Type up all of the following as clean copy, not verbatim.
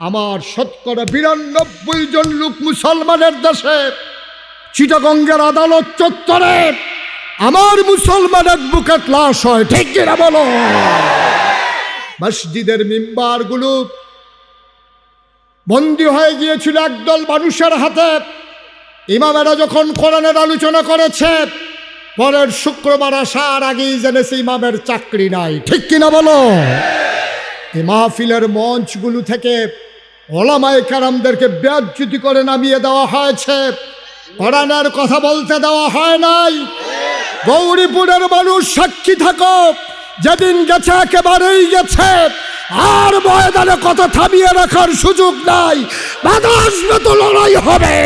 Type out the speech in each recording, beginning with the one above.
আমার শতকরা 92 জন লোক মুসলমানের দেশে চিটাগঙ্গের আদালত চত্বরে আমার মুসলমান অ্যাডভোকেট লাশ হয়, ঠিক কিনা বলো? মসজিদের মিম্বারগুলো বন্দী হয়ে গিয়েছিল একদল মানুষের হাতে। ইমামেরা যখন কোরআনের আলোচনা করেছে, পরের শুক্রবার আসার আগেই জেনেছে ইমামের চাকরি নাই, ঠিক কিনা বলো? এই মাহফিলের মঞ্চগুলো থেকে ওলামায়ে কেরামদেরকে বেইজ্জতি করে নামিয়ে দেওয়া হয়েছে, কোরআনের কথা বলতে দেওয়া হয় নাই। গৌরীপুরের মানুষ সাক্ষী থাকো, যেদিন গেছে একেবারেই গেছে, আর ময়দানে কথা থামিয়ে রাখার সুযোগ নাই। বাতাস মতো লড়াই হবে,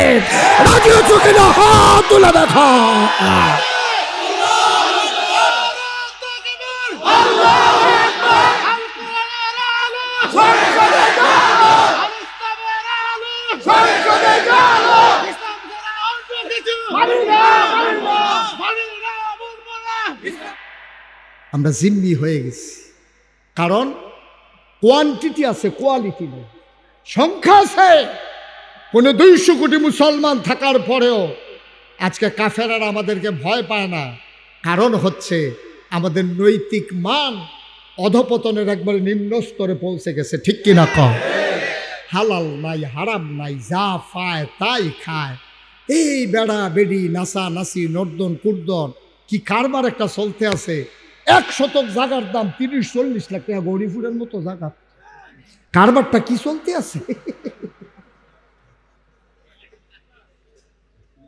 রাজি আছো কিনা হাত তুলে দেখা। আমরা জিম্মি হয়ে গেছি, কারণ কোয়ান্টিটি আছে, কোয়ালিটি নেই। সংখ্যা আছে, কোনো 200 কোটি মুসলমান থাকার পরেও আজকে কাফেররা আমাদেরকে ভয় পায় না। কারণ হচ্ছে আমাদের নৈতিক মান অধপতনের একবারে নিম্ন স্তরে পৌঁছে গেছে, ঠিক কিনা কম? হালাল নাই, হারাম নাই, যা পায় তাই খায়। এই বেড়া বেড়ি, নাসা নাসি, নর্দন কুর্দন, কি কারবার একটা চলতে আছে। 1 শতক জায়গার দাম 30-40 লাখ টাকা, গৌরীপুরের মতো জায়গা। কারবারটা কি চলতে আছে?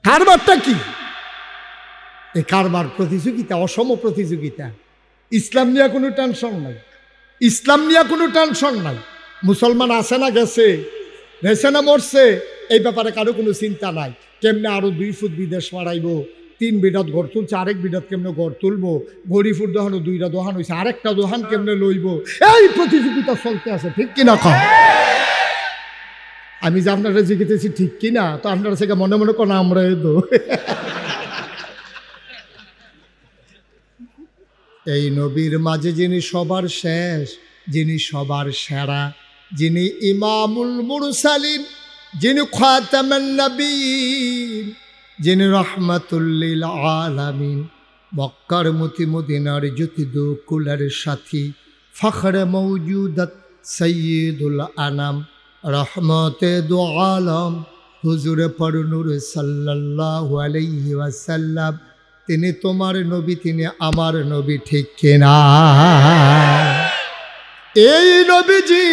কারবারটা কি? এই কারবার প্রতিযোগিতা, অসম প্রতিযোগিতা। ইসলাম নিয়ে কোনো টেনশন নাই, ইসলাম নিয়ে কোনো টেনশন নাই। মুসলমান আছে না গেছে, গেছে না মরছে, এই ব্যাপারে কারো কোনো চিন্তা নাই। কেমনে আরো 2 ফুট বিদেশ মারাইব, 3 বিঘাত ঘর তুলছে, আরেক বিঘাত কেমনে ঘর তুলবো, গরিফুর দোহানো 2টা দোহান হয়েছে, আরেকটা দোহান কেমনে লইব, এই প্রতিযোগিতা চলতে আছে, ঠিক কিনা কম? আমি যে আপনারা জিজ্ঞেসেছি ঠিক কিনা, তো আপনারা সেটা মনে মনে কোনো আমরা দো। এই নবীর মাঝে যিনি সবার শেষ, যিনি সবার সেরা, যিনি ইমামুল মুরসালিন, যিনি খাতামুন নবীন, যিনি রহমাতুল লিল আলামিন, মক্কার মতি মদিনার জ্যোতি দু কুলের সাথী, ফখরে মৌজুদাত সৈয়দুল আনাম, রহমতে দু আলম, হুজুরে পরনূর সাল্লাল্লাহু আলাইহি ওয়াসাল্লাম। তিনি তোমার নবী, তিনি আমার নবী, ঠিক কিনা? এই নবীজি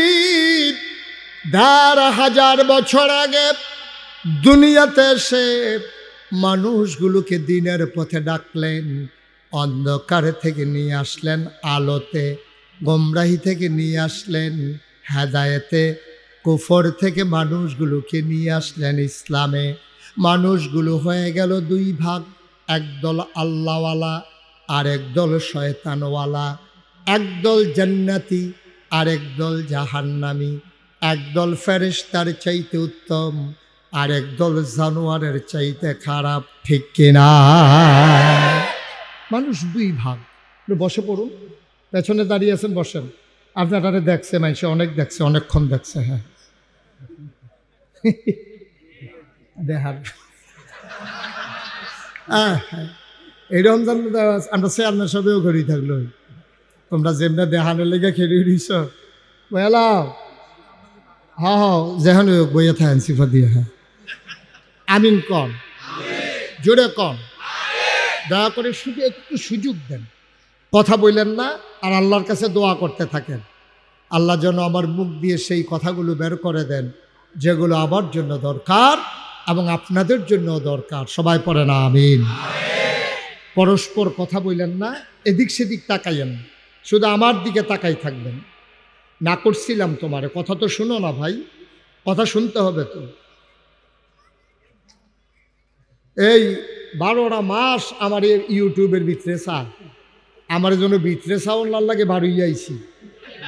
১,৫০০ বছর আগে দুনিয়াতে এসে মানুষগুলোকে দিনের পথে ডাকলেন, অন্ধকার থেকে নিয়ে আসলেন আলোতে, গোমরাহি থেকে নিয়ে আসলেন হেদায়েতে, কুফর থেকে মানুষগুলোকে নিয়ে আসলেন ইসলামে। মানুষগুলো হয়ে গেল 2 ভাগ, একদল আল্লাহওয়ালা আর একদল শয়তানওয়ালা, একদল জান্নাতি আর একদল জাহান্নামী, একদল ফেরেশতার চাইতে উত্তম আর একদল জানোয়ারের চাইতে খারাপ, ঠিক কিনা? মানুষ 2 ভাগ। বসে পড়ুন, পেছনে দাঁড়িয়ে আছেন, বসেন। আপনারা দেখছে মানুষ, অনেক দেখছে, অনেকক্ষণ দেখছে। হ্যাঁ, দেখার এইরকম জানলে আমরা চেয়ারম্যান সবেও ঘুরি থাকলো, তোমরা যেমনি দেখানোর লেগে খেলে দিছ বলাও। হ্যাঁ, যেখান বইয়া থাকেন সিফা দিয়ে। হ্যাঁ, আমিন কন, জোরে কন। দয়া করে শুধু একটু সুযোগ দেন, কথা বললেন না, আর আল্লাহর কাছে দোয়া করতে থাকেন। আল্লাহ যেন আমার মুখ দিয়ে সেই কথাগুলো বের করে দেন যেগুলো আমার জন্য দরকার এবং আপনাদের জন্য দরকার। সবাই পড়ে না আমিন। পরস্পর কথা বললেন না, এদিক সেদিক তাকাইয়েন, শুধু আমার দিকে তাকাই থাকবেন। না করছিলাম তোমারে, কথা তো শুনো না ভাই, কথা শুনতে হবে তো। এই 12টা মাস আমার ইউটিউবের ভিতরে চায়, আমার জন্য ভিতরে চাও না লাগে, বাড়ি আইছি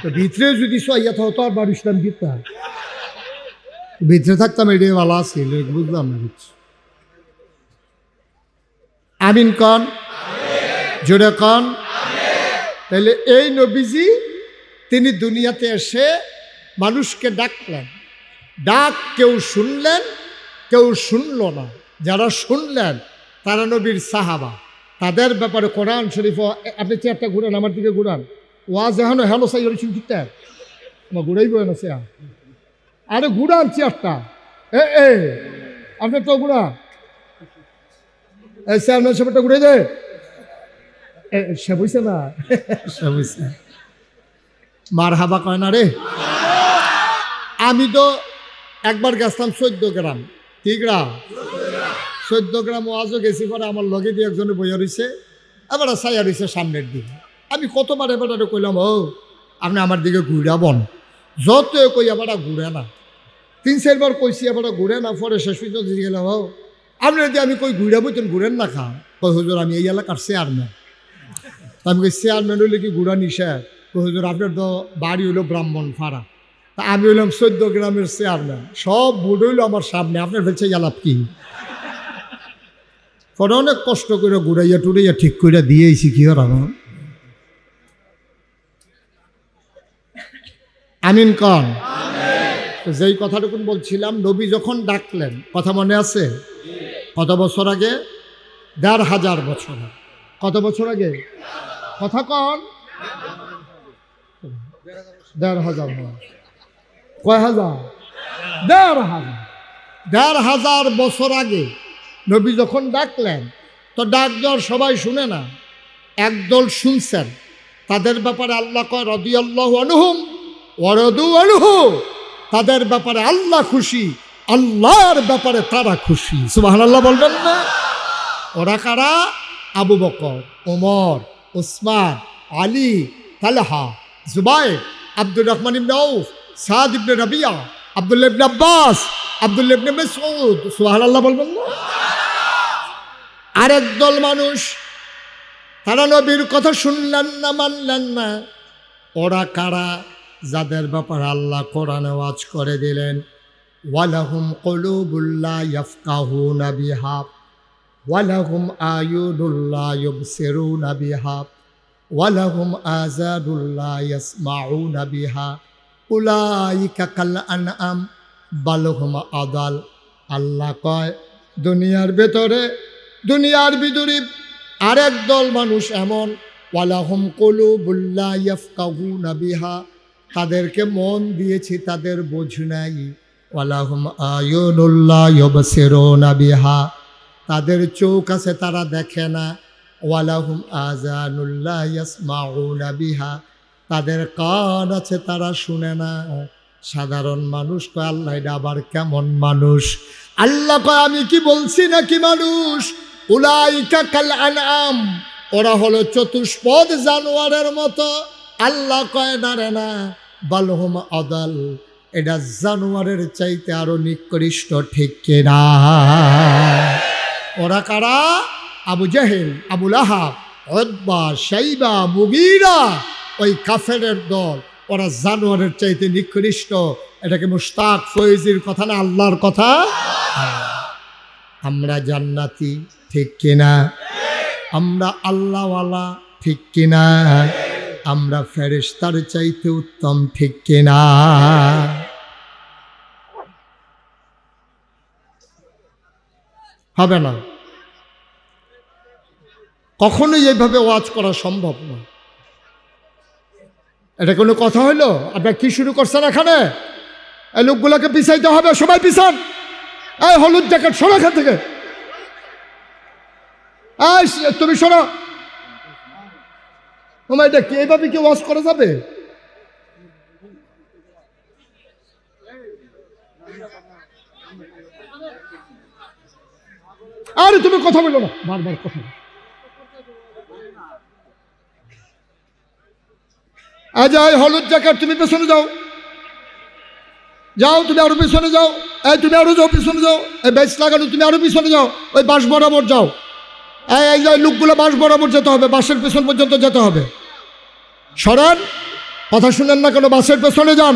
তো ভিতরে যদি চাইয়া থাকতো আর বাড়ি ইসলাম দিতাম, ভিতরে থাকতাম, এটাই ভালো আছিল, বুঝলাম না কিছু। আমিন কন, জোরে কন। তাহলে এই নবীজি তিনি দুনিয়াতে এসে মানুষকে ডাকলেন, ডাক কেউ শুনলেন, কেউ শুনল না। যারা শুনলেন তারা নবীর সাহাবা। তাদের ব্যাপারে কোরআন শরীফ, আপনি চেয়ারটা ঘুরান, আমার দিকে ঘুরান। ওয়াজ এখনো হ্যালো সাই ওর চিন্তিত আমার ঘুরাইব না চেয়ার, আরে ঘুরান চেয়ারটা। এ আপনি তো ঘুরা, চেয়ারম্যান সাহেবটা ঘুরে দে। সে বুঝছে না, সে বুঝছে, মার হাবা কয় না রে। আমি তো একবার গেছিলাম 14 গ্রাম, কি গ্রাম? 14 গ্রাম ওয়াজও গেছি। পরে আমার লগে দিয়ে একজনে বইয়া রয়েছে, এবার সাইয়া রয়েছে সামনের দিকে। আমি কতবার এবার কইলাম, ও আপনি আমার দিকে ঘুরাবন, যত কই এবার ঘুরে না। 3-4 বার কইছি, এবার ঘুরে না। পরে শেষ পর্যন্ত গেলাম, ও আপনি যদি আমি কই ঘুরাবো তুমি ঘুরেন না খা। কই হুজুর আমি এই এলাকার চেয়ারম্যান। আমি কই চেয়ারম্যান হইলে কি ঘুরা নিষেধ? কই হুজুর আপনার তো বাড়ি হইলো ব্রাহ্মণ ফাড়া, তা আমি হইলাম 14 গ্রামের চেয়ারম্যান, সব ভোট হইলো আমার সামনে, আপনার ফেলছে আলাপ কি? পরে অনেক কষ্ট করে ঘুরাইয়া টুরাইয়া ঠিক করে দিয়েছি, কি আর আমার। আমিন কন। যেই কথাটুকুন বলছিলাম, নবী যখন ডাকলেন, কথা মনে আছে? কত বছর আগে? 1500 বছর। কত বছর আগে? কথা কন। 1500। কয় হাজার? 1500 বছর আগে নবী যখন ডাকলেন, তো ডাক দেওয়ার সবাই শুনে না, একদল শুনছেন। তাদের ব্যাপারে আল্লাহ কয় রাদিয়াল্লাহু আনহুম ওয়া রাদু আনহু। তাদের ব্যাপারে আল্লাহ খুশি, আল্লাহর ব্যাপারে তারা খুশি। সুবহানাল্লাহ বলবেন না? ওরা কারা? আবু বকর, ওমর, উসমান, আলী, তালহা, জুবাইর, আব্দুর রহমান ইবনে আউফ, সাদ ইবনে রাবিয়া, আব্দুল্লাহ ইবনে আব্বাস, আব্দুল্লাহ ইবনে মাসউদ। সুবহানাল্লাহ বলবেন না? আরেক দল মানুষ, তারা নবীর কথা শুনলেন না, মানলেন না। ওরা কারা? যাদের ব্যাপারে আল্লাহ কোরআনে ওয়াজ করে দিলেন, ওয়ালাহুম কুলুবুল লা ইয়াফকাহুনা বিহা ওয়ালাহুম আয়ুনুল লা ইউবসিরুনা বিহা ওয়ালাহুম আযানুল লা ইয়াসমাউনা বিহা উলাইকা কাল আনআম বাল হুম আদাল। আল্লাহ কয়, দুনিয়ার ভিতরে আরেক দল মানুষ এমন, ওয়ালাহুম কুলুবুল লা ইয়াফকাহুনা বিহা, তাদেরকে মন দিয়েছি, তাদের বোঝ নাই। ওয়ালাহুম আয়ুনুল লা ইউবসিরুনা বিহা, তাদের চোখ আছে, তারা দেখে না। ওয়ালাহুম আযানুল লা ইয়াসমাউনা বিহা, তাদের কান আছে, তারা শুনে না। সাধারণ মানুষ কয়, আল্লাহ এটা আবার কেমন মানুষ? আল্লাহ কয়, আমি কি বলছি নাকি মানুষ? উলাইকা কাল আনআম, ওরা হলো চতুষ্পদ জানোয়ারের মতো। আল্লাহ কয়, না রে না, বালহুম আদাল, এটা জানোয়ারের চাইতে আরো নিকৃষ্ট, ঠিক কিনা? ওরা কারা? আবু জাহেল, আবু লাহাব, উতবা, শাইবা, মুগীরা, ওই কাফেরের দল। ওরা জানোয়ারের চাইতে নিকৃষ্ট। এটাকে মুশতাক ফয়েজির কথা না, আল্লাহর কথা। আমরা জান্নাতি, ঠিক কিনা? আমরা আল্লাহওয়ালা, ঠিক কিনা? আমরা ফেরেশতার চাইতে উত্তম, ঠিক কিনা? হবে না, কখনোই এইভাবে ওয়াজ করা সম্ভব না। এটা কোনো কথা হইল? আপনার কি শুরু করছেন এখানে? এই লোকগুলোকে পিছাইতে হবে, সবাই পিছান। এই হলুদ জ্যাকেট সরো এখান থেকে, এই তুমি সরো। তোমার এটা কি এইভাবে কি ওয়াজ করা যাবে? আরে তুমি কথা বলো না, বারবার কথা বলো। আজ এই হলুদ জ্যাকেট তুমি পেছনে যাও, যাও তুমি আরো পিছনে যাও। এই তুমি আরো যাও, পিছনে যাও। এই বেচ লাগানো, তুমি আরো পিছনে যাও, ওই বাঁশ বরাবর যাও। এই যে লোকগুলো বাঁশ বরাবর যেতে হবে, বাঁশের পেছন পর্যন্ত যেতে হবে। সরান, কথা শুনেন না কেন? বাসের পেছনে যান।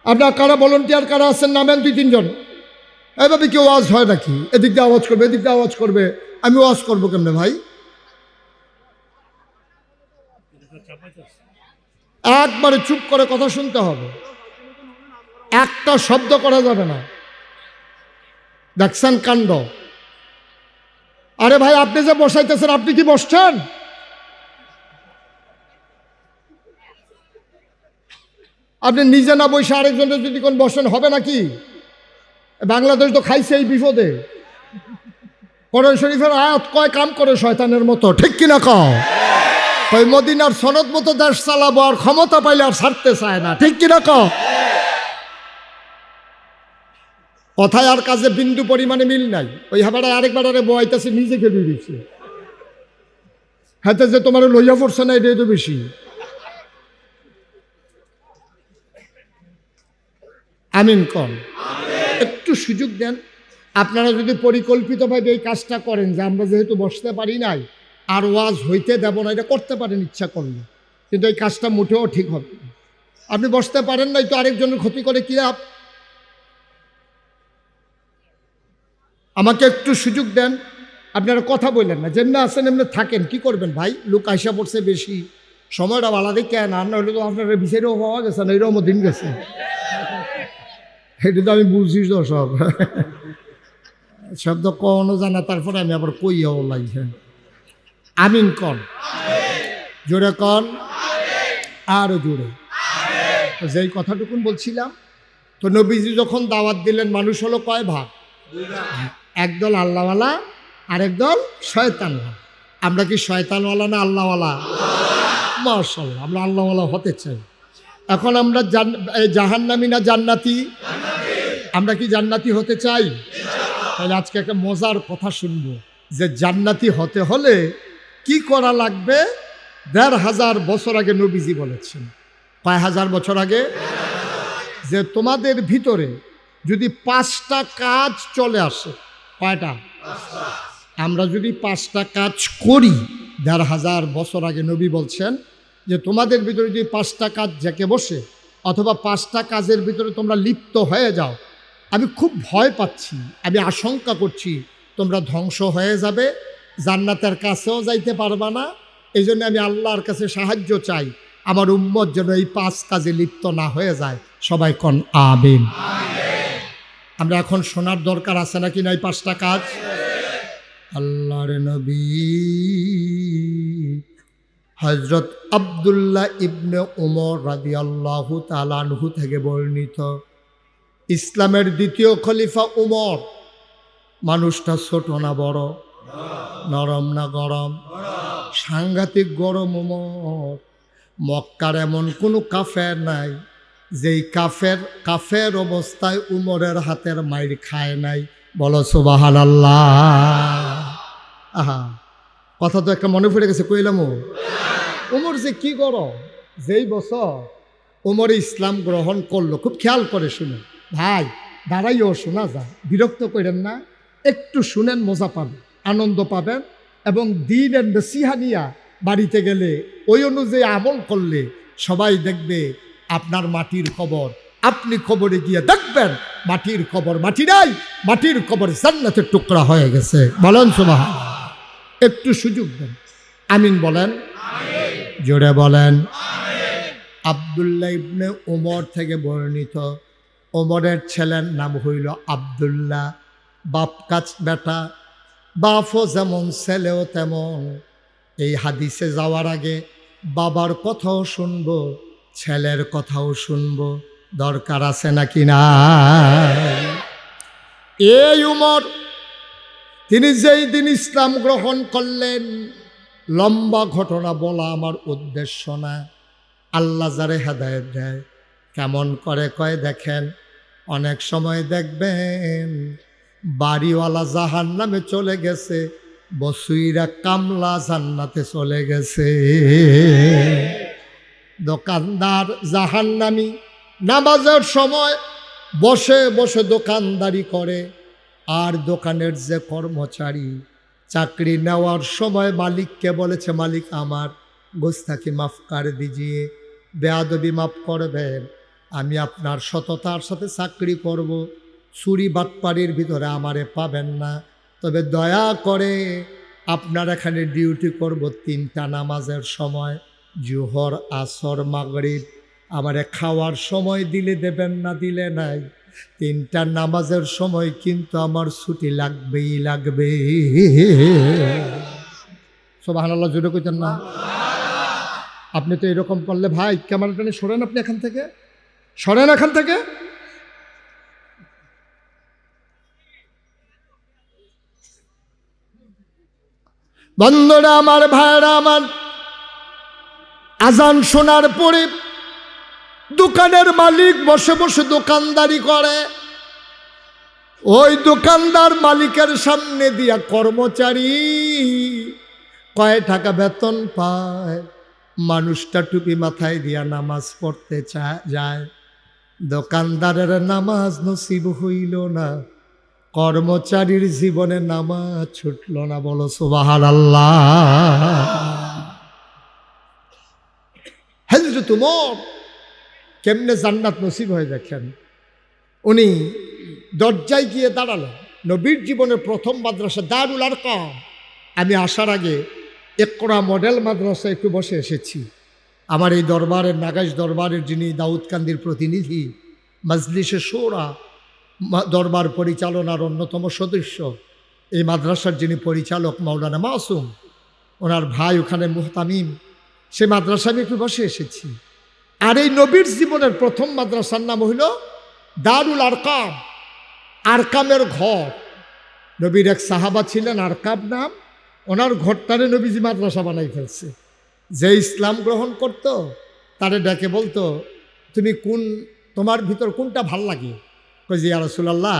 আপনার কারা ভলান্টিয়ার কারা আছেন, নামেন 2-3 জন। এইভাবে কেউ ওয়াজ হয় নাকি? এদিক দিয়ে আওয়াজ করবে, এদিক দিয়ে আওয়াজ করবে। আমি ওয়াজ করবো কেমনে ভাই? একবারে চুপ করে কথা শুনতে হবে। একটা শব্দ করা যাবে না। দেখছেন কাণ্ড? আরে ভাই, আপনি যে বসাইতেছেন, আপনি কি বসছেন? আপনি নিজে না বসে আরেকজনের যদি কোন বসেন, হবে নাকি? বাংলাদেশ তো খাইছে এই বিপদে। কোরআন শরীফের আয়াত কয় কাম করে শয়তানের মতো, ঠিক কিনা কও? ওই মদিনার সনদ মতো দেশ চালাবো, আর ক্ষমতা পাইলে আর ছাড়তে চায় না, ঠিক কিনা কও? কথায় আর কাজে বিন্দু পরিমাণে মিল নাই। ওই হাবারে আরেকবারে বয়াইতেছে, নিজেকে বেরিয়েছে হাতে যে তোমার লইয়া পড়ছে না, এটাই তো বেশি। আমিন কন। একটু সুযোগ দেন। আপনারা যদি পরিকল্পিতভাবে এই কাজটা করেন, যে আমরা যেহেতু বসতে পারি নাই আর ওয়াজ হইতে দেব না, এটা করতে পারেন ইচ্ছা করলে, কিন্তু এই কাজটা মোটেও ঠিক হবে না। আপনি বসতে পারেন নাই তো আরেকজনের ক্ষতি করে কি লাভ? আমাকে একটু সুযোগ দেন। আপনারা কথা বললেন না, যেমনি আছেন এমনি থাকেন। কি করবেন ভাই? লোক আইসা পড়ছে বেশি, সময়টা আলাদা কেন? আর নইলে তো আপনারা বিচারেও পাওয়া গেছে না, এরকম দিন গেছে। এটা তো আমি বুঝছি তো সব শব্দ কখনো জানা, তারপরে আমি আবার কইয়াও লাগছে। আমিন কন, জোরে কন, আরো জোরে। যেই কথাটুকুন বলছিলাম, তো নবীজি যখন দাওয়াত দিলেন, মানুষ হলো কয় ভাগ? একদল আল্লাহওয়ালা আর একদল শয়তানওয়ালা। আমরা কি শয়তানওয়ালা না আল্লাহওয়ালা? মাশাআল্লাহ, আমরা আল্লাহওয়ালা হতে চাই। এখন আমরা জাহান্নামী না জান্নাতি? আমরা কি জান্নাতি হতে চাই? তাহলে আজকে একটা মজার কথা শুনবো, যে জান্নাতি হতে হলে কি করা লাগবে। ১৫০০ বছর আগে নবীজি বলেছেন। কয় হাজার বছর আগে? যে তোমাদের ভিতরে যদি 5টা কাজ চলে আসে। কয়টা? আমরা যদি 5টা কাজ করি, ১৫০০ বছর আগে নবী বলছেন যে তোমাদের ভিতরে যদি 5টা কাজ জেকে বসে, অথবা 5টা কাজের ভিতরে তোমরা লিপ্ত হয়ে যাও, আমি খুব ভয় পাচ্ছি, আমি আশঙ্কা করছি তোমরা ধ্বংস হয়ে যাবে, জান্নাতের কাছেও যাইতে পারবা না। এই জন্য আমি আল্লাহর কাছে সাহায্য চাই, আমার উম্মত যেন এই 5 কাজে লিপ্ত না হয়ে যায়। সবাই কন আমিন। আমরা এখন শোনার দরকার আছে নাকি না এই 5টা কাজ? আল্লাহর নবী হযরত আব্দুল্লাহ ইবনে উমর রাদিয়াল্লাহু তাআলা আনহু থেকে বর্ণিত, ইসলামের দ্বিতীয় খলিফা উমর। মানুষটা ছোট না বড়? নরম না গরম? সাংঘাতিক গরম উমর। মক্কার এমন কোনো কাফের নাই যেই কাফের অবস্থায় উমরের হাতের মাইর খায় নাই। বলো সুবহানাল্লাহ। আহা, কথা তো একটা মনে পড়ে গেছে, কইলাম উমর যে কি গরম। যেই বছর উমর ইসলাম গ্রহণ করলো, খুব খেয়াল করে শুনে ভাই, দাঁড়াইও শোনা যায়, বিরক্ত করেন না, একটু শুনেন, মজা পাবেন, আনন্দ পাবেন, এবং দ্বীনের নসিহা নিয়া বাড়িতে গেলে ওই অনুযায়ী আমল করলে সবাই দেখবে আপনার মাটির খবর। আপনি খবরে গিয়ে দেখবেন মাটির খবর মাটি নাই, মাটির খবর জান্নাতের টুকরা হয়ে গেছে। বলেন সুবহানাল্লাহ। একটু সুযোগ দেন, আমিন বলেন, জোরে বলেন। আব্দুল্লাহ ইবনে উমর থেকে বর্ণিত, ওমরের ছেলের নাম হইল আব্দুল্লাহ। বাপ কাছ বেটা, বাপও যেমন ছেলেও তেমন। এই হাদিসে যাওয়ার আগে বাবার কথাও শুনবো, ছেলের কথাও শুনবো, দরকার আছে নাকি না? এই উমর, তিনি যেই দিন ইসলাম গ্রহণ করলেন, লম্বা ঘটনা বলা আমার উদ্দেশ্য না। আল্লাহ যারে হেদায়েত দেয় কেমন করে কয় দেখেন। অনেক সময় দেখবেন বাড়িওয়ালা জাহান্নামে চলে গেছে, বসুইরা কামলা জান্নাতে চলে গেছে। দোকানদার জাহান্নামী, নামাজের সময় বসে বসে দোকানদারি করে, আর দোকানের যে কর্মচারী চাকরি নেওয়ার সময় মালিককে বলেছে, মালিক আমার গোস্তাকি মাফ করে দিজিয়ে, বেয়াদবি মাফ করবেন, আমি আপনার সততার সাথে চাকরি করব, চুরি বাটপাড়ির ভিতরে আমারে পাবেন না, তবে দয়া করে আপনার এখানে ডিউটি করব 3টা নামাজের সময়, জোহর, আসর, মাগরিব। আমারে খাওয়ার সময় দিলে দেবেন, না দিলে নাই। 3টা নামাজের সময় কিন্তু আমার ছুটি লাগবেই লাগবে। সুবহানাল্লাহ জোরে কইতেন না? আপনি তো এরকম করলে ভাই ক্যামেরাটা নিয়ে সরেন, আপনি এখান থেকে সরেন, এখান থেকে। বন্ধুরা আমার, ভাইরা আমার, আজান শোনার পরে দোকানের মালিক বসে বসে দোকানদারি করে। ওই দোকানদার মালিকের সামনে দিয়া কর্মচারী কয় টাকা বেতন পায়, মানুষটা টুপি মাথায় দিয়া নামাজ পড়তে যায়। দোকানদারের নামাজ নসিব হইল না, কর্মচারীর জীবনে নামাজ ছুটল না। বলো সুবহানাল্লাহ। হযরত উমর কেমনে জান্নাত নসিব হয়ে দেখেন। উনি দরজায় গিয়ে দাঁড়ালেন। নবীর জীবনের প্রথম মাদ্রাসা দারুল আরকাম। আমি আসার আগে ইকরা মডেল মাদ্রাসায় একটু বসে এসেছি। আমার এই দরবারের, নাগাইশ দরবারের যিনি দাউদকান্দির প্রতিনিধি, মাজলিসে শোরা দরবার পরিচালনার অন্যতম সদস্য, এই মাদ্রাসার যিনি পরিচালক মাওলানা মাসুম, ওনার ভাই ওখানে মুহতামিম, সে মাদ্রাসায় আমি একটু বসে এসেছি। আর এই নবীর জীবনের প্রথম মাদ্রাসার নাম হইল দারুল আরকাম, আরকামের ঘর। নবীর এক সাহাবা ছিলেন আরকাম নাম, ওনার ঘরটারে নবীজি মাদ্রাসা বানাই ফেলছে। যে ইসলাম গ্রহণ করত তারে ডেকে বলতো, তুমি তোমার ভিতর কোনটা ভাল লাগে? কই যে ইয়া রাসূলুল্লাহ,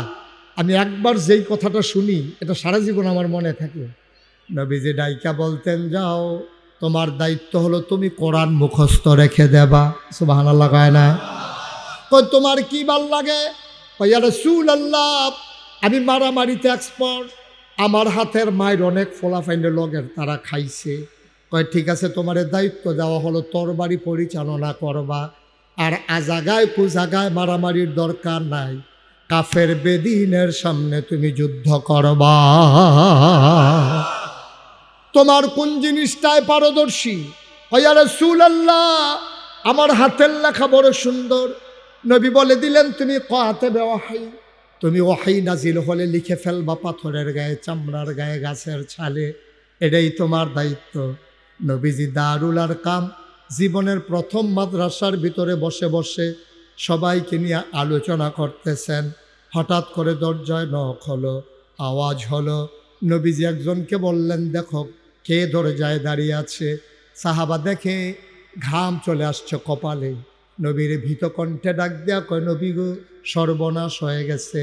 আমি একবার যেই কথাটা শুনি এটা সারা জীবন আমার মনে থাকে। নবীজি ডাইকা বলতেন, যাও, তোমার দায়িত্ব হলো তুমি কোরআন মুখস্থ রেখে দেবা। সুবহানাল্লাহ কয় না? কই তোমার কি ভাল লাগে? কই ইয়া রাসূলুল্লাহ, আমি মারামারিতে এক্সপার্ট, আমার হাতের মায়ের অনেক ফোলাফাইন্ডের লগের তারা খাইছে। কয় ঠিক আছে, তোমার দায়িত্ব দেওয়া হলো তরবারি পরিচালনা করবা, আর আজাগায় কুজাগায় মারামারির দরকার নাই, কাফের বেদিনের সামনে তুমি যুদ্ধ করবা। তোমার কোন জিনিসটায় পারদর্শী? ইয়া রাসূলুল্লাহ, আমার হাতের লেখা বড় সুন্দর। নবী বলে দিলেন, তুমি কাতিবে ওয়াহী, তুমি ওয়াহী নাজিল হলে লিখে ফেলবা পাথরের গায়ে, চামড়ার গায়ে, গাছের ছালে, এটাই তোমার দায়িত্ব। নবীজি দারুল আরকাম জীবনের প্রথম মাদ্রাসার ভিতরে বসে বসে সবাইকে নিয়ে আলোচনা করতেছেন। হঠাৎ করে দরজায় নক হলো, আওয়াজ হলো। নবীজি একজনকে বললেন, দেখো কে দরজায় দাঁড়িয়ে আছে। সাহাবা দেখে ঘাম চলে আসছে কপালে। নবীর ভীত কণ্ঠে ডাক দেয়া কয়, নবী গো, সর্বনাশ হয়ে গেছে।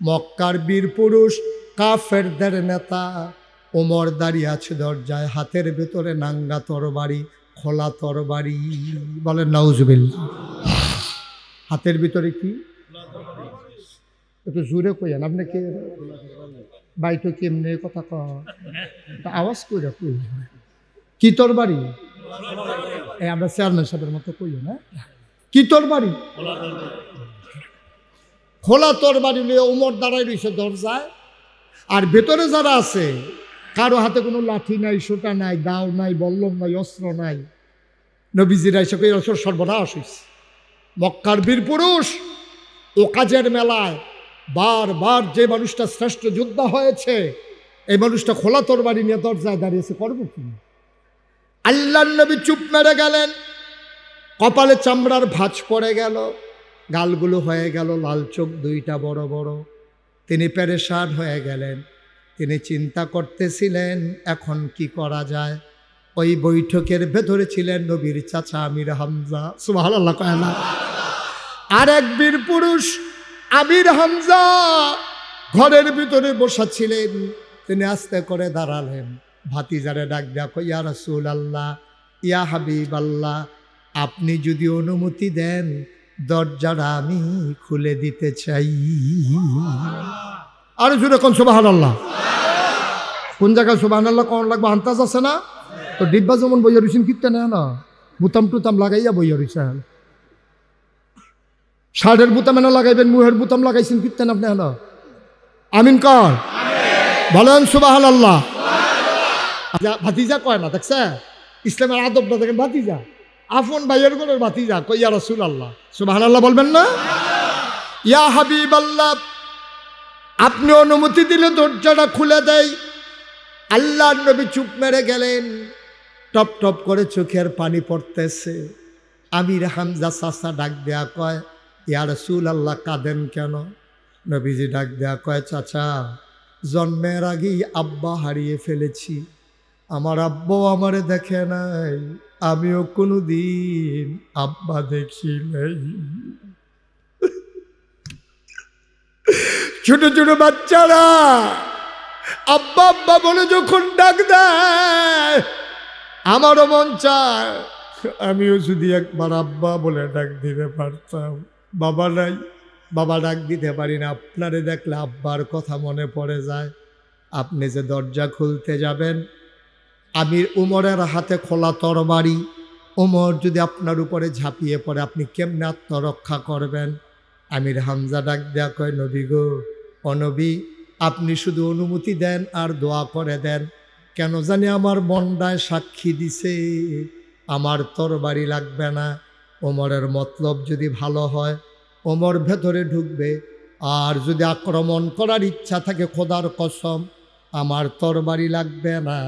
মক্কার বীর পুরুষ কাফেরদের নেতা ওমর দাঁড়িয়ে আছে দরজায়, হাতের ভেতরে নাঙ্গা তরবারি, খোলা তরবারি। বলেন নাউজুবিল্লাহ। হাতের ভিতরে কি? একটু জোরে কইয়েন। আপনি কে বাইতো কেমনে কথা আওয়াজ করে কই? কি তরবারি? আমরা চেয়ারম্যান সাহেবের মতো কইও না। কি তরবারি? খোলা তরবারি নিয়ে ওমর দাঁড়াই রয়েছে দরজায়। আর ভেতরে যারা আছে, কারো হাতে কোনো লাঠি নাই, সোটা নাই, দাও নাই, বল্লম নাই, অস্ত্র নাই। নবীজিরা এসে কই, সর্বনাশ হইছে। মক্কার বীর পুরুষ ও কাজের মেলায় বারবার যে মানুষটা শ্রেষ্ঠ যোদ্ধা হয়েছে, এই মানুষটা খোলা তরবারি নিয়ে দরজায় দাঁড়িয়েছে, করবো কি? আল্লাহর নবী চুপ মেরে গেলেন। কপালে চামড়ার ভাঁজ পড়ে গেল, গালগুলো হয়ে গেল লাল, চোখ দুইটা বড় বড়। তিনি পেরেশান হয়ে গেলেন। তিনি চিন্তা করতেছিলেন এখন কি করা যায়। ওই বৈঠকের ভেতরে ছিলেন নবীর চাচা আমির হামজা। সুবহানাল্লাহ কয় না? আর এক বীর পুরুষ আমির হামজা ঘরের ভিতরে বসা ছিলেন। তিনি আস্তে করে দাঁড়ালেন, ভাতিজারে ডাক দেয়া কই, ইয়া রাসূলুল্লাহ, ইয়া হাবিবাল্লাহ, আপনি যদি অনুমতি দেন দরজাটা আমি খুলে দিতে চাই। আর জোরে কোন সুবহানাল্লাহ। কোন জায়গায় সুবহানাল্লাহ কোন লাগবে আন্তাজ আছে না? তো ডিব্বা যেমন বইয়া রইছেন কিনতে নেয় না, বুতাম টুতাম লাগাইয়া বইয়া রইছেন। শার্টের বুতাম এনে লাগাইবেন, মুহের বুতাম লাগাইছেন কিনতেন আপনি হলো। আমিন কর, বলেন সুবহানাল্লাহ। ভাতিজা কয় না, দেখছে ইসলামের আদবটা দেখেন। ভাতিজা আপন ভাইয়ের ঘরের ভাতিজা কই ইয়া রাসূলুল্লাহ, সুবহানাল্লাহ বলবেন না? ইয়া হাবিবাল্লাহ, আপনি অনুমতি দিলে দরজাটা খুলে দেয়। আল্লাহর নবী চুপ মেরে গেলেন। টপ টপ করে চোখের পানি পড়তেছে। আমির হামজা চাচা ডাক দেয়া কয়, ইয়া রাসূলুল্লাহ কাঁদেন কেন? নবীজি ডাক দেয়া কয়, চাচা জন্মের আগেই আব্বা হারিয়ে ফেলেছি। আমার আব্বাও আমারে দেখে নাই, আমিও কোনোদিন আব্বা দেখি নাই। ছোট ছোট বাচ্চারা আব্বা আব্বা বলে যখন ডাক দেয়, আমারও মন চায় আমিও যদি একবার আব্বা বলে ডাক দিতে পারতাম। বাবা নাই, বাবা ডাক দিতে পারি না। আপনারে দেখলে আব্বার কথা মনে পড়ে যায়। আপনি যে দরজা খুলতে যাবেন, আমির উমরের হাতে খোলা তরবারি, উমর যদি আপনার উপরে ঝাঁপিয়ে পড়ে আপনি কেমনে আত্মরক্ষা করবেন? আমির হামজা ডাক দেয়া কয়, নবী গো, অনবী আপনি শুধু অনুমতি দেন আর দোয়া করে দেন। কেন জানি আমার মনটায় সাক্ষী দিছে আমার তরবারি লাগবে না। ওমরের মতলব যদি ভালো হয় ওমর ভেতরে ঢুকবে, আর যদি আক্রমণ করার ইচ্ছা থাকে খোদার কসম আমার তরবারি লাগবে না।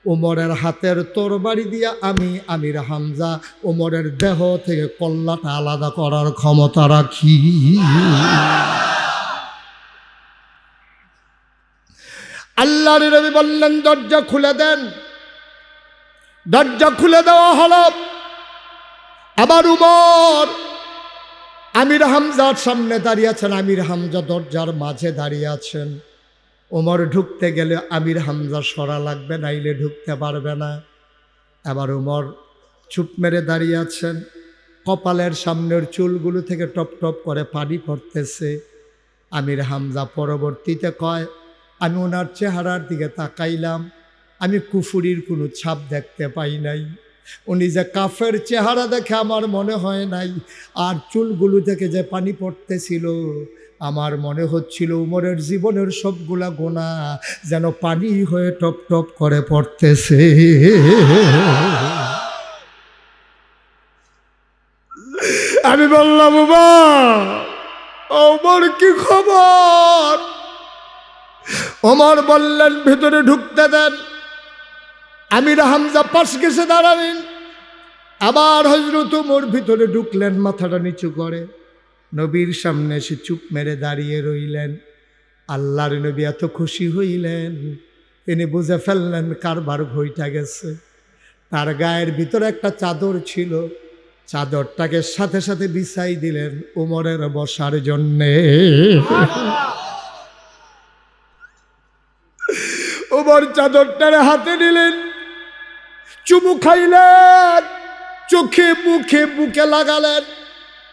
ওমরের হাতের তরবারি দিয়া আমি আমির হামজা ওমরের দেহ থেকে কল্লাটা আলাদা করার ক্ষমতা রাখি। আল্লাহর নবী বললেন, দরজা খুলে দেন। দরজা খুলে দেওয়া হলো। আবার উমর আমির হামজার সামনে দাঁড়িয়ে আছেন, আমির হামজা দরজার মাঝে দাঁড়িয়ে আছেন। ওমর ঢুকতে গেলে আমির হামজা সরা লাগবে, নাইলে ঢুকতে পারবে না। আবার ওমর চুপ মেরে দাঁড়িয়ে আছেন। কপালের সামনের চুলগুলো থেকে টপ টপ করে পানি পড়তেছে। আমির হামজা পরবর্তীতে কয়, আমি ওনার চেহারার দিকে তাকাইলাম, আমি কুফুরির কোনো ছাপ দেখতে পাই নাই। উনি যে কাফের চেহারা দেখে আমার মনে হয় নাই। আর চুলগুলো থেকে যে পানি পড়তেছিল আমার মনে হচ্ছিল উমরের জীবনের সবগুলা গোনা যেন পানি হয়ে টপ টপ করে পড়তেছে। আমি বললাম, বাবা ওমর কি খবর? ওমর বললেন, ভেতরে ঢুকতে দেন। আমির হামজা পাশ গেছে দাঁড়ালেন। আবার হযরত ওমর ভিতরে ঢুকলেন, মাথাটা নিচু করে নবীর সামনে এসে চুপ মেরে দাঁড়িয়ে রইলেন। আল্লাহর নবী এত খুশি হইলেন, তিনি বুঝে ফেললেন কারবার ঘইটা গেছে। তার গায়ের ভিতরে একটা চাদর ছিল, চাদরটাকে সাথে সাথে বিছাই দিলেন ওমরের বসার জন্যে। ওমর চাদরটারে হাতে নিলেন, চুমু খাইলেন, চোখে মুখে বুকে লাগালেন।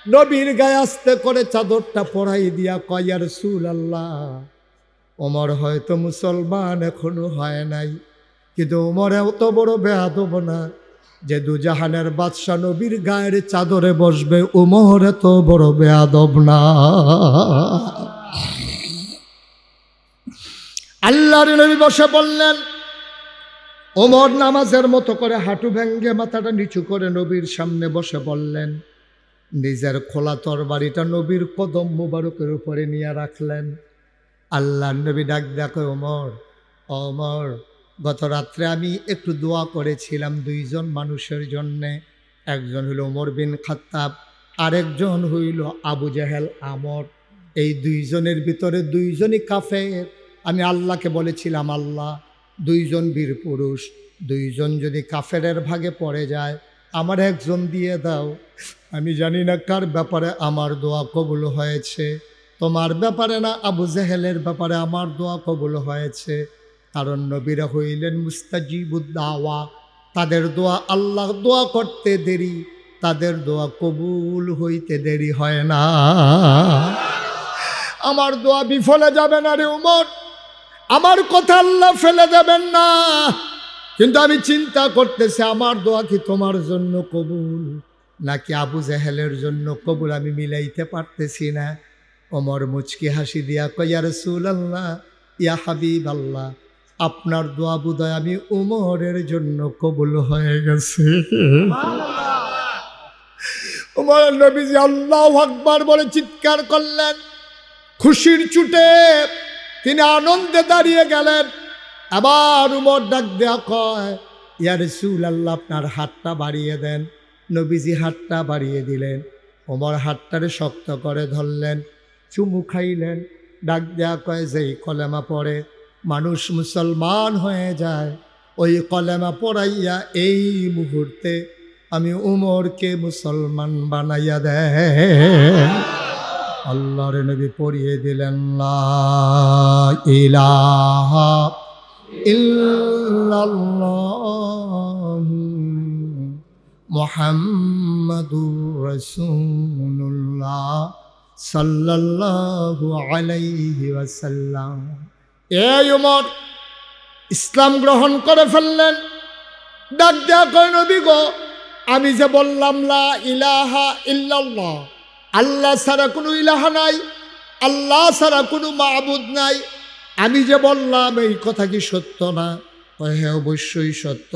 নবীর গায়ে আস্তে করে চাদরটা পরাই দিয়া কয়, ইয়া রাসূলুল্লাহ, ওমর হয়তো মুসলমান এখনো হয় নাই, কিন্তু ওমর এত বড় বেয়াদব না যে দুজাহানের বাদশা নবীর গায়ের চাদরে বসবে। ওমর এত বড় বেয়াদব না। আল্লাহর নবী বসে বললেন। ওমর নামাজের মতো করে হাঁটু ভেঙ্গে মাথাটা নিচু করে নবীর সামনে বসে বললেন। নিজের খোলা তরবারিটা নবীর কদম মুবারকের উপরে নিয়ে রাখলেন। আল্লাহর নবী ডাক দেখো, ওমর, ওমর, গত রাত্রে আমি একটু দোয়া করেছিলাম দুইজন মানুষের জন্যে। একজন হইল ওমর বিন খাত্তাব, আরেকজন হইল আবু জেহেল আমর। এই দুইজনের ভিতরে দুইজনই কাফের। আমি আল্লাহকে বলেছিলাম, আল্লাহ, দুইজন বীর পুরুষ, দুইজন যদি কাফেরের ভাগে পড়ে যায় আমার একজন দিয়ে দাও। আমি জানি না কার ব্যাপারে আমার দোয়া কবুল হয়েছে, তোমার ব্যাপারে না আবু জেহেলের ব্যাপারে আমার দোয়া কবুল হয়েছে। কারণ নবীরা হইলেন মুস্তাজিবুদ দাওয়া, তাদের দোয়া আল্লাহ দোয়া করতে দেরি, তাদের দোয়া কবুল হইতে দেরি হয় না। আমার দোয়া বিফলে যাবে না রে উমর, আমার কথা আল্লাহ ফেলে দেবেন না। কিন্তু আমি চিন্তা করতেছি আমার দোয়া কি তোমার জন্য কবুল নাকি আবু জেহেলের জন্য কবুল, আমি মিলাইতে পারতেছি না। ওমর মুচকি হাসি দিয়া কয়, ইয়া রাসূলুল্লাহ, ইয়া হাবিবাল্লাহ, আপনার দোয়া বুদয় আমি উমরের জন্য কবুল হয়ে গেছে। ওমর নবীজি আল্লাহু আকবার বলে চিৎকার করলেন, খুশির চুটে তিনি আনন্দে দাঁড়িয়ে গেলেন। আবার উমর ডাক দেয়া কয়, ইয়া রাসূলুল্লাহ আপনার হাতটা বাড়িয়ে দেন। নবীজি হাতটা বাড়িয়ে দিলেন, ওমর হাতটারে শক্ত করে ধরলেন, চুমু খাইলেন। ডাক দেয়া কয়, যেই কলেমা পড়ে মানুষ মুসলমান হয়ে যায়, ওই কলেমা পড়াইয়া এই মুহূর্তে আমি উমরকে মুসলমান বানাইয়া দেয়। আল্লাহর নবী পড়িয়ে দিলেন, লা ইলাহা ইল্লাল্লাহু মুহাম্মাদুর রাসূলুল্লাহ সাল্লাল্লাহু আলাইহি ওয়াসাল্লাম। এই উমর ইসলাম গ্রহণ করে ফেললেন। ডাক দেয়া কয়, নবী গো, আমি যে বললাম লা ইলাহা ইল্লাল্লাহ, আল্লাহ ছাড়া কোনো ইলাহা নাই, আল্লাহ ছাড়া কোনো মাবুদ নাই, আমি যে বললাম এই কথা কি সত্য না? কয় হ্যাঁ অবশ্যই সত্য।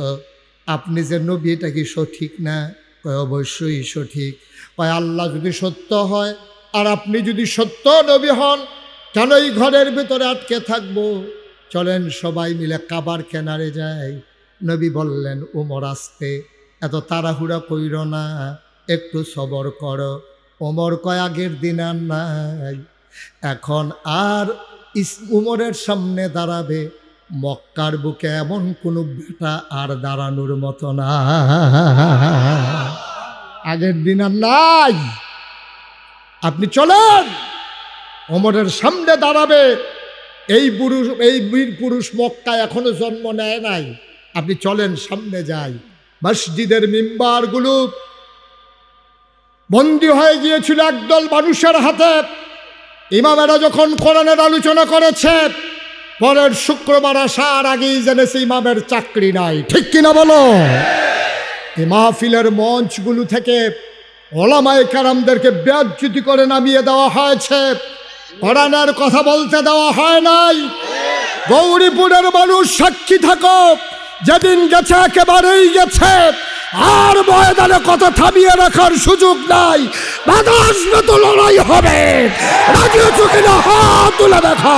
আপনি যে নবী এটা কি সঠিক না? কয় অবশ্যই সঠিক। কয় আল্লাহ যদি সত্য হয় আর আপনি যদি সত্য নবী হন, কেন এই ঘরের ভিতরে আটকে থাকবো? চলেন সবাই মিলে কাবার কিনারে যাই। নবী বললেন, ওমর আস্তে, এত তাড়াহুড়া কইর না, একটু সবর করো। ওমর কয় আগের দিন আর নাই, এখন আর উমরের সামনে দাঁড়াবে মক্কার বুকে এমন কোনো বেটা আর দাঁড়ানোর মতো না, আগের দিন আর নাই। আপনি চলেন, ওমরের সামনে দাঁড়াবে এই পুরুষ, এই বীর পুরুষ মক্কায় এখনো জন্ম নেয় নাই। আপনি চলেন, সামনে যাই। মসজিদের মিম্বারগুলো বন্দী হয়ে গিয়েছিল একদল মানুষের হাতে। ইমামেরা যখন কোরআনের আলোচনা করেছে, পরের শুক্রবার আসার আগেই জেনেছে ইমামের চাকরি নাই। ঠিক কিনা বলো? এই মাহফিলের মঞ্চগুলো থেকে ওলামায়ে কেরামদেরকে বেইজ্জতি করে নামিয়ে দেওয়া হয়েছে, কোরআনের কথা বলতে দেওয়া হয় নাই। গৌরীপুরের মানুষ সাক্ষী থাকো, যেদিন গেছে একেবারেই গেছে, আর ময়দানে কথা থামিয়ে রাখার সুযোগ নাই। বাতাস তো লড়াই হবে, রাজি আছো কিনা হাত তুলে দেখা।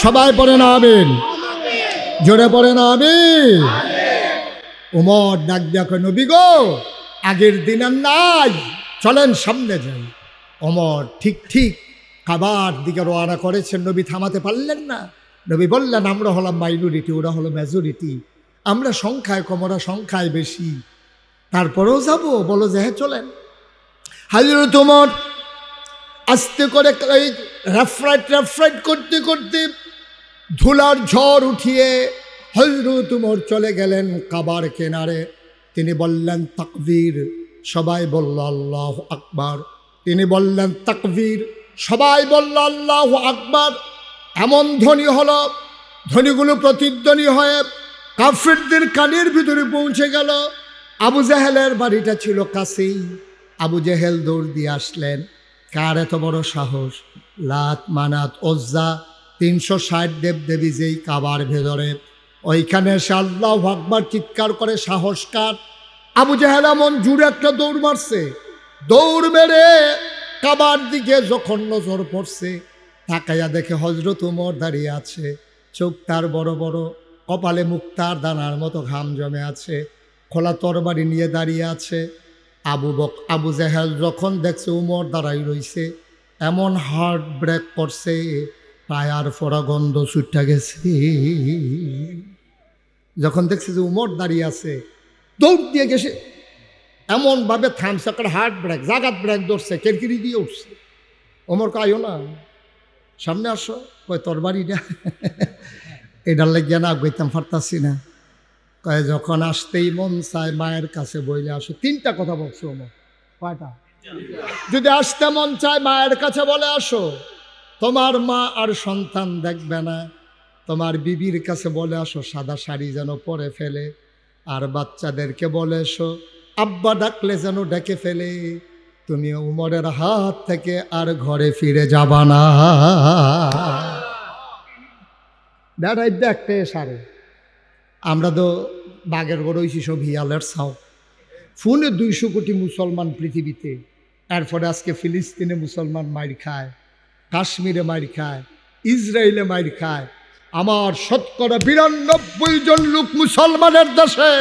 সবাই পড়ে না আমিন, জোরে পড়ে না আমিন। ওমর ডাক দেখো, নবী গো, আগের দিন আর নাই, চলেন সামনে যাই। ওমর ঠিক ঠিক কাবার দিকে রওনা করেছেন। নবী থামাতে পারলেন না। নবী বললেন, আমরা হলাম মাইনরিটি, ওরা হলো মেজরিটি, আমরা সংখ্যায় কম, ওরা সংখ্যায় বেশি, তারপরেও যাবো? বলো যে হ্যাঁ চলেন। হযরত ওমর আস্তে করে এই রেফরাইট করতে করতে ধুলার ঝড় উঠিয়ে হযরত ওমর চলে গেলেন কাবার কিনারে। তিনি বললেন তাকবীর, সবাই বলল আল্লাহু আকবার। তিনি বললেন তাকবীর, সবাই বলল আল্লাহু আকবার। এমন ধ্বনি হলো, ধ্বনিগুলো প্রতিধ্বনি হয়ে কাফিরদের কানের ভিতরে পৌঁছে গেল। আবু জেহেলের বাড়িটা ছিল কাছেই। আবু জেহেল দৌড় দিয়ে আসলেন। কার এত বড় সাহস? লাত, মানাত, ওজ্জা, 360 দেবদেবী যেই কাবার ভেতরে, ওইখানে এসে আল্লাহু আকবার চিৎকার করে সাহস কার? আবু জেহেল এমন জুড়ে একটা দৌড় মারছে। দৌড় মেরে কাবার দিকে যখন নজর পড়ছে, তাকাইয়া দেখে হযরত ওমর দাঁড়িয়ে আছে। চোখ তার বড় বড়, কপালে মুক্তার দানার মতো ঘাম জমে আছে, খোলা তরবারি নিয়ে দাঁড়িয়ে আছে। আবু জেহেল যখন দেখছে ওমর দাঁড়াই রইছে, এমন হার্ট ব্রেক করছে, পায়ার ফোড়া গন্ধ ছুটে গেছে। যখন দেখছে যে ওমর দাঁড়িয়ে আছে, দৌড় দিয়ে গেছে, এমনভাবে থামছে, একটা হার্ট ব্রেক, জাগাত ব্রেক ধরছে, কেরকিরি দিয়ে উঠছে। ওমর কাইও না, সামনে আসো। কয় তরবারি না, এটার লাগিয়া না গইতাম পারতাছি না। কয় যখন আসতেই মন চায় মায়ের কাছে বইলে আসো। 3টা কথা বলছে ওমর। কয়টা? যদি আসতে মন চায় মায়ের কাছে বলে আসো, তোমার মা আর সন্তান দেখবে না। তোমার বিবির কাছে বলে আসো সাদা শাড়ি যেন পরে ফেলে, আর বাচ্চাদেরকে বলে এসো আব্বা ডাকলে যেন ডেকে ফেলে, তুমি উমরের হাত থেকে আর ঘরে ফিরে যাবা না। বেড়াই দেখতে সারে আমরা তো বাঘের বড় হইছি সব হিয়ালের ছাও। ফোনে 200 কোটি মুসলমান পৃথিবীতে, এরপরে আজকে ফিলিস্তিনে মুসলমান মাইর খায়, কাশ্মীরে মাইর খায়, ইসরায়েলে মাইর খায়। আমার শতকরা 92 জন লোক মুসলমানের দেশে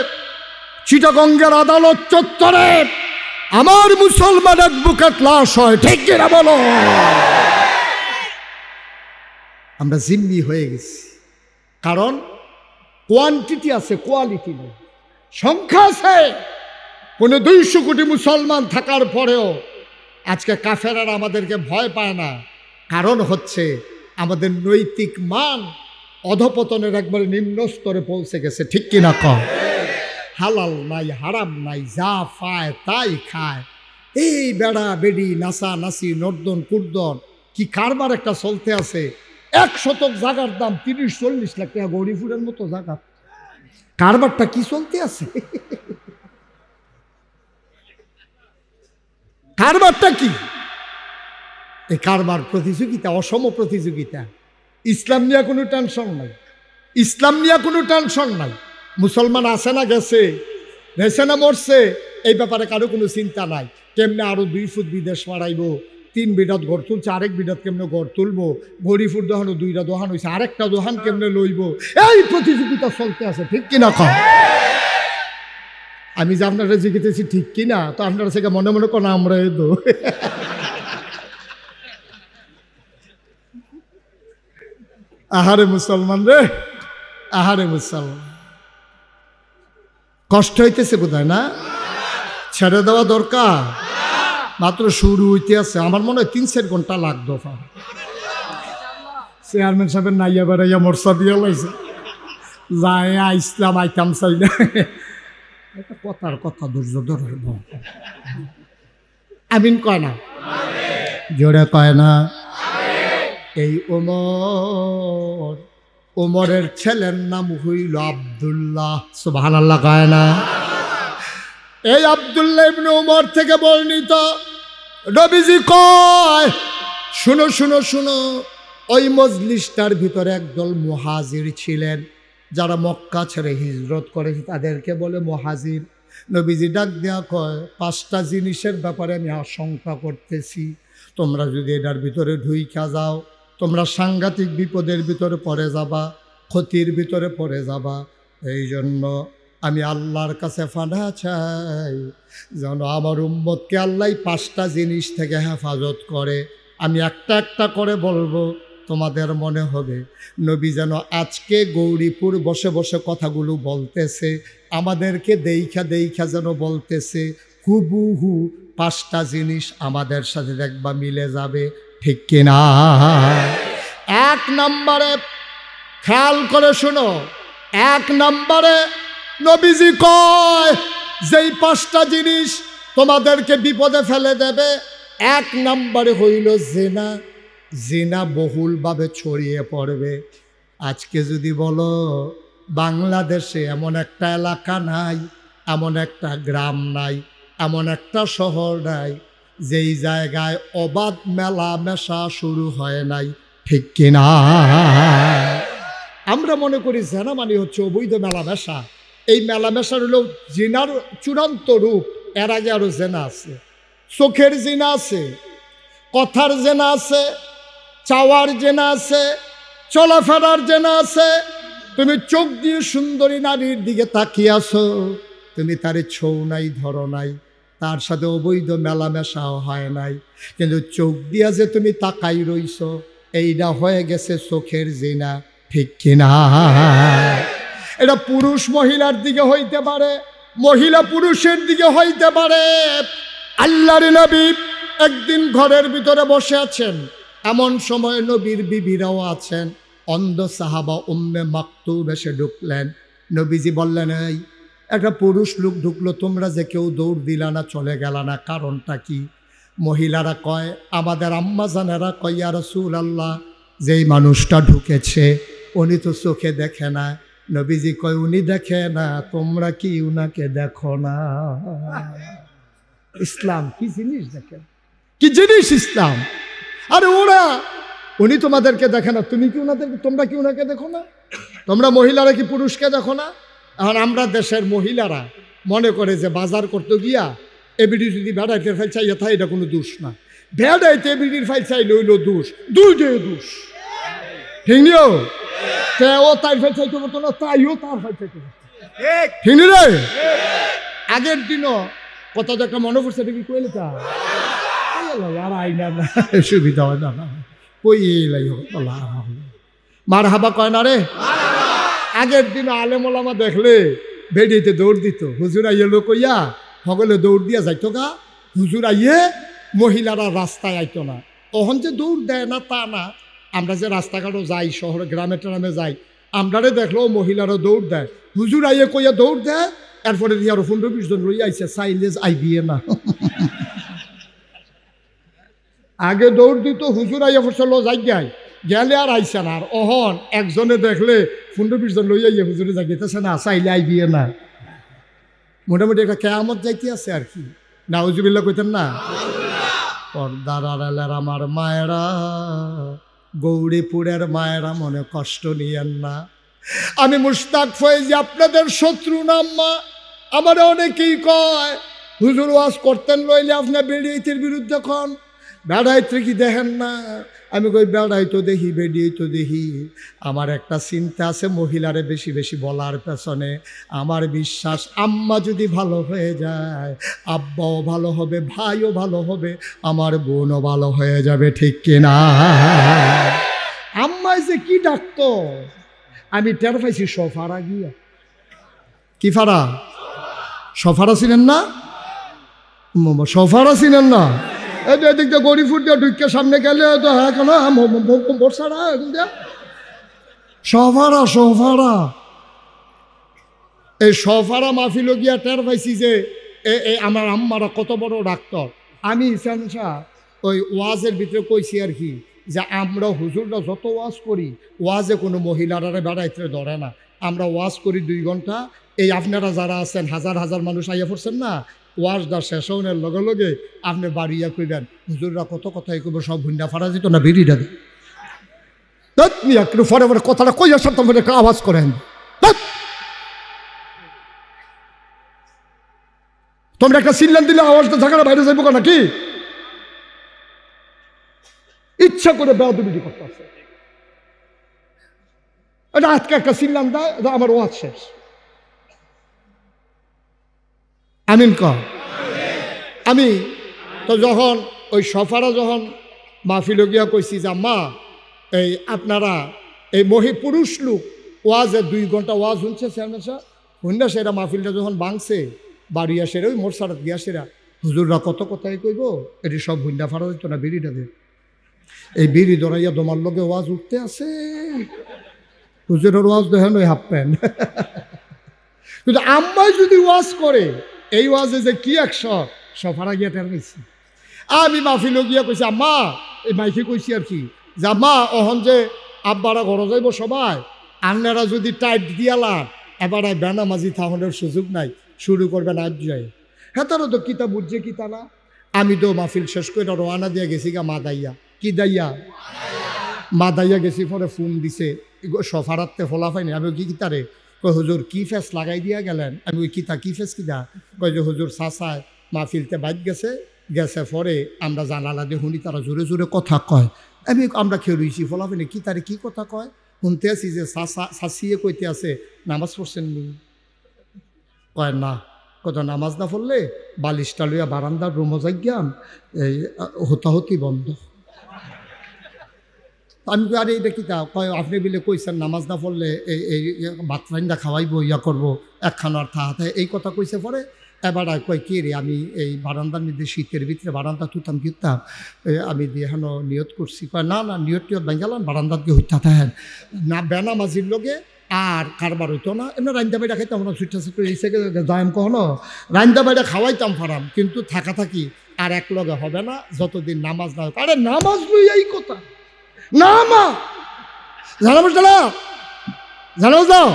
চিটাগঙ্গের আদালত চত্বরে আমার মুসলমান অ্যাডভোকেট লাশ হয়, ঠিক কিনা বলো? আমরা জিম্মি হয়ে গেছি, কারণ কোয়ান্টিটি আছে, কোয়ালিটি নেই। সংখ্যা আছে, কোনো 200 কোটি মুসলমান থাকার পরেও আজকে কাফেররা আমাদেরকে ভয় পায় না। কারণ হচ্ছে আমাদের নৈতিক মান অধপতনের একবারে নিম্ন স্তরে পৌঁছে গেছে, ঠিক কিনা কম? হালাল নাই, হারাম নাই, যা পায় তাই খায়। এই বেড়া বেড়ি, নাসা নাসি, নর্দন কুর্দন কি কারবার একটা চলতে আছে। 1 শতক জায়গার দাম 30-40 লাখ টাকা, গৌরীপুরের মতো জায়গা। কারবারটা কি চলতে আছে? কারবারটা কি? এই কারবার প্রতিযোগিতা, অসম প্রতিযোগিতা। ইসলাম নিয়ে কোনো টেনশন নাই, ইসলাম নিয়ে কোনো টেনশন নাই। মুসলমান আছে না গেছে, গেছে না মরছে, এই ব্যাপারে কারো কোনো চিন্তা নাই। কেমনে আরো 2 ফুট বিদেশ মারাইব, 3 বিঘাত ঘর তুলছে, আরেক বিঘাত কেমনে ঘর তুলবো, গরিফুর দোহানো 2টা দোহান হয়েছে, আরেকটা দোহান কেমনে লইব, এই প্রতিযোগিতা চলতে আছে, ঠিক কিনা কম? আমি যে আপনারা জিজ্ঞেসেছি ঠিক কিনা, তো আপনারা থেকে মনে মনে কোন আমরা তো আহারে মুসলমান রে, আহারে মুসলমান, কষ্ট হইতেছে বোধহয় না? ছেড়ে দেওয়া দরকার, মাত্র শুরু হইতে আছে। আমার মনে হয় 3-4 ঘন্টা লাগতো। চেয়ারম্যান সাহেবের নাইয়া বেড়াইয়া মরসা দিয়ে লাইছে, যায় ইসলাম আইতাম চাই না। কথার কথা ধৈর্য ধরে আমিন কয় না, জোরে কয় না। এই ওমরের ছেলের নাম হইল আব্দুল্লাহ, সুবহানাল্লাহ কয় না? এই আব্দুল্লাহ ইবনে ওমর থেকে বর্ণিত, নবীজি কয়, শুনো শুনো শুনো, ওই মজলিসটার ভিতরে একদল মুহাজির ছিলেন, যারা মক্কা ছেড়ে হিজরত করেছে তাদেরকে বলে মুহাজির। নবীজি ডাক দেয়া কয়, 5টা জিনিসের ব্যাপারে আমি আশঙ্কা করতেছি, তোমরা যদি এটার ভিতরে ঢুইকা যাও তোমরা সাংঘাতিক বিপদের ভিতরে পড়ে যাবা, ক্ষতির ভিতরে পড়ে যাবা। এই জন্য আমি আল্লাহর কাছে ফানা চাই যেন আমার উম্মতকে আল্লাহ 5টা জিনিস থেকে হেফাজত করে। আমি একটা একটা করে বলবো, তোমাদের মনে হবে নবী যেন আজকে গৌরীপুর বসে বসে কথাগুলো বলতেছে, আমাদেরকে দেইখা দেইখা যেন বলতেছে। হুবহু 5টা জিনিস আমাদের সাথে দেখবা মিলে যাবে, ঠিক কিনা? 1 নম্বরে খেয়াল করে শোনো, 1 নম্বরে নবীজি কয় যেই 5টা জিনিস তোমাদেরকে বিপদে ফেলে দেবে, 1 নম্বরে হইল জিনা। জিনা বহুলভাবে ছড়িয়ে পড়বে। আজকে যদি বলো বাংলাদেশে এমন একটা এলাকা নাই, এমন একটা গ্রাম নাই, এমন একটা শহর নাই যেই জায়গায় অবাধ মেলামেশা শুরু হয় নাই, ঠিক কিনা? আমরা মনে করি জেনা মানে হচ্ছে অবৈধ মেলামেশা। এই মেলামেশার হলো জিনার চূড়ান্ত রূপ। এর আগে আরো জেনা আছে, চোখের জিনা আছে, কথার জেনা আছে, চাওয়ার জেনা আছে, চলাফেরার জেনা আছে। তুমি চোখ দিয়ে সুন্দরী নারীর দিকে তাকিয়ে আছো, তুমি তারে ছৌ নাই, ধরো নাই, তার সাথে অবৈধ মেলামেশাও হয় নাই, কিন্তু চোখ দিয়া যে তুমি তাকাই রইছ, এইটা হয়ে গেছে চোখের জিনা, ঠিক কিনা? এটা পুরুষ মহিলার দিকে হইতে পারে, মহিলা পুরুষের দিকে হইতে পারে। আল্লাহর নবী একদিন ঘরের ভিতরে বসে আছেন, এমন সময় নবীর বিবিরাও আছেন। অন্ধ সাহাবা উম্মে মাকতুম এসে ঢুকলেন। নবীজি বললেন, এই একটা পুরুষ লোক ঢুকলো, তোমরা যে কেউ দৌড় দিলা না, চলে গেলা না, কারণটা কি? মহিলারা কয়, আমাদের আম্মা জানেরা কয়, ইয়া রাসূলুল্লাহ, যেই মানুষটা ঢুকেছে উনি তো চোখে দেখে না, নবীজি কয় উনি দেখে না, তোমরা কি উনাকে দেখো না? ইসলাম কি জিনিস দেখেন, কি জিনিস ইসলাম। আরে উনি তোমাদেরকে দেখে না, তোমরা কি উনাকে দেখো না? তোমরা মহিলারা কি পুরুষকে দেখো না? এখন আমরা দেশের মহিলারা মনে করে যে বাজার করতে গিয়া এবিডি যদি বেড়াইতে ফাইল চাইয়া থাকে, এটা কোনো দোষ না। বেড়াইতে এবিডির ফাইল চাইলে হইল দোষ, দোষ, ঠিক নিও। ও তাই ফাইল চাইতে পারতো না, তাইও তার ফাইল চাইতে পারতো, ঠিক নি রে? আগের দিনও কথা তো একটা মনে পড়ছে, এটা কি কইলে তা আর আইনা না সুবিধা হয় না, কই লাই মার হাবা কয় না রে। আগের দিন আলেম ওলামা দেখলে বেডিতে দৌড় দিত, হুজুর আইয়ে লোক কইয়া সকলে দৌড় দিয়া যাইতো গা। হুজুর আইয়ে মহিলারা রাস্তায় আইতো না। তখন যে দৌড় দেয় না তা না, আমরা যে রাস্তাঘাটও যাই, শহরে গ্রামে ট্রামে যাই, আমরারে দেখলেও মহিলারা দৌড় দেয়। হুজুর আইয়ে কইয়া দৌড় দেয়, এরপরে দিয়ে আরো 15-20 জন লইয়া আইছে, সাইলেজ আইবিয়ে না। আগে দৌড় দিত, হুজুর আইয়া ফসল যাই যায় গেলে আর আইসা না। আর অহন একজনে দেখলে 15-20 জন লইয়া ইয়ে হুজুরে জাগিতেছে না, চাইলে আইবিয়ে না। মোটামুটি একটা কেয়ামত যাইতে আছে আর কি। নাউজুবিল্লাহ কইতেন না? পর্দার আড়ালের আমার মায়েরা, গৌরীপুরের মায়েরা, মনে কষ্ট নিয়েন না। আমি মুশতাক ফয়েজি, আপনাদের শত্রু না আম্মা। আমার অনেকেই কয় হুজুর ওয়াজ করতেন লইলে আপনার বেড়িয়েতের বিরুদ্ধে কন, বেড়াইতে কি দেখেন না? আমি কই বেড়াই তো দেখি, বেড়িয়ে তো দেখি। আমার একটা চিন্তা আছে মহিলারে বেশি বেশি বলার পেছনে। আমার বিশ্বাস আম্মা যদি ভালো হয়ে যায়, আব্বাও ভালো হবে, ভাইও ভালো হবে, আমার বোনও ভালো হয়ে যাবে, ঠিক কিনা? আম্মাই যে কি ডাকতো আমি টের পাইছি সফারা গিয়া। কি ফারা? সফারা ছিলেন না? সফারা ছিলেন না? এদিক দিয়ে গরিফুর দিয়ে ঢুকে সামনে গেলে তো হ্যাঁ কেন বর্ষারা সফারা এই সফারা মাহফিল গিয়া টের পাইছি যে আমার আম্মারা কত বড় ডাক্তার। আমি ইসান শাহ ওই ওয়াজের ভিতরে কইছি আর কি, যে আমরা হুজুররা যত ওয়াজ করি, ওয়াজে কোনো মহিলারা বেড়াইতে ধরে না। আমরা ওয়াজ করি 2 ঘন্টা। এই আপনারা যারা আছেন হাজার হাজার মানুষ আইয়া পড়ছেন না, ওয়াজটা শেষ হওয়ার লগে লগে আপনি বাড়িয়া কইবেন হুজুররা কত কথাই কইব, সব ভুন্ডা ফারা যেত না, বেরিয়ে দেবে একটু ফরে ফরে কথাটা কইয়া সব তোমাদের একটা আওয়াজ করেন। তোমরা একটা সিল্লান দিলে আওয়াজটা ঝাঁকাটা বাইরে যাইব নাকি? ইচ্ছা করে বেয়াদবি করতেছে। এটা আজকে একটা সিল্লান দেয়, আমার ওয়াজ শেষ। আমিন ক। আমি তো যখন ওই সফারা যখন মাহফিল গিয়া কইছি যে মা এই আপনারা এই পুরুষ লোক ওয়াজে 2 ঘন্টা ওয়াজ শুনছে সেরা হুন্ডা, সেরা মাহফিলটা যখন ভাঙছে বাড়ি আসে ওই মোরসারাত গিয়া সেরা হুজুররা কত কথাই কইব, এটি সব হুন্ডা ফারা দিত না, বিড়িটা দে। এই বিড়ি ধরাইয়া তোমার লোকে ওয়াজ উঠতে আছে, হুজুরের ওয়াজ দেখেন ওই হাফ প্যান্ট। কিন্তু আম্মাই যদি ওয়াজ করে, এই ওয়াজে যে কি 100 সফারা গিয়া টের পাইছি। আমি মাহফিল গিয়া কইছি আম্মা, এই মাইকে কইছি আর কি, যে আম্মা অহন যে আব্বারা ঘর যাইব সবাই, আপনারা যদি টাইট দিয়ালাম এবার বেনামাজি থাহনের সুযোগ নাই, শুরু করবেন আজ যায়। হ্যাঁ তারও তো কিতা বুঝছে কিতা না। আমি তো মাহফিল শেষ করে রওনা দিয়ে গেছি গা মাদাইয়া। কি দাইয়া? মাদাইয়া গেছি। পরে ফোন দিছে সফারাতে ফলা পাইনি। আমি কি কিতারে কই হুজুর কি ফেস লাগাই দিয়া গেলেন? আমি ওই কিতা কি ফেস কিতা কই যে হুজুর চাচায় মাহফিলতে বাইক গেছে পরে আমরা জানালা দিয়ে শুনি তারা জোরে জোরে কথা কয়। আমরা খেয়ে রইছি ফলা পাইনি কি তারে কি কথা কয় শুনতে আছি যে শাসিয়ে কইতে আছে নামাজ পড়ছেন নি? কয় না। কত নামাজ না পড়লে বালিশটা লইয়া বারান্দার রুমো যাইয়াম, এই হতাহতি বন্ধ। আমি আরে এটা কি তা কয় আপনি বিলে কইছেন নামাজ না পড়লে এই ভাত রান্না খাওয়াইবো, ইয়া করবো, একখান আর থাহাতে এই কথা কইছে। পরে এবার কয় কে রে, আমি এই বারান্দার মধ্যে শীতের ভিতরে বারান্দা তুতাম কিতাম, আমি দিয়ে হেন নিয়ত করছি। কয় না না নিয়ত টিয়ত ভাঙ্গালাম, বারান্দার দিয়ে হইতা থাকেন না, বেনামাজির লোকে আর কারবার হইতো না। এমনি রান্দা বাইটা খাইতাম না, সুইটা সুইটা এসে যাইম কখনো রান্দা বাইটা খাওয়াইতাম ফারাম, কিন্তু থাকা থাকি আর এক লগে হবে না যতদিন নামাজ না হোক। আরে নামাজ লই এই কথা না মা, জানাবো দাও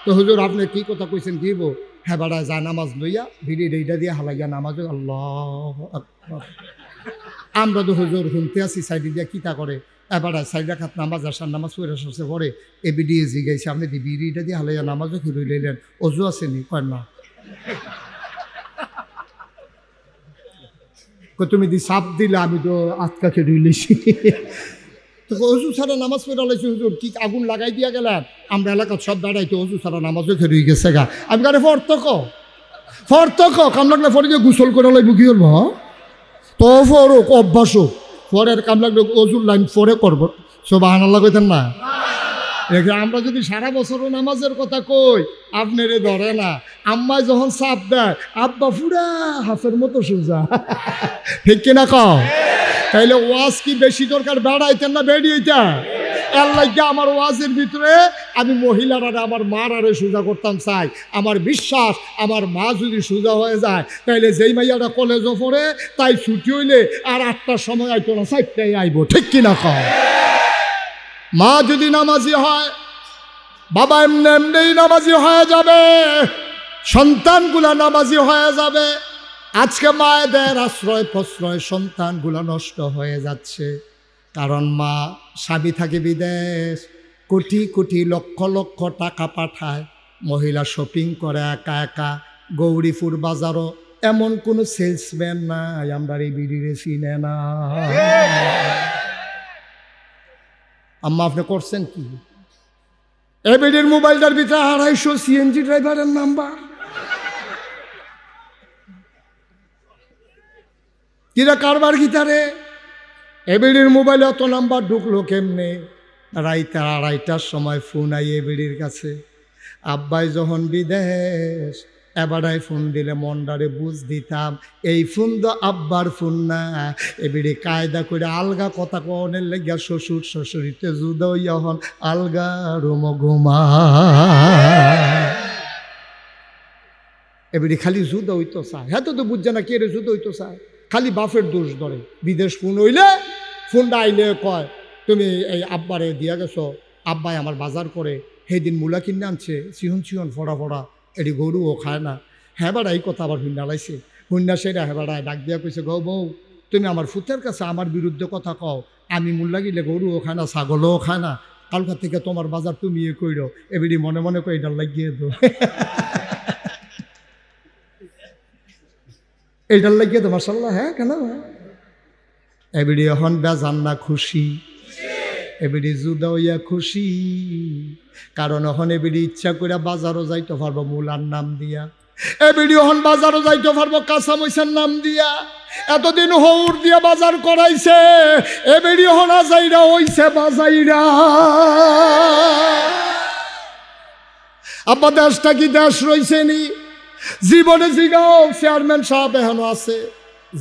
তো হুজুর আপনি কি কথা কইছেন দিব হ্যাঁ বেড়ায় যা নামাজ লইয়া ভিড়ি এইটা দিয়ে হালাইয়া নামাজ আল্লাহ আকবার। আমরা তো হুজুর শুনতে আসি সাইডে দিয়া কিতা করে এবার সাইড রাখাত নামাজ আসার নামাজ পড়ে সরষে পরে এ বিডিয়ে জিগাইছে আপনি দি বিড়িটা দিয়ে হালাইয়া নামাজও ফিরে লইলেন অজু আসেনি কয় না তুমি দি সাপ দিলে আমি তো আটকা খেয়ে লইছি তো অজু ছাড়া নামাজ পড়ে লাইছি হুজুর কি আগুন লাগাই দিয়া গেলেন আমরা এলাকার সব বেড়াইতে অজু ছাড়া নামাজও খেয়ে গেছে গা আমি কারে ফর্তক কাম লাগলে ফরে গিয়ে গোসল করে লাইব কি হল তো ফরক অভ্যাস পরের কাম লাগলে অজুর লাইন পরে করবো সুবহানাল্লাহ কইতেন না। আমরা যদি সারা বছরও নামাজের কথা কই আপনারে ধরে না আম্মায় যখন চাপ দেয় আব্বা পুরা হাফের মতো সোজা ঠিক কিনা কও তাইলে ওয়াজ কি বেশি দরকার বেড়াইতেন না বেরিয়েটা এর লাগে আমার ওয়াজের ভিতরে আমি মহিলারা আমার মার আরে সোজা করতাম চাই আমার বিশ্বাস আমার মা যদি সোজা হয়ে যায় তাইলে যেই মাইয়াটা কলেজও পড়ে তাই ছুটি হইলে আর 8টার সময় আইতো না 4টায় আইব ঠিক কিনা কও। মা যদি নামাজি হয় বাবা এমনি এমনিই নামাজি হয়ে যাবে সন্তানগুলা নামাজি হয়ে যাবে। আজকে মায়েদের আশ্রয় প্রশ্রয় সন্তানগুলো নষ্ট হয়ে যাচ্ছে কারণ মা স্বামী থাকে বিদেশ কোটি কোটি লক্ষ লক্ষ টাকা পাঠায় মহিলা শপিং করে একা একা গৌরীপুর বাজারও এমন কোনো সেলসম্যান নাই আমরা এই বিড়িরে চিনে না। আম্মা আপনি করছেন কি এই বিড়ির মোবাইলটার ভিতরে 250 সিএনজি ড্রাইভারের নাম্বার কিরা কারবার গিটারে এবিডির মোবাইলে অত নাম্বার ঢুকলো কেমনে রাইতে 2:30টার সময় ফোন আই এবিডির কাছে আব্বাই যখন বিদেশ এবারাই ফোন দিলে মন্ডারে বুঝ দিতাম এই ফোন তো আব্বার ফোন না এবিডি কায়দা করে আলগা কথা কনের লেগা শ্বশুর শ্বশুরিতে জুদা হইয়া হন আলগা রুম ঘুমা এবিডি খালি জুদা হইতো চায় হ্যাঁ তো বুঝছে না কে রে জুদা হইতো চায় খালি বাপের দোষ ধরে বিদেশ ফোন হইলে ফোনটা আইলে কয় তুমি এই আব্বারে দিয়া গেছো আব্বাই আমার বাজার করে সেদিন মূলা কিনে আনছে চিহন চিহন ফড়া ফড়া এটি গরুও খায় না হ্যাঁ বাড়া এই কথা আবার হুন্ডা লাইছে হুন্ডা সেটা হ্যাঁ বাড়ায় ডাক দিয়া কইছে গো বউ তুমি আমার ফুতের কাছে আমার বিরুদ্ধে কথা কও আমি মূল্যা গিলে গরুও খায় না ছাগলও খায় না কালকা থেকে তোমার বাজার তুমি ইয়ে কইরো এবিডি মনে মনে কই এটার লাগিয়ে দো এইটার লাগিয়ে তো মাশাআল্লাহ হ্যাঁ কেন এবিডি এখন বেজান না খুশি এবিডি জুদা হইয়া খুশি কারণ এখন এবিডি ইচ্ছা করে বাজারও যাইতে পারবো মূলার নাম দিয়া এবিডি এখন বাজারও যাইতে পারবো কাঁচা মরিচের নাম দিয়া এতদিন হৌর দিয়া বাজার করাইছে এবিডি এখন আজাইরা হইছে বাজাইরা আব্বা দেশটা কি দেশ রইছে নি জীবনে জিগাও চেয়ারম্যান সাহেব এখনো আছে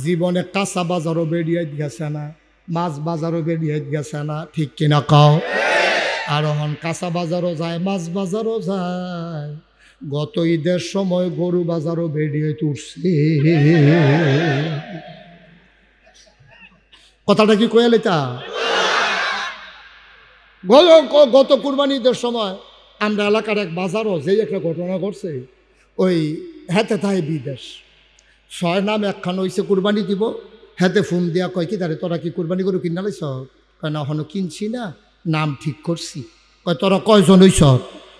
জীবনে কাঁচা বাজারও বেরিয়ে গেছে না মাছ বাজারও বেরিয়ে গেছে না ঠিক কিনা কও আর এখন কাঁচা বাজারও যায় মাছ বাজারও যায় গত ঈদের সময় গরু বাজারও বেরিয়ে তুলছে কথাটা কি কয়ে লেতা গত কুরবানি ঈদের সময় আমরা এলাকার এক বাজারও যেই একটা ঘটনা ঘটছে ওই হেতে তাই বিদেশ 6 নাম একখান হইছে কুরবানি দিব হেতে ফোন দিয়া কয় কি তারে তোরা কি কুরবানি গরু কিনা লাইছ কয় না এখনো কিনছি না নাম ঠিক করছি কয় তোরা কয়জন হইছ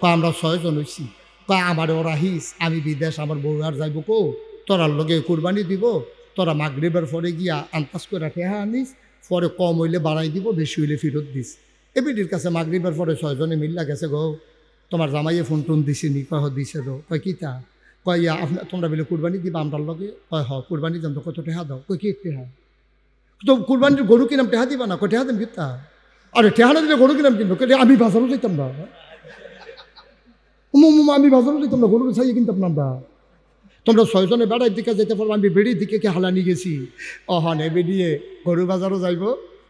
কয় আমরা 6 জন হইছি কয় আমার ওরা হিস আমি বিদেশ আমার বউ আর যাইব কো তোরার লগে কুরবানি দিব তোরা মাগরিবের পরে গিয়া আন্তাজ করে টেহা আনিস পরে কম হইলে বাড়াই দিব বেশি হইলে ফেরত দিস এবিডির কাছে মাগরিবের পরে 6 জনে মিল্লা গেছে গো তোমার জামাইয়ে ফোন টোন দিছে নি কয় দিছে তো কয় কিতা কয় ইয়া আপনার তোমরা বলে কুরবানি দিবা আমরার লগে কয় কুরবানি দাম তো কত টেহা দাও কয় কি টেহা তো কুরবানির গরু কিনাম টেহা দিবা না কয় টেহা দেন কিতা আরে টেহা না দিলে গরু কিনাম কিনবো আমি বাজারও যাইতাম না আমি বাজারও যাইতাম না গরু চাইয়ে কিনতাম না আমরা তোমরা 6 জনে বেড়ার দিকে যেতে পারবো আমি বেড়ির দিকে কে হালানি গেছি অহনে বেরিয়ে গরু বাজারও যাইব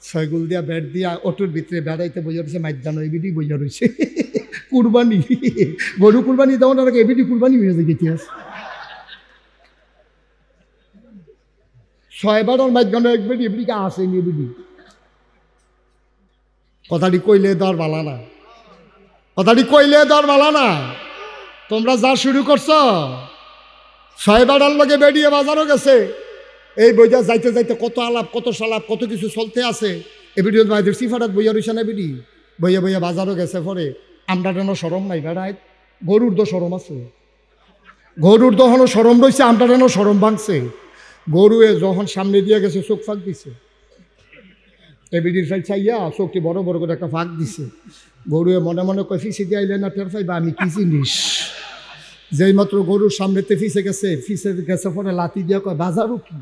6 গুল দিয়া বেড় দিয়া অটোর ভিতরে বেড়াইতে বইয়া রয়েছে মাইদানো এবিডি বইয়া রয়েছে কুরবানি গরু কুরবানি দেওয়ার আগে এবিডি কুরবানি হয়ে যায় ইতিহাস 6 বারের মাইদানো একবেডি এবিডিকে আসেনি এবিডি কথাটি কইলে দর বালা না কথাটি কইলে দর বালা না তোমরা যা শুরু করছো, 6 বেড়ার লগে বেরিয়ে বাজারও গেছে, এই বইটা যাইতে যাইতে কত আলাপ, কত সালাপ, কত কিছু চলতে আছে। এ ভিডিও ভাইদের সিফারাত বইয়া রইছে না বেরি, বইয়া বইয়া বাজারও গেছে। পরে আমরা যেন সরম নাই বেড়ায়, গরুর তো সরম আছে, গরুর দহনও সরম রয়েছে, আমরা যেন সরম ভাঙছে। গরুয়ে যখন সামনে দিয়ে গেছে চোখ ফাঁক দিছে, এবিডির সাইড চাইয়া চোখটি বড় বড় করে একটা ফাঁক দিছে। গরুয়ে মনে মনে কয় ফিসে দিয়ে আইলে না টের পাইবা আমি কি জিনিস। যেই মাত্র গরুর সামনেতে ফিসে গেছে পরে লাতি দিয়ে কয় বাজারও কি,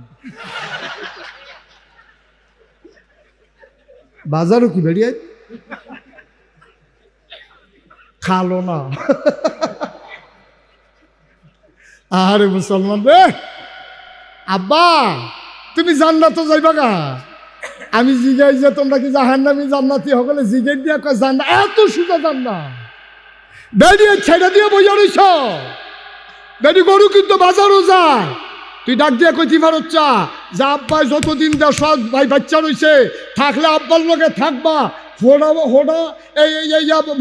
বাজারও কি বেরিয়ে খালো না। আরে মুসলমান রে, আব্বা তুমি জান্নাতে যাইবা গা? আমি জিগাই যে তোমরা কি জাহান্নামী জান্নাতি সকলে জিগাই দিয়া কয় জান্নাত, এত সুন্দর জান্নাত বেরিয়ে ছেড়ে দিয়ে বইয়া রইছ। বেরি গরু কিন্তু বাজারও যায়, তুই ডাক দিয়ে কইতে পারচ্ছা যে আব্বাই যতদিন দেশ ভাই বাচ্চা রয়েছে থাকলে আব্বার লগে থাকবা, হোড়া হোড়া এই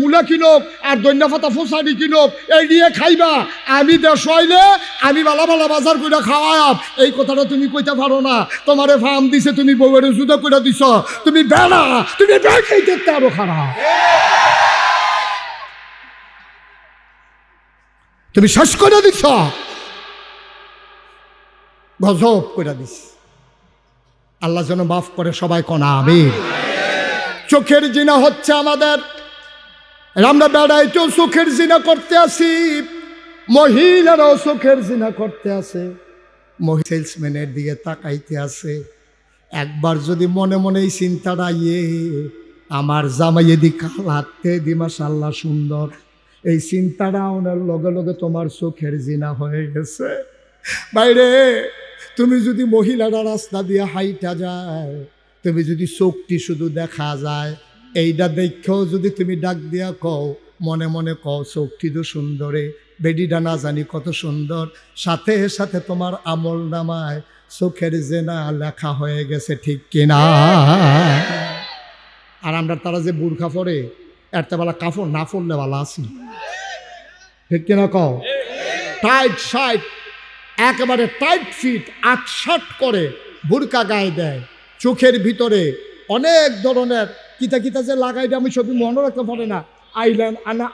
মূলা কিনোক আর দৈন্য ফাতা ফোসারি কিনোক এই দিয়ে খাইবা, আমি দেশ হইলে আমি বালা বালা বাজার করে খাওয়াব। এই কথাটা তুমি কইতে পারো না। তোমারে ফার্ম দিছে, তুমি বউয়ের জুদা করে দিছ, তুমি বেড়া, তুমি বেড়াই দেখতে আরো খারাপ, তুমি শেষ করে দিছ, গজব করে দিস। আল্লাহ যেন মাফ করে, সবাই কোনা আমিন। চোখের জিনা হচ্ছে আমাদের, আমরা বেড়াইতেও চোখের জিনা করতে আসি, মহিলারাও চোখের জিনা করতে আসে, সেলসম্যানের দিকে তাকাইতে আছে। একবার যদি মনে মনে এই চিন্তাটা আমার জামাই এদিকে হাতে দি মাশাআল্লাহ সুন্দর, এই চিন্তাটা ওনার লগে লগে তোমার চোখের জিনা হয়ে গেছে। বাইরে তুমি যদি মহিলারা রাস্তা দিয়ে হাইটা যায়, তুমি যদি চোখটি শুধু দেখা যায়, এইটা দেখেও যদি তুমি ডাক দিয়া কও, মনে মনে কও চোখটি তো সুন্দরে, বেডিটা না জানি কত সুন্দর, সাথে সাথে তোমার আমল নামায় চোখের জেনা লেখা হয়ে গেছে, ঠিক কিনা? আর আমরা তারা যে বুরখা পরে এরতে বেলা কাপড় না পরলে ভালো আছি, ঠিক কিনা কও? টাইট শার্ট, একেবারে টাইট ফিট ৮-৬ করে বুরকা গায়ে দেয়, চোখের ভিতরে অনেক ধরনের কিতা কিতা যে লাগাই দেয়, আমি ছবি মনে রাখতে পারে না,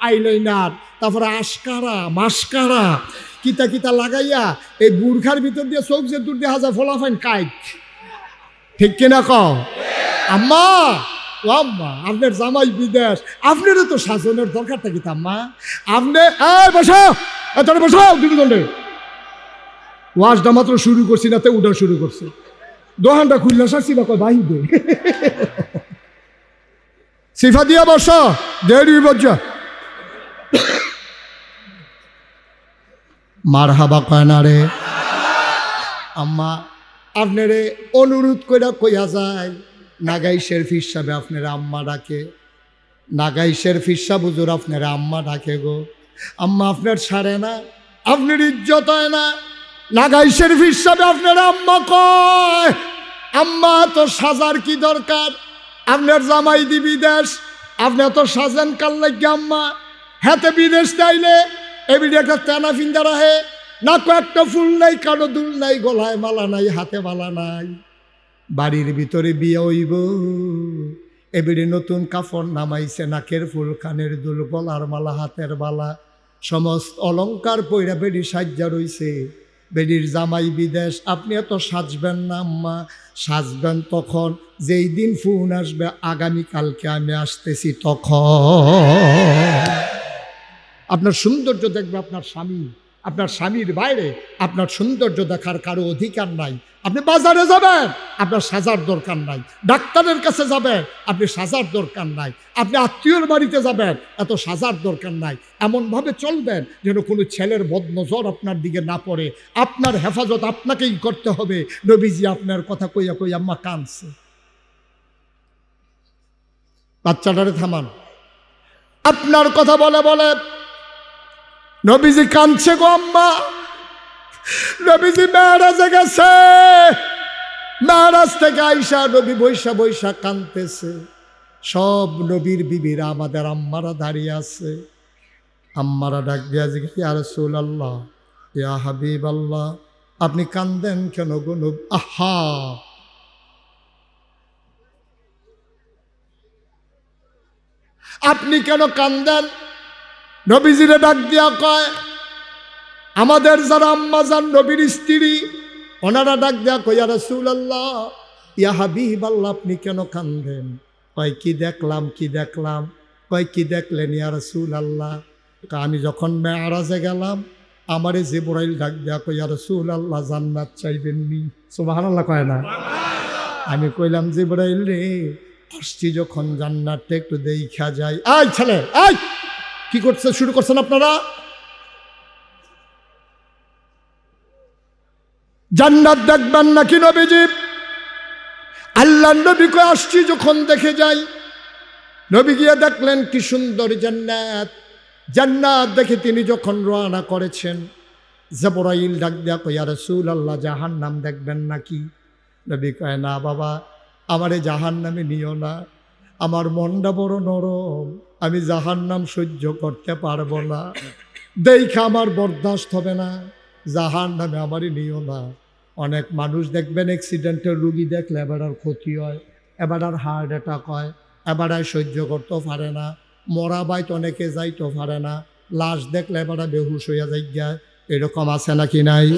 আইলাইনার, তারপরে আশকারা মাস্কারা কিতা কিতা লাগাইয়া এই বুরখার ভিতর দিয়ে চোখ যে দূর দিয়ে হাজার ফোলাফাইন কাইট, ঠিক কিনা কও? আম্মা ও আম্মা, আপনার জামাই বিদেশ, আপনারও তো শাসনের দরকারটা কি আম্মা? আপনি বসো, এতটা বসো, দুটো দণ্ডে ওয়াশটা মাত্র শুরু করছি না, তে উঠা শুরু করছে, দোহানটা খুললে সারছি বা কয় বাহির সিফা দিয়া বস, দেরি বজ্জা মার হাবা কয় না রে। আম্মা আপনারে অনুরোধ করে কইয়া যায়, নাগাইশের ফিরসাবে আপনারা আম্মা ডাকে, নাগাইশের ফিরসা বুজুর আপনারা আম্মা ডাকে গো। আম্মা আপনার ছাড়ে না, আপনার ইজ্জত হয় না, নাগাইশের ফিরসাবে আপনারা আম্মা কয়। আম্মা তো সাজার কি দরকার, আপনার জামাই দি বিদেশ, আপনি তো সাজেন কাল লাগে আম্মা, হাতে বিদেশ চাইলে এবিডি একটা তেনা ফিন্দা রাহে না, কয়েকটা ফুল নাই, কানো দুল নাই, গলায় মালা নাই, হাতে মালা নাই, বাড়ির ভিতরে বিয়ে হইব, এবিডি নতুন কাপড় নামাইছে, নাকের ফুল, কানের দুল, গলার মালা, হাতের বালা, সমস্ত অলংকার পইরা বেডি সাজ্জা রইছে, বেডির জামাই বিদেশ। আপনি এত সাজবেন না আম্মা, সাজবেন তখন যেই দিন ফোন আসবে আগামীকালকে আমি আসতেছি, তখন আপনার সৌন্দর্য দেখবে আপনার স্বামী, আপনার স্বামীর বাইরে আপনার সৌন্দর্য দেখার কারো অধিকার নাই। আপনি বাজারে যাবেন, আপনার সাজার দরকার নাই, ডাক্তারের কাছে যাবেন, আপনি সাজার দরকার নাই, আপনি আত্মীয়র বাড়িতে যাবেন, এত সাজার দরকার নাই। এমনভাবে চলবেন যেন কোনো ছেলের বদনজর আপনার দিকে না পড়ে, আপনার হেফাজত আপনাকেই করতে হবে। নবীজি আপনার কথা কইয়া কইয়া আম্মা কাঁদছে, বাচ্চাটারে থামান, আপনার কথা বলে বলে নবীজি কাঁদছে গো আম্মা। নবীজি মেরাজে গেছে, মেরাজ থেকে আইসা নবী বৈশা বৈশা কাঁদতেছে, সব নবীর বিবিরা আমাদের আম্মারা দাঁড়িয়ে আছে। আম্মারা ডাক দিয়া জিজ্ঞেস, ইয়া রাসূলুল্লাহ, ইয়া হাবিবাল্লাহ, আপনি কান্দেন কেন গো নবী? আহা, আপনি কেন কান্দেন? নবীজিরে ডাক দিয়া কয়, আমাদের যারা আম্মাজান নবীর স্ত্রী, ওনারা ডাক দেয়া কয়, ইয়া রাসূলুল্লাহ, ইয়া হাবিবাল্লাহ, আপনি কেন কান্দেন? কয়, কি দেখলাম, কি দেখলাম? কয়, কি দেখলেন ইয়া রাসূলুল্লাহ? আমি যখন মেরাজে গেলাম, আমারে জিবরাইল ডাক দেয়া কয়, ইয়া রাসূলুল্লাহ, জান্নাত চাইবেননি? সুবহানাল্লাহ কয় না? আমি কইলাম, জিবরাইল রে, আসছি যখন, জান্নাতটা একটু দেখা যায়। এই ছেলে, এই কি করছে, শুরু করছেন আপনারা? জান্নাত দেখবেন নাকি নবীজি? আল্লাহর নবী কয়, আসছি যখন দেখে যাই। নবী গিয়ে দেখলেন কি সুন্দর জান্নাত। জান্নাত দেখে তিনি যখন রওনা করেছেন, জিবরাইল ডাক দেয়া কয়, ইয়া রাসূলুল্লাহ, জাহান্নাম দেখবেন নাকি? নবী কয়, না বাবা, আমারে জাহান্নামে নিও না, আমার মনটা বড় নরম, আমি জাহান্নাম সহ্য করতে পারবো না, দেখা আমার বরদাস্ত হবে না, জাহান্নামে আমারই নিও না। অনেক মানুষ দেখবেন অ্যাক্সিডেন্টের রুগী দেখলে এবার আর ক্ষতি হয়, এবার আর হার্ট অ্যাটাক হয়, এবার আর সহ্য করতে পারে না, মরা বাইত অনেকে যাইতে পারে না, লাশ দেখলে এবার বেহুশ হইয়া যায়। এরকম আছে নাকি নাই?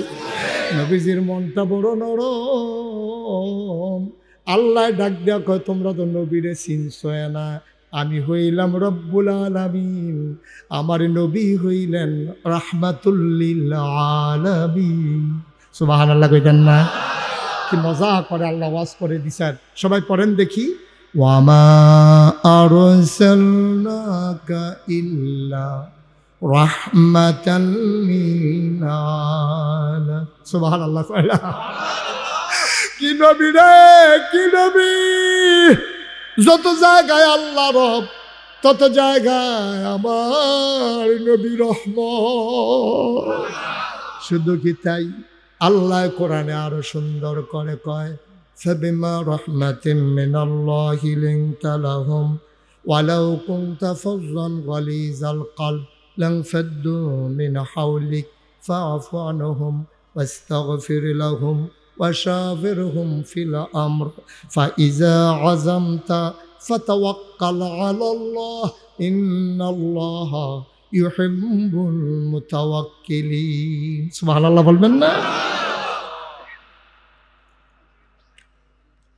নবীজির মনটা বড় নরম। আল্লাহ ডাক দেয়া কয়, তোমরা তো নবীরে চিনছয় না, আমি হইলাম রব্বুল আলামিন, আমার নবী হইলেন রাহমাতুল লিল আলামিন। সুবহানাল্লাহ কইতেন না? কি মজা করে আল্লাহ ওয়াজ করে দিছেন। সবাই পড়েন দেখি, ওয়ামা আরসালনাকা ইল্লা রাহমাতাল লিল আলামিন। সুবহানাল্লাহ কইলা। কি নবী রে, কি নবী! যত জায়গায় আল্লাহ রব, তত জায়গায় আমার নবী রহমত। শুধু কি তাই, আল্লাহ কোরআনে আরো সুন্দর করে কয়, ফাবিমা রাহমাতিন মিনাল্লাহি লিনতা লাহুম ওয়ালাউ কুনতা ফাজ্জান গালিজাল কলব লানফাদ্দু মিন হাওলিক ফাআফু আনহুম ওয়াস্তাগফির লাহুম وشاورهم في الأمر فإذا عزمت فتوكل على الله إن الله يحب المتوكلين سبحان الله বলবেন না?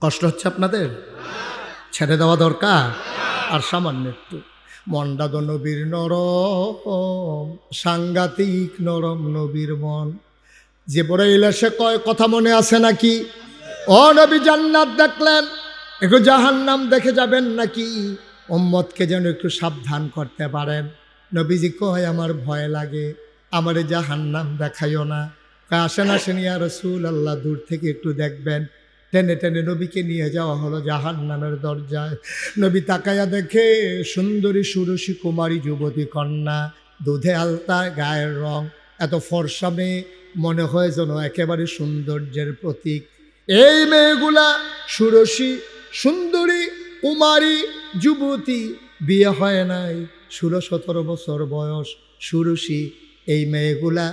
কষ্ট হচ্ছে আপনাদের? ছেড়ে দেওয়া দরকার। আর সামান্য একটু মনটা তো নবীর নরম, সাংঘাতিক নরম নবীর মন। জিবরাইল এসে কয়, কথা মনে আছে নাকি? ও নবী, জান্নাত দেখলেন, একটু জাহান্নাম দেখে যাবেন নাকি? উম্মতকে যেন একটু সাবধান করতে পারেন। নবীজি কয়, আমার ভয় লাগে, আমারে জাহান্নাম দেখাইও না। আসেন আসেন ইয়া রাসূলুল্লাহ, দূর থেকে একটু দেখবেন। টেনে টেনে নবীকে নিয়ে যাওয়া হলো জাহান্নামের দরজায়। নবী তাকায়া দেখে সুন্দরী সুরসী কুমারী যুবতী কন্যা, দুধে আলতা গায়ের রং, এত ফর্সা মেয়ে, মনে হয় যেন একেবারে সৌন্দর্যের প্রতীক। এই মেয়েগুলা সুরসী সুন্দরী কুমারী যুবতী, বিয়ে হয় নাই, 16-17 বছর বয়স, সুরসী। এই মেয়েগুলা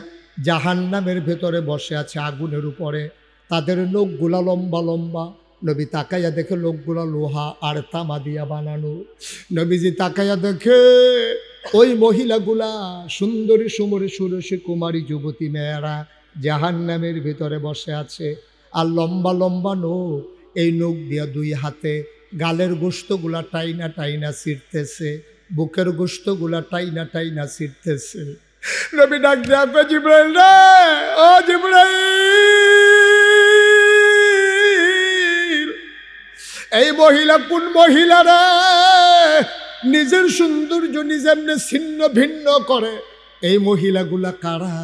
জাহান্নামের ভেতরে বসে আছে আগুনের উপরে, তাদের লোকগুলা লম্বা লম্বা। নবী তাকাইয়া দেখে লোকগুলা লোহা আর তামা দিয়া বানানো। নবীজি তাকাইয়া দেখে ওই মহিলাগুলা সুন্দরী সুমরী সুরসী কুমারী যুবতী মেয়েরা জাহান্নামের ভিতরে বসে আছে। আর লম্বা লম্বা নখ, এই নখ দিয়া দুই হাতে গালের গোশতগুলা টাইনা টাইনা ছিঁড়তেছে, বুকের গোশতগুলা টাইনা টাইনা ছিঁড়তেছে। নবী ডাক দিয়া কয়, জিবরাইল রে, ও জিবরাইল, এই মহিলা কোন মহিলা রে? নিজের সৌন্দর্য নিজে এমনি ছিন্ন ভিন্ন করে, এই মহিলাগুলা কারা?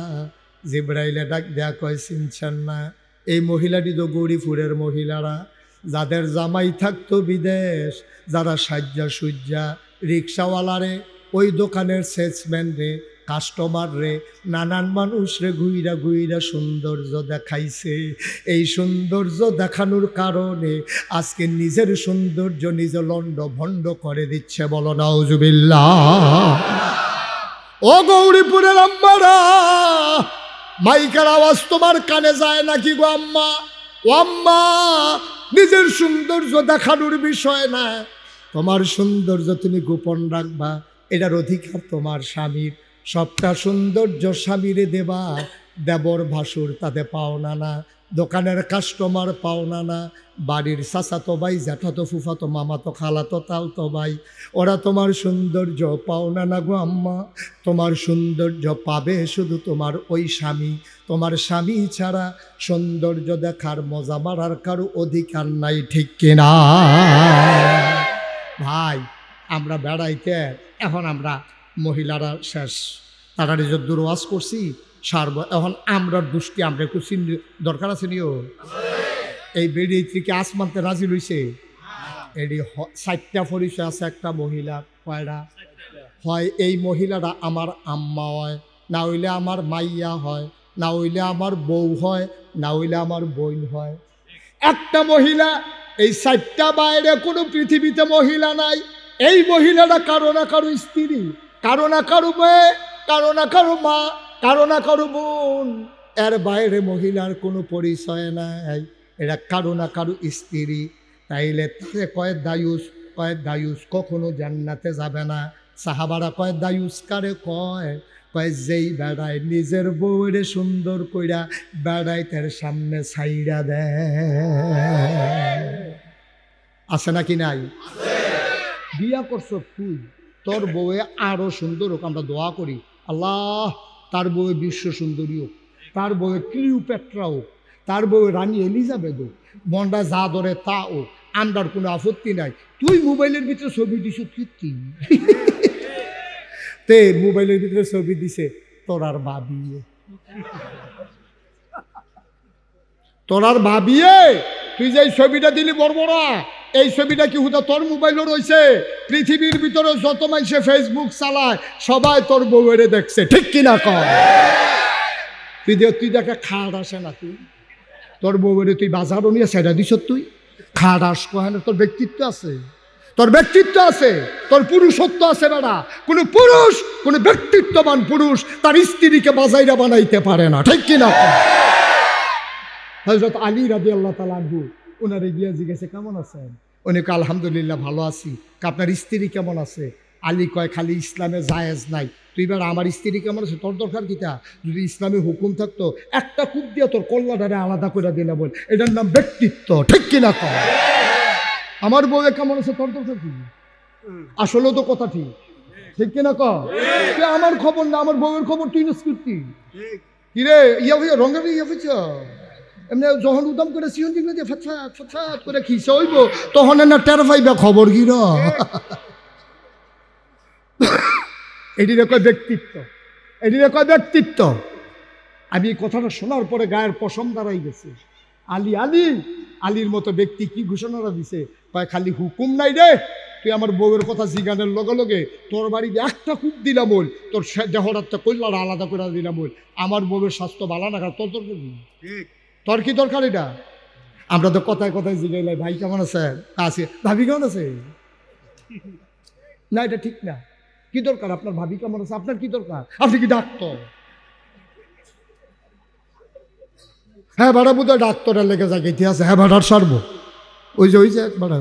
জিবরাইলে ডাক দেয়া কয়, চিনছেন না? এই মহিলাটি তো গৌরীপুরের মহিলারা, যাদের জামাই থাকতো বিদেশ, যারা সাজ্জা সুজ্জা, রিক্সাওয়ালারে, ওই দোকানের সেলসম্যান রে, কাস্টমার রে, নানান মানুষ রে ঘুইরা ঘুইরা সৌন্দর্য দেখাইছে। এই সৌন্দর্য দেখানোর কারণে আজকে নিজের সৌন্দর্য নিজে লন্ড ভন্ড করে দিচ্ছে। বলো নাউজুবিল্লাহ। ও গৌরীপুরের আম্মারা, মাইকের আওয়াজ তোমার কানে যায় নাকি গো আম্মা? ও আম্মা, নিজের সৌন্দর্য দেখানোর বিষয় না, তোমার সৌন্দর্য তুমি গোপন রাখবা, এটার অধিকার তোমার স্বামীর। সবটা সৌন্দর্য স্বামীরে দেবা, দেবর ভাসুর তাতে পাওনা না, দোকানের কাস্টমার পাওনা না, বাড়ির চাচাতো ভাই, জ্যাঠাতো ফুফাতো মামাতো খালাতো তালতো ভাই, ওরা তোমার সৌন্দর্য পাওনা না গো আম্মা। তোমার সৌন্দর্য পাবে শুধু তোমার ওই স্বামী। তোমার স্বামী ছাড়া সৌন্দর্য দেখার, মজা মারার কারো অধিকার নাই, ঠিক কিনা ভাই? আমরা বেড়াইতে এখন আমরা মহিলারা শেষ, তারা নিজের দুর্বাস করছি সারব, এখন আমরার দুষ্টি আমরা একটু দরকার আছে নিও। এই বেড়ি থেকে আসমানতে রাজি লইছে, এটি 4টা পরিচয় আছে একটা মহিলা। কয়টা হয়? এই মহিলাটা আমার আম্মা হয়, না হইলে আমার মাইয়া হয়, না হইলে আমার বউ হয়, না হইলে আমার বোন হয়। একটা মহিলা, এই 4টা বাইরে কোনো পৃথিবীতে মহিলা নাই। এই মহিলাটা কারো না কারো স্ত্রী, কারো না কারো মেয়ে, কারো না কারো মা, কারো না কারো বোন। এর বাইরে মহিলার কোনো পরিচয় নাই, এরা কারো না কারো স্ত্রী। তাইলে তাকে কয় দায়ুস, কয় দায়ুস কখনো জান্নাতে যাবে না। সাহাবারা কয় দায়ুস কারে কয়? কয় যেই বেড়ায় নিজের বউরে সুন্দর কইরা বেড়ায় তার সামনে ছাইড়া দেয়। আছে নাকি নাই? বিয়া করছ তুই, তোর বউয়ে আরো সুন্দর হোক, আমরা দোয়া করি আল্লাহ তার বউয়ে বিশ্ব সুন্দরী হোক, তার বউয়ে ক্লিওপেট্রা হোক, তার বউয়ে রানী এলিজাবেথ হোক, মনটা যা ধরে তা হোক, আন্দার কোনো আপত্তি নাই। তুই মোবাইলের ভিতরে ছবি দিস কীর্তি, তে মোবাইলের ভিতরে ছবি দিছে তোরার ভাবিয়ে, তোরার ভাবিয়ে তুই যে ছবিটা দিলি বড়বড়া, এই ছবিটা কি হুদা তোর মোবাইলও রয়েছে? পৃথিবীর ভিতরে যত মানুষে ফেসবুক চালায় সবাই তোর বউয়েরে দেখছে, ঠিক কিনা কর? তুই দেখে খাট আসে না, তুই তোর বউয়েরে তুই বাজারও নিয়ে সেটা দিস, তুই খাট আস কয় না? তোর ব্যক্তিত্ব আছে, তোর ব্যক্তিত্ব আছে, তোর পুরুষত্ব আছে বেড়া। কোনো পুরুষ, কোনো ব্যক্তিত্ববান পুরুষ তার স্ত্রীকে বাজাইরা বানাইতে পারে না, ঠিক কিনা? হযরত আলী রাদিয়াল্লাহু তাআলা আনহু ওনারে গিয়ে জিজ্ঞেসে কেমন আছেন? উনি কয় আলহামদুলিল্লাহ ভালো আছি। আপনার স্ত্রী কেমন আছে? আলী কয় খালি ইসলামে জায়েজ নাই, তুই এবার আমার স্ত্রী কেমন আছে তোর দরকার কিটা? যদি ইসলামে হুকুম থাকতো একটা কূপ দিয়ে তোর কল্লাটারে আলাদা করে দিলে বল, এটার নাম ব্যক্তিত্ব, ঠিক কিনা কর? আমার বউয়ে কেমন আছে তোর দরকার কি? আসলে তো কথা ঠিক, ঠিক কিনা কর? আমার খবর না, আমার বউয়ের খবর তুই না স্কৃতি কিরে ইয়া রঙের ইয়া হয়েছ এমনি যখন উদাম করে সিয়ন দিলে যে ফাঁচাত ফাঁচাত করে খিসে হইব, তখন না টের পাইবা খবর কি র। এটি কয় ব্যক্তিত্ব, এটি কয় ব্যক্তিত্ব। আমি এই কথাটা শোনার পরে গায়ের পশম দাঁড়াই গেছে। আলী আলী আলীর মতো ব্যক্তি কি ঘোষণাটা দিছে? কয় খালি হুকুম নাই রে, তুই আমার বউয়ের কথা জিগানের লগে লগে তোর বাড়িতে একটা কূপ দিলাম বল, তোর দেহটাতে কইলার আলাদা করে দিলাম বল, আমার বউয়ের স্বাস্থ্য ভালো না, তোর দরকার কি? তোর কি দরকার এটা? আমরা তো কথায় কথায় জিগাইলাই ভাই কেমন আছে, আছে ভাবি কেমন আছে, না এটা ঠিক না। কি দরকার আপনার ভাবি কেমন আছে? আপনার কি দরকার? আপনি কি ডাক্তার? হ্যাঁ ভাড়া বোধহয় ডাক্তারের লেগে জায়গাতে আছে, হ্যাঁ ভাড়ার সারব ওই যে এক ভাড়া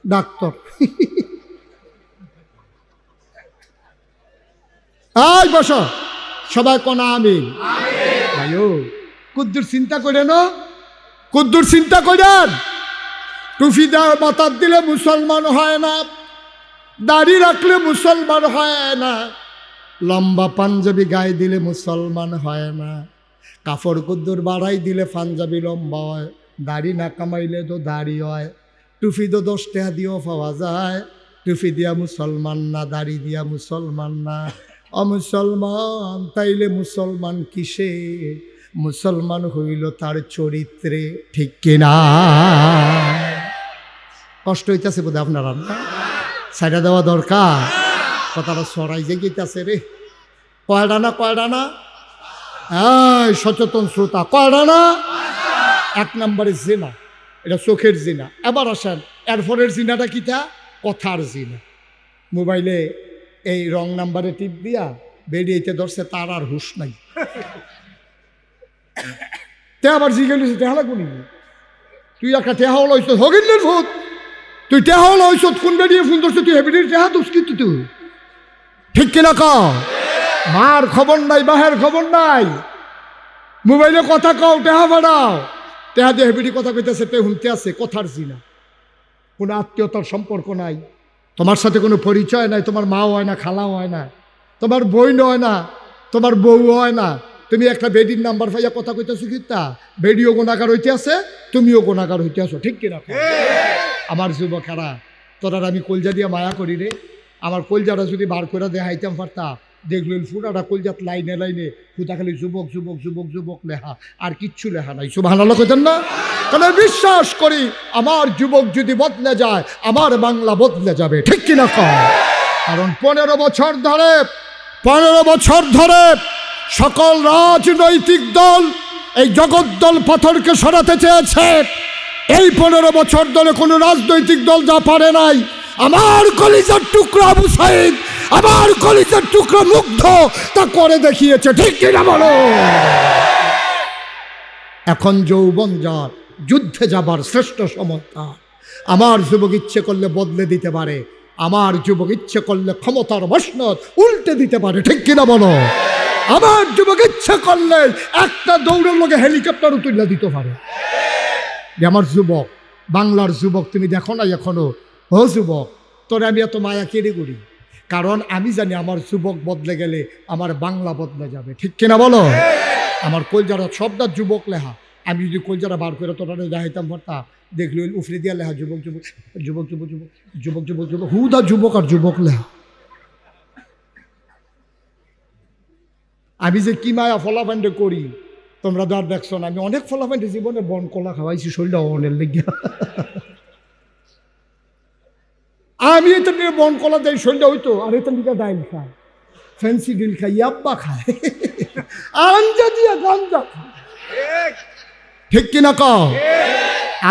ডাক্তার। আই বস সবাই কোনা আমি ভাইও কুদ্দুর চিন্তা করে না, কুদ্দুর চিন্তা করেন। টুফি মাথার দিলে মুসলমান হয় না, দাড়ি রাখলে মুসলমান হয় না, লম্বা পাঞ্জাবি গায়ে দিলে মুসলমান হয় না, কাপড় কুদ্দুর বাড়াই দিলে পাঞ্জাবি লম্বা হয়, দাড়ি না কামাইলে তো দাড়ি হয়, টুফি তো 10 টাকা দিয়েও পাওয়া যায়, টুফি দিয়া মুসলমান না, দাড়ি দিয়া মুসলমান না, অমুসলমান। তাইলে মুসলমান কিসে? মুসলমান হইল তার চরিত্রে, ঠিক কিনা? কষ্ট হইতেছে বোধ আপনারা না? সাইডা দেওয়া দরকার, কথাটা সরাই যে গেতেছে রে। কয়টা না কয়টা না? এই সচেতন শ্রোতা, কয়টা না? 1 নম্বরে জিনা, এটা চোখের জিনা। এবার আসেন এরপরের জিনাটা কিটা? কথার জিনা। মোবাইলে এই রং নাম্বারে টিপ দিয়া বেরিয়েতে ধরছে, তার আর হুশ নাই। তে আবার জিজ্ঞেস টেহা লাগবো নি? তুই একটা টেহা লইছ হগিনের ভূত, তুই টেহা লইছ কোন বেরিয়ে ফোন ধরছে, তুই হেবিডির টেহা দোষ কিন্তু তুই ঠিক কিনা কও? মার খবর নাই, বাহের খবর নাই, মোবাইলে কথা কও, টেহা বাড়াও, টেহা দিয়ে হেবিডি কথা কইতেছে, তে শুনতে আছে, কথার জিনা, কোনো আত্মীয়তার সম্পর্ক নাই, তোমার সাথে কোনো পরিচয় নাই, তোমার মাও হয় না, খালাও হয় না, তোমার বোন হয় না, তোমার বউ হয় না, তুমি একটা বেডির নাম্বার পাইয়া কথা কইতেছো, কি তা বেডিও গুণাগার হইতে আছে, তুমিও গুণাগার হইতে আছো, ঠিক কিনা? আমার যুবকেরা, তোরা আমি কলজা দিয়ে মায়া করি রে, আমার কলজাটা যদি বার করে দেখাইতাম পারতা, দেখলেন ফুটাটা কলজাত লাইনে লাইনে ফুটা খালি যুবক যুবক যুবক যুবক লেখা, আর কিচ্ছু লেখা নাই। সুবহানাল্লাহ কইতেন না? কারণ বিশ্বাস করি আমার যুবক যদি বদলে যায়, আমার বাংলা বদলে যাবে, ঠিক কিনা কয়? কারণ 15 বছর ধরে সকল রাজনৈতিক দল এই জগদ্দল পাথরকে সরাতে চেয়েছে। এই 15 বছর ধরে কোনো রাজনৈতিক দল যা পারে নাই, আমার কলিজার টুকরা আবু সাইদ, আমার কলিজার টুকরা মুগ্ধ তা করে দেখিয়েছে, ঠিক কিনা বলো? এখন যৌবন যার, যুদ্ধে যাবার শ্রেষ্ঠ সমর্থা। আমার যুবক ইচ্ছে করলে বদলে দিতে পারে, আমার যুবক ইচ্ছে করলে ক্ষমতার মসনদ উল্টে দিতে পারে, ঠিক কিনা বলো? আমার যুবক ইচ্ছে করলে একটা দৌড়ের লোকে হেলিকপ্টারও তুলে দিতে পারে। আমার যুবক, বাংলার যুবক, তুমি দেখো না এখনো? ও যুবক, তোরে আমি এত মায়া কেড়ে করি, কারণ আমি জানি আমার যুবক বদলে গেলে আমার বাংলা বদলে যাবে, ঠিক কিনা বলো? আমার কলজারা সবদার যুবক লেখা, আমি যদি কলজারা বার করে তোরা দেখাইতাম পারতাম, দেখলি উফরে দিয়া লেখা যুবক যুবক যুবক যুবক যুবক যুবক যুবক যুবক হুদা যুবক আর যুবক লেখা। আমি যে কি মায়া ফলাফান্ডে করি তোমরা তো আর দেখছো না। আমি অনেক ফলাফান্ডে জীবনে বন কলা খাওয়াইছি, শরীরটা অনেক লেগে। আমি এটা নিয়ে বন কলা দেয় শরীরটা হইতো, আর এটা নিয়ে ডাইল খায়, ফ্যান্সি ডিল খায়, ইয়াব্বা খায়, আঞ্জা দিয়া গাঞ্জা খায়, ঠিক কিনা কও?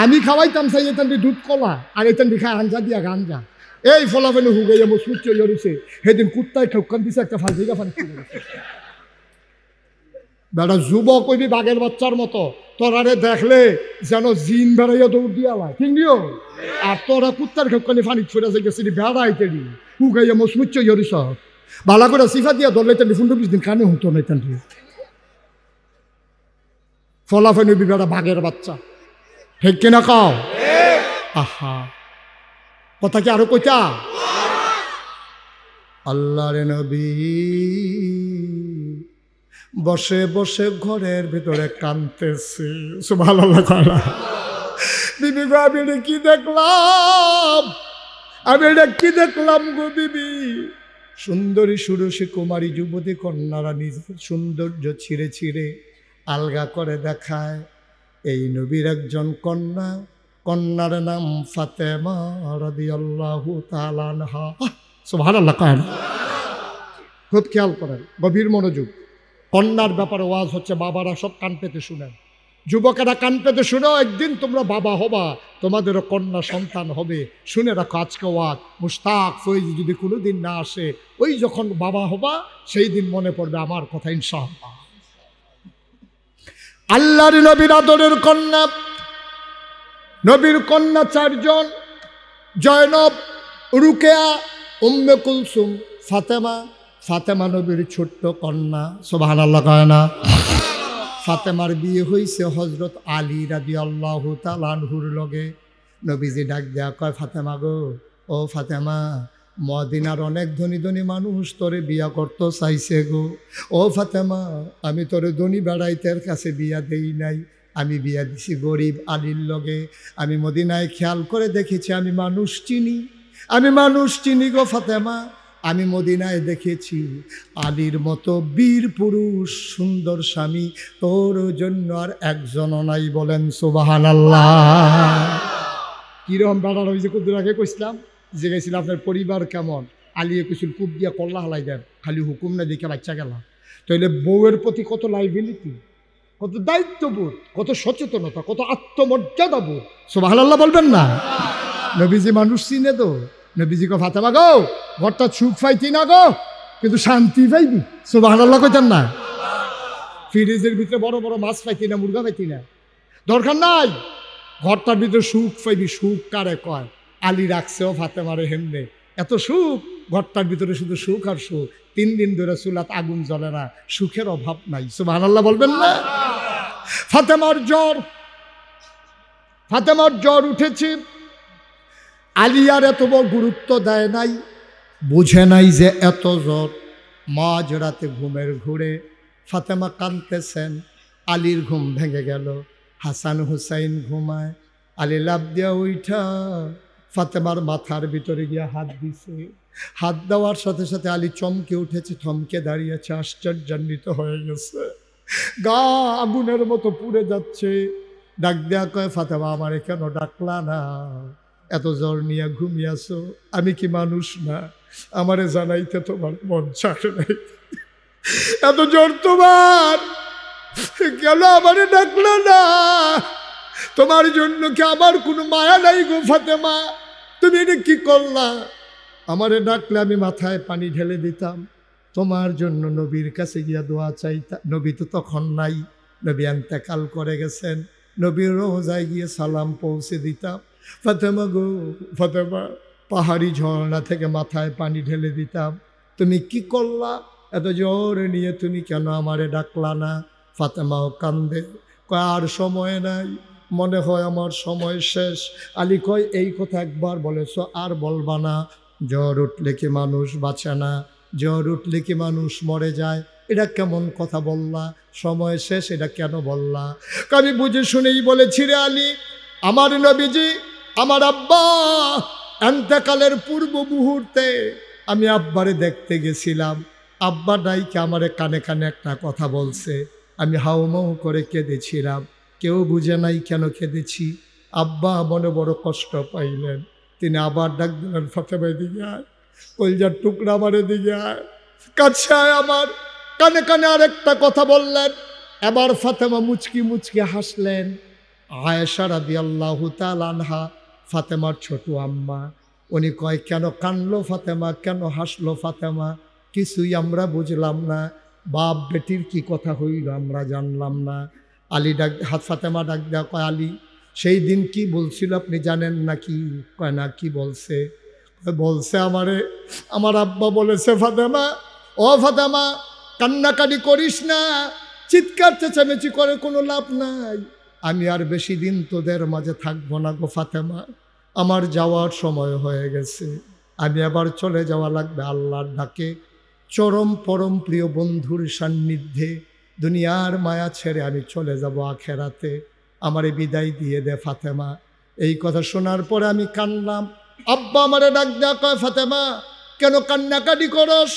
আমি খাওয়াইতাম চাই এতান দুধ কলা, আর এতান খায় আঞ্জা দিয়া গাঞ্জা। এই ফলাফান্ডে হুগে আমার সুচ চলে রয়েছে, সেদিন কুত্তায় ঠকান দিছে, একটা ফালতিকা ফান বেটা যুবক কইবি বাঘের বাচ্চার মতো, তোরারে দেখলে যেন জিন বেড়াইয়া দৌড় দিয়া লাই, ঠিক নিও? আর তোরা কুত্তার খেপকানি ফানি ছড়া গেছি বেড়াইতে দি হুগাইয়া মসমুচ্চ ইয়রিস বালা করে সিফা দিয়া ধরলে তেন 15-20 দিন কানে হতো না তেন ফলাফল নবী বেড়া বাঘের বাচ্চা, ঠিক কিনা কও? আহা, কথা কি আরো কইতা? আল্লাহর নবী বসে বসে ঘরের ভিতরে কাঁদতেছে, সুবহানাল্লাহ। বিবি গো, আমি এটা কি দেখলাম, আমি এটা কি দেখলাম গো বিবি? সুন্দরী সুরসী কুমারী যুবতী কন্যারা নিজের সৌন্দর্য ছিঁড়ে ছিঁড়ে আলগা করে দেখায়। এই নবীর একজন কন্যা, কন্যার নাম ফাতেমা রাদিয়াল্লাহু তাআলা আনহা। সুবহানাল্লাহ। খুব খেয়াল করেন, গভীর মনোযোগ। কন্যার ব্যাপারে ওয়াজ হচ্ছে, বাবারা সব কান পেতে শুনেন, যুবকেরা কান পেতে শুনেও, একদিন তোমরা বাবা হবা, তোমাদেরও কন্যা সন্তান হবে। শুনে রাখো আজকে ওয়াজ, মুশতাক ফৈজ যদি কোনোদিন না আসে, ওই যখন বাবা হবা সেই দিন মনে পড়বে আমার কথা ইনশাআল্লাহ। আল্লাহর নবীর আদরের কন্যা, নবীর কন্যা 4 জন, জয়নব, রুকেয়া, উম্মে কুলসুম, ফাতেমা। ফাতেমা নবীর ছোট্ট কন্যা, সুবহানাল্লাহ কয় না? ফাতেমার বিয়ে হয়েছে হজরত আলী রাদিয়াল্লাহু তাআলা আনহুর লগে। নবীজি ডাক দেয়া কয়, ফাতেমা গো, ও ফাতেমা, মদিনার অনেক ধনী ধনী মানুষ তোরে বিয়া করতে চাইছে গো। ও ফাতেমা, আমি তোরে ধনী বেড়াইতের কাছে বিয়া দেই নাই, আমি বিয়া দিছি গরিব আলীর লগে। আমি মদিনায় খেয়াল করে দেখেছি, আমি মানুষ চিনি, আমি মানুষ চিনি গো ফাতেমা। আমি মদিনায় দেখেছি আলীর মতো বীর পুরুষ, সুন্দর স্বামী তোর জন্য আর একজনও নাই। বলেন সুবহানাল্লাহ। কিরকম বেড়ার হয়েছে? কতদিন আগে কইছিলাম যে গেছিলাম আপনার পরিবার কেমন, আলিয়ে কুসুল কূপ দিয়া কল্লা হালাই দেন, খালি হুকুম না দেখে বাচ্চা গেলা। তাইলে বউয়ের প্রতি কত লাইবিলিটি, কত দায়িত্ববোধ, কত সচেতনতা, কত আত্মমর্যাদা বোধ। সুবহানাল্লাহ বলবেন না? নবীজি মানুষ চিনে তো। নবীজি কো, ফাতেমা গো, ঘরটা সুখ পাইতি না গো, কিন্তু শান্তি পাইবি। সুবহানাল্লাহ কইতেন না? ফ্রিজের ভিতরে বড় বড় মাছ পাইতি না, মুরগা পাইতি না, দরকার নাই। ঘরটার ভিতরে সুখ পাইবি। সুখ কারে কয়? আলী রাখছেও ফাতেমারে হেমনে, এত সুখ ঘরটার ভিতরে, শুধু সুখ আর সুখ। 3 দিন ধরে চুলাত আগুন জ্বলে না, সুখের অভাব নাই। সুবহানাল্লাহ বলবেন না? ফাতেমার জ্বর উঠেছে। আলী আর এত বড় গুরুত্ব দেয় নাই, বুঝে নাই যে এত জ্বর। মাঝ রাতে ঘুমের ঘুরে ফাতেমা কাঁদতেছেন। আলীর ঘুম ভেঙে গেল। হাসান হুসাইন ঘুমায়। আলী লাফ দিয়া উঠা ফাতেমার মাথার ভিতরে গিয়ে হাত দিছে। হাত দেওয়ার সাথে সাথে আলী চমকে উঠেছে, থমকে দাঁড়িয়েছে, আশ্চর্যান্বিত হয়ে গেছে, গা আগুনের মতো পুড়ে যাচ্ছে। ডাক দেয়া কয়, ফাতেমা আমারে কেন ডাকলা না? এত জ্বর নিয়ে ঘুমিয়েছো, আমি কি মানুষ না? আমারে জানাইতে তোমার মন চায় নাই? এত জ্বর তোমার, কেন আমারে ডাকলা না? তোমার জন্য কি আমার কোনো মায়া নাই গো ফাতেমা? তুমি এটা কি করলা? আমারে ডাকলে আমি মাথায় পানি ঢেলে দিতাম, তোমার জন্য নবীর কাছে গিয়া দোয়া চাইতাম। নবী তো তখন নাই, নবী ইন্তেকাল করে গেছেন। নবীর রোজায় গিয়ে সালাম পৌঁছে দিতাম। ফাতেমা গো ফাতেমা, পাহাড়ি ঝর্ণা থেকে মাথায় পানি ঢেলে দিতাম। তুমি কি করলা? এত জ্বর নিয়ে তুমি কেন আমারে ডাকলা না? ফাতেমাও কান্দে, কয় আর সময় নাই, মনে হয় আমার সময় শেষ। আলী কয়, এই কথা একবার বলেছ, আর বলবা না। জ্বর উঠলে কি মানুষ বাঁচে না? জ্বর উঠলে কি মানুষ মরে যায়? এটা কেমন কথা বললা? সময় শেষ এটা কেন বললা? আমি বুঝে শুনেই বলেছি রে আলী, আমার নবীজি, আমার আব্বা এন্তেকালের পূর্ব মুহূর্তে আমি আব্বারে দেখতে গেছিলাম। আব্বা ডাইকে আমারে কানে কানে একটা কথা বলছে, আমি হাউমাউ করে কেঁদেছিলাম। কেউ বুঝে নাই কেন কেঁদেছি। আব্বা মনে বড় কষ্ট পাইলেন। তিনি আবার ডাক দিলেন, ফাতেমা দিকে আয়, কলজার টুকরা আমারে দিকে আয়, কাছে আয় আমার। কানে কানে আরেকটা কথা বললেন। এবার ফাতেমা মুচকি মুচকি হাসলেন। আয়েশা রাদিয়াল্লাহু তাআলা আনহা, ফাতেমার ছোট আম্মা, উনি কয়, কেন কানলো ফাতেমা, কেন হাসলো ফাতেমা? কিছুই আমরা বুঝলাম না। বাপ বেটির কি কথা হইল আমরা জানলাম না। আলী ডাক, ফাতেমা ডাক দেয়া কয়, আলী সেই দিন কি বলছিল আপনি জানেন নাকি? কয় না, কি বলছে? বলছে আমারে, আমার আব্বা বলেছে, ফাতেমা ও ফাতেমা কান্নাকাটি করিস না, চিৎকার চেঁচামেচি করে কোনো লাভ নাই। আমি আর বেশি দিন তোদের মাঝে থাকবো না গো ফাতেমা, আমার যাওয়ার সময় হয়ে গেছে। আমি আবার চলে যাওয়া লাগবে আল্লাহর ডাকে, চরম পরম প্রিয় বন্ধুর সান্নিধ্যে। দুনিয়ার মায়া ছেড়ে আমি চলে যাব আখেরাতে। আমারে বিদায় দিয়ে দে ফাতেমা। এই কথা শোনার পরে আমি কানলাম। আব্বা আমারে ডাক দেয়া কয়, ফাতেমা কেন কান্নাকাটি করস?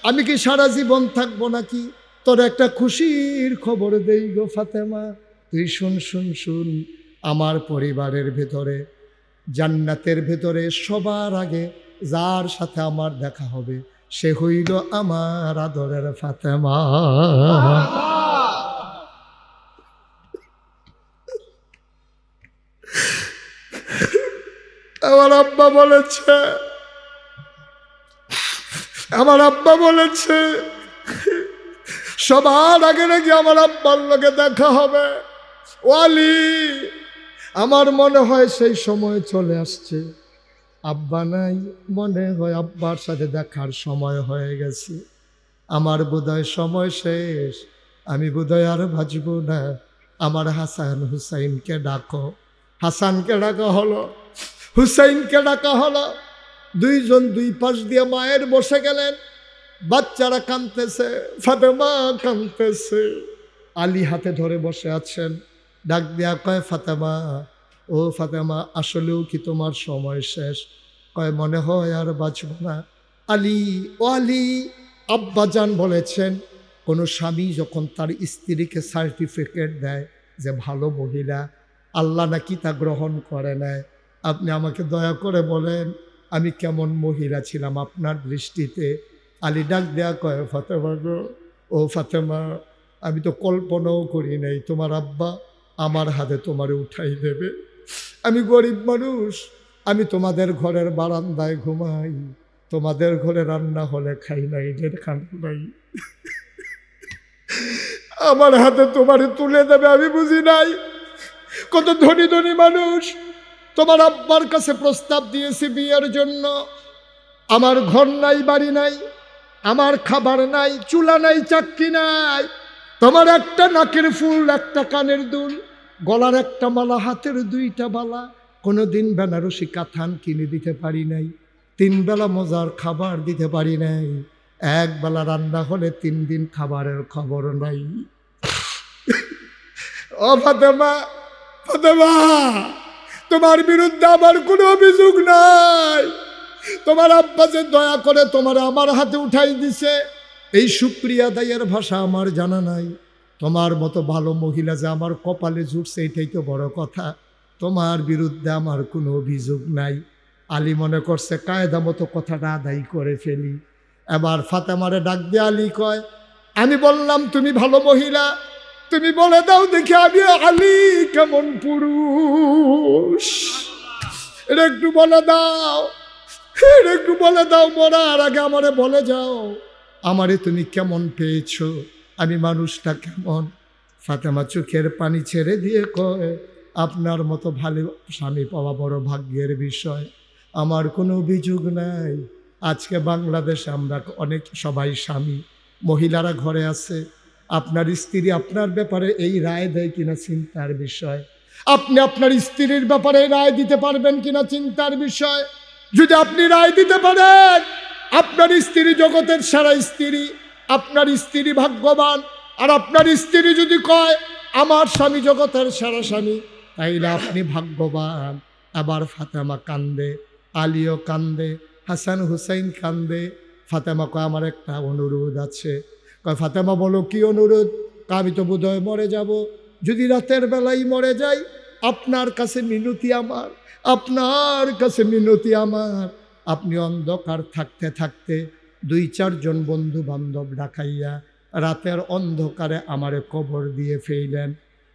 আমি কি সারা জীবন থাকবো নাকি? তোর একটা খুশির খবর দেই গো ফাতেমা, তুই শুন শুন শুন। আমার পরিবারের ভেতরে, জান্নাতের ভেতরে সবার আগে যার সাথে আমার দেখা হবে সে হইল আমার আদরের ফাতেমা। আমার আব্বা বলেছে, আমার আব্বা বলেছে সবার আগে নাকি আমার আব্বার লোকে দেখা হবে। ওয়ালি, আমার মনে হয় সেই সময় চলে আসছে। আব্বা নাই, মনে হয় আব্বার সাথে দেখার সময় হয়ে গেছে। আমার বোধহয় সময় শেষ, আমি বোধহয় আর বাঁচব না। আমার হাসান হুসাইনকে ডাকো। হাসানকে ডাকা হলো, হুসাইনকে ডাকা হলো। দুইজন দুই পাশ দিয়ে মায়ের বসে গেলেন। বাচ্চারা কাঁদতেছে, ফাতেমা কাঁদতেছে। আলী হাতে ধরে বসে আছেন। ডাক দেয়া কয়, ফাতেমা ও ফাতেমা, আসলেও কি তোমার সময় শেষ? কয়, মনে হয় আর বাঁচব না। আলী, ও আলী, আব্বাজান বলেছেন কোনো স্বামী যখন তার স্ত্রীকে সার্টিফিকেট দেয় যে ভালো মহিলা, আল্লাহ নাকি তা গ্রহণ করে নেয়। আপনি আমাকে দয়া করে বলেন আমি কেমন মহিলা ছিলাম আপনার দৃষ্টিতে? আলী ডাক দেয়া কয়, ফাতেমা গো, ও ফাতেমা, আমি তো কল্পনাও করি নাই তোমার আব্বা আমার হাতে তোমারে উঠাই দেবে। আমি গরিব মানুষ, আমি তোমাদের ঘরের বারান্দায় ঘুমাই, তোমাদের ঘরে রান্না হলে খাই নাই, এদের খান নাই। আমার হাতে তোমারে তুলে দেবে আমি বুঝি নাই। কত ধনী ধনী মানুষ তোমার আব্বার কাছে প্রস্তাব দিয়েছে বিয়ের জন্য। আমার ঘর নাই, বাড়ি নাই, আমার খাবার নাই, চুলা নাই, চাকরি নাই। তোমার একটা নাকের ফুল, একটা কানের দুল, গলার একটা মালা, হাতের দুইটা বালা, কোনোদিন বেনারসি কাথান কিনে দিতে পারি নাই। 3 বেলা মজার খাবার দিতে পারি নাই। 1 বেলা রান্না হলে 3 দিন খাবারের খবর নাই। ও ফাতেমা, ফাতেমা, তোমার বিরুদ্ধে আমার কোনো অভিযোগ নাই। তোমার আব্বা যে দয়া করে তোমার আমার হাতে উঠাই দিছে, এই শুকরিয়া আদায়ের ভাষা আমার জানা নাই। তোমার মতো ভালো মহিলা যে আমার কপালে জুটছে এটাই তো বড় কথা। তোমার বিরুদ্ধে আমার কোনো অভিযোগ নাই। আলী মনে করছে কায়দা মতো কথাটা আদায় করে ফেলি। এবার ফাতেমারে ডাক দিয়ে আলী কয়, আমি বললাম তুমি ভালো মহিলা, তুমি বলে দাও দেখি আমি আলী কেমন পুরুষ। এটা একটু বলে দাও, এটা একটু বলে দাও, মরার আগে আমারে বলে যাও আমারে তুমি কেমন পেয়েছো, আমি মানুষটা কেমন। ফাতেমা চোখের পানি ছেড়ে দিয়ে কয়, আপনার মতো ভালো স্বামী পাওয়া বড় ভাগ্যের বিষয়, আমার কোনো অভিযোগ নাই। আজকে বাংলাদেশে আমরা অনেক সবাই স্বামী, মহিলারা ঘরে আছে, আপনার স্ত্রী আপনার ব্যাপারে এই রায় দেয় কিনা চিন্তার বিষয়। আপনি আপনার স্ত্রীর ব্যাপারে রায় দিতে পারবেন কিনা চিন্তার বিষয়। যদি আপনি রায় দিতে পারেন, আপনার স্ত্রী জগতের সেরা স্ত্রী, আপনার স্ত্রী ভাগ্যবান, আর আপনার স্ত্রী যদি কয় আমার স্বামী জগতের সেরা স্বামী, তাইলে আপনি ভাগ্যবান। আবার ফাতেমা কান্দে, আলীও কান্দে, হাসান হুসাইন কান্দে। ফাতেমা কয় আমার একটা অনুরোধ আছে। কয় ফাতেমা বলো কি অনুরোধ? আমি তো বোধহয় মরে যাব, যদি রাতের বেলায় মরে যাই, আপনার কাছে মিনতি আমার, আপনার কাছে মিনতি আমার, আপনি অন্ধকার থাকতে থাকতে 2-4 জন বন্ধু বান্ধব ডাকাইয়া রাতের অন্ধকারে আমারে কবর দিয়ে ফেললেন।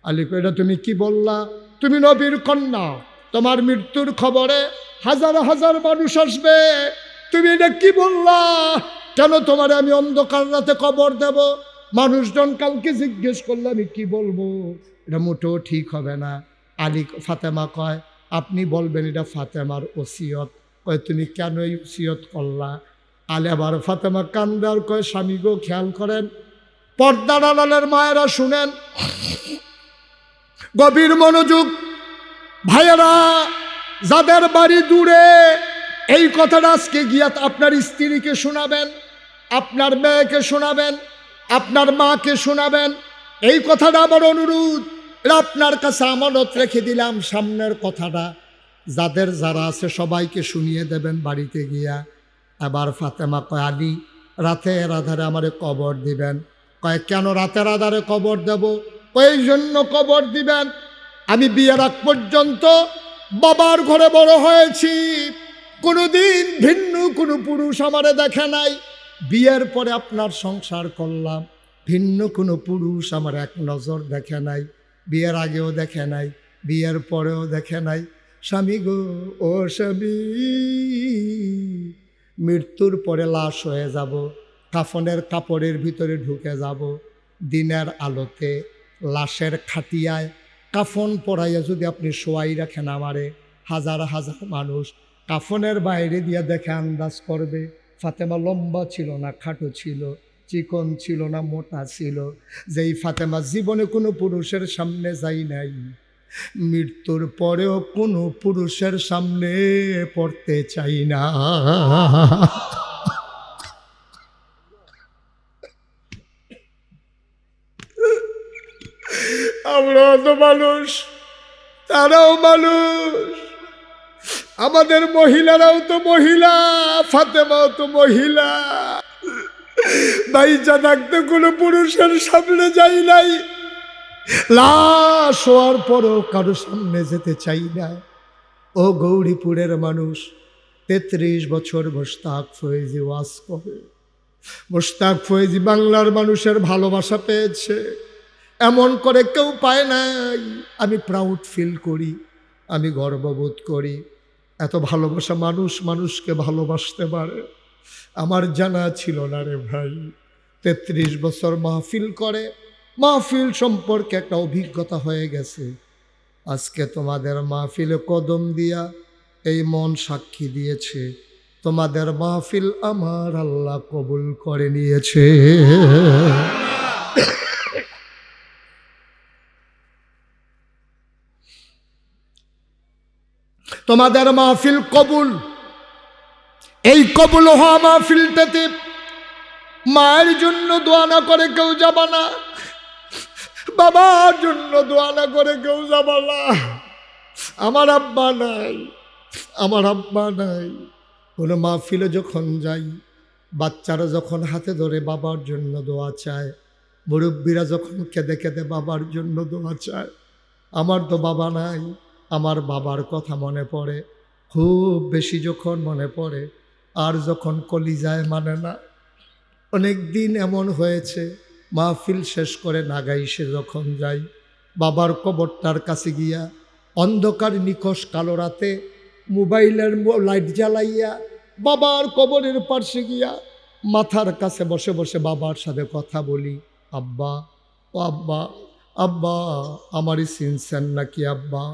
আলী কয় এটা তুমি কি বললা? তুমি নবীর কন্যা, তোমার মৃত্যুর খবরে হাজার হাজার মানুষ আসবে, তুমি এটা কি বললা? কেন তোমারে আমি অন্ধকার রাতে কবর দেব? মানুষজন কালকে জিজ্ঞেস করলে আমি কি বলবো? এটা মোটেও ঠিক হবে না। আলী ফাতেমা কয় আপনি বলবেন, এটা ফাতেমার ওসিয়ত। কয় তুমি কেন এই ওসিয়ত করলা? আলী আবার ফাতেমা কান্দার কয় স্বামী গো খেয়াল করেন, পর্দার আড়ালের মায়েরা শুনেন, গভীর মনোযোগ, ভাইয়েরা যাদের বাড়ি দূরে, এই কথাটা আজকে গিয়া আপনার স্ত্রীকে শোনাবেন, আপনার মেয়েকে শোনাবেন, আপনার মাকে শোনাবেন। এই কথাটা আমার অনুরোধ, এটা আপনার কাছে আমানত রেখে দিলাম। সামনের কথাটা যাদের যারা আছে সবাইকে শুনিয়ে দেবেন বাড়িতে গিয়া। এবার ফাতেমা কয় আলী রাতের আধারে আমারে কবর দিবেন। কয় কেন রাতের আধারে কবর দেব? ওই জন্য কবর দিবেন, আমি বিয়ের আগ পর্যন্ত বাবার ঘরে বড় হয়েছি, কোনোদিন ভিন্ন কোনো পুরুষ আমারে দেখে নাই। বিয়ের পরে আপনার সংসার করলাম, ভিন্ন কোনো পুরুষ আমার এক নজর দেখে নাই। বিয়ের আগেও দেখে নাই, বিয়ের পরেও দেখে নাই। স্বামী গো, ও স্বামী, মৃত্যুর পরে লাশ হয়ে যাব, কাফনের কাপড়ের ভিতরে ঢুকে যাব। দিনের আলোতে লাশের খাটিয়ায় কাফন পরাইয়া যদি আপনি শোয়াই রাখেন আমারে, হাজার হাজার মানুষ কাফনের বাইরে দিয়ে দেখে আন্দাজ করবে ফাতেমা লম্বা ছিল না খাটো ছিল, চিকন ছিল না মোটা ছিল। যেই ফাতেমা জীবনে কোনো পুরুষের সামনে যাই নাই, মৃত্যুর পরেও কোনো পুরুষের সামনে পড়তে চাই না। আমরাও তো মানুষ, তারাও মানুষ, আমাদের মহিলারাও তো মহিলা, ফাতেমাও তো মহিলা। বাইচা থাকতে কোনো পুরুষের সামনে যাই নাই, লাশ হওয়ার পরও কারো সামনে যেতে চাই না। ও গৌরীপুরের মানুষ, 33 বছর মোশতাক ফয়েজি ওয়াজ করে। মোশতাক ফয়েজি বাংলার মানুষের ভালোবাসা পেয়েছে, এমন করে কেউ পায় নাই। আমি প্রাউড ফিল করি, আমি গর্ববোধ করি, এত ভালোবাসা মানুষ মানুষকে ভালোবাসতে পারে। আমার জানা ছিল না রে ভাই। 33 বছর মাহফিল করে, মাহফিল সম্পর্কে একটা অভিজ্ঞতা হয়ে গেছে। আজকে তোমাদের মাহফিলে কদম দিয়া এই মন সাক্ষী দিয়েছে, তোমাদের মাহফিল আমার আল্লাহ কবুল করে নিয়েছে। তোমাদের মাহফিল কবুল। এই কবুল হওয়া মাহফিলটাতে মায়ের জন্য দোয়া না করে কেউ যাবা না, বাবার জন্য দোয়া না করে কেউ যাবা না। আমার আব্বা নাই, আমার আব্বা নাই। কোনো মাহফিলে যখন যাই, বাচ্চারা যখন হাতে ধরে বাবার জন্য দোয়া চায়, মুরব্বীরা যখন কেঁদে কেঁদে বাবার জন্য দোয়া চায়, আমার তো বাবা নাই, আমার বাবার কথা মনে পড়ে, খুব বেশি যখন মনে পড়ে। আর যখন কলিজায় মানে না। অনেক দিন এমন হয়েছে মাহফিল শেষ করে নাগাইশে যখন যাই, বাবার কবরটার কাছে গিয়া অন্ধকার নিখোশ কালো রাতে মোবাইলের লাইট জ্বালাইয়া বাবার কবরের পাশে গিয়া মাথার কাছে বসে বসে বাবার সাথে কথা বলি, আব্বা, ও আব্বা, আব্বা আমারই চিনছেন নাকি আব্বা?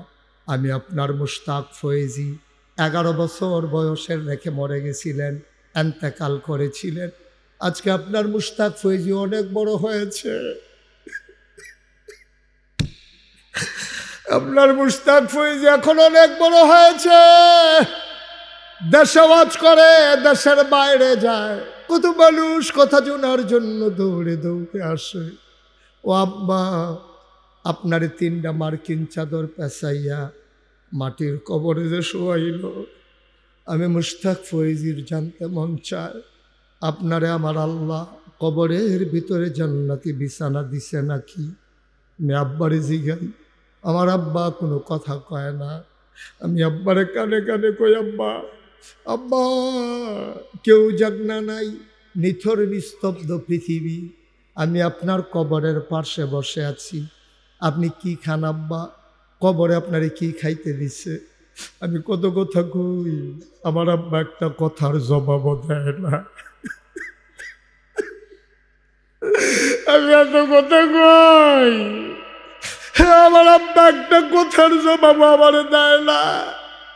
আমি আপনার মুশতাক ফয়েজি, 11 বছর বয়সের রেখে মরে গেছিলেন, এন্তেকাল করেছিলেন। আজকে আপনার মুশতাক ফয়েজি অনেক বড় হয়েছে। আপনার মুশতাক ফয়েজি এখন অনেক বড় হয়েছে, দেশে ওয়াজ করে, দেশের বাইরে যায়, কত মানুষ কথা শোনার জন্য দৌড়ে দৌড়ে আসে। ও আব্বা, আপনার 3টা মার্কিন চাদর পেঁচাইয়া মাটির কবরে যে শোয়াইল, আমি মুশতাক ফয়েজির জানতে মন চায়, আপনারে আমার আল্লাহ কবরের ভিতরে জান্নাতি বিছানা দিছে নাকি? আমি আব্বারে জিগাই, আমার আব্বা কোনো কথা কয় না। আমি আব্বারে কানে কানে কই, আব্বা, আব্বা, কেউ জাগনা নাই, নিথর নিস্তব্ধ পৃথিবী, আমি আপনার কবরের পাশে বসে আছি, আপনি কি খান আব্বা? কবরে আপনারে কি খাইতে দিছে? আমি কত কথা কই, আমার আব্বা একটা কথার জবাবও দেয় না। আমি এত কথা কই, আমার আব্বা একটা কথার জবাব আমার দেয় না।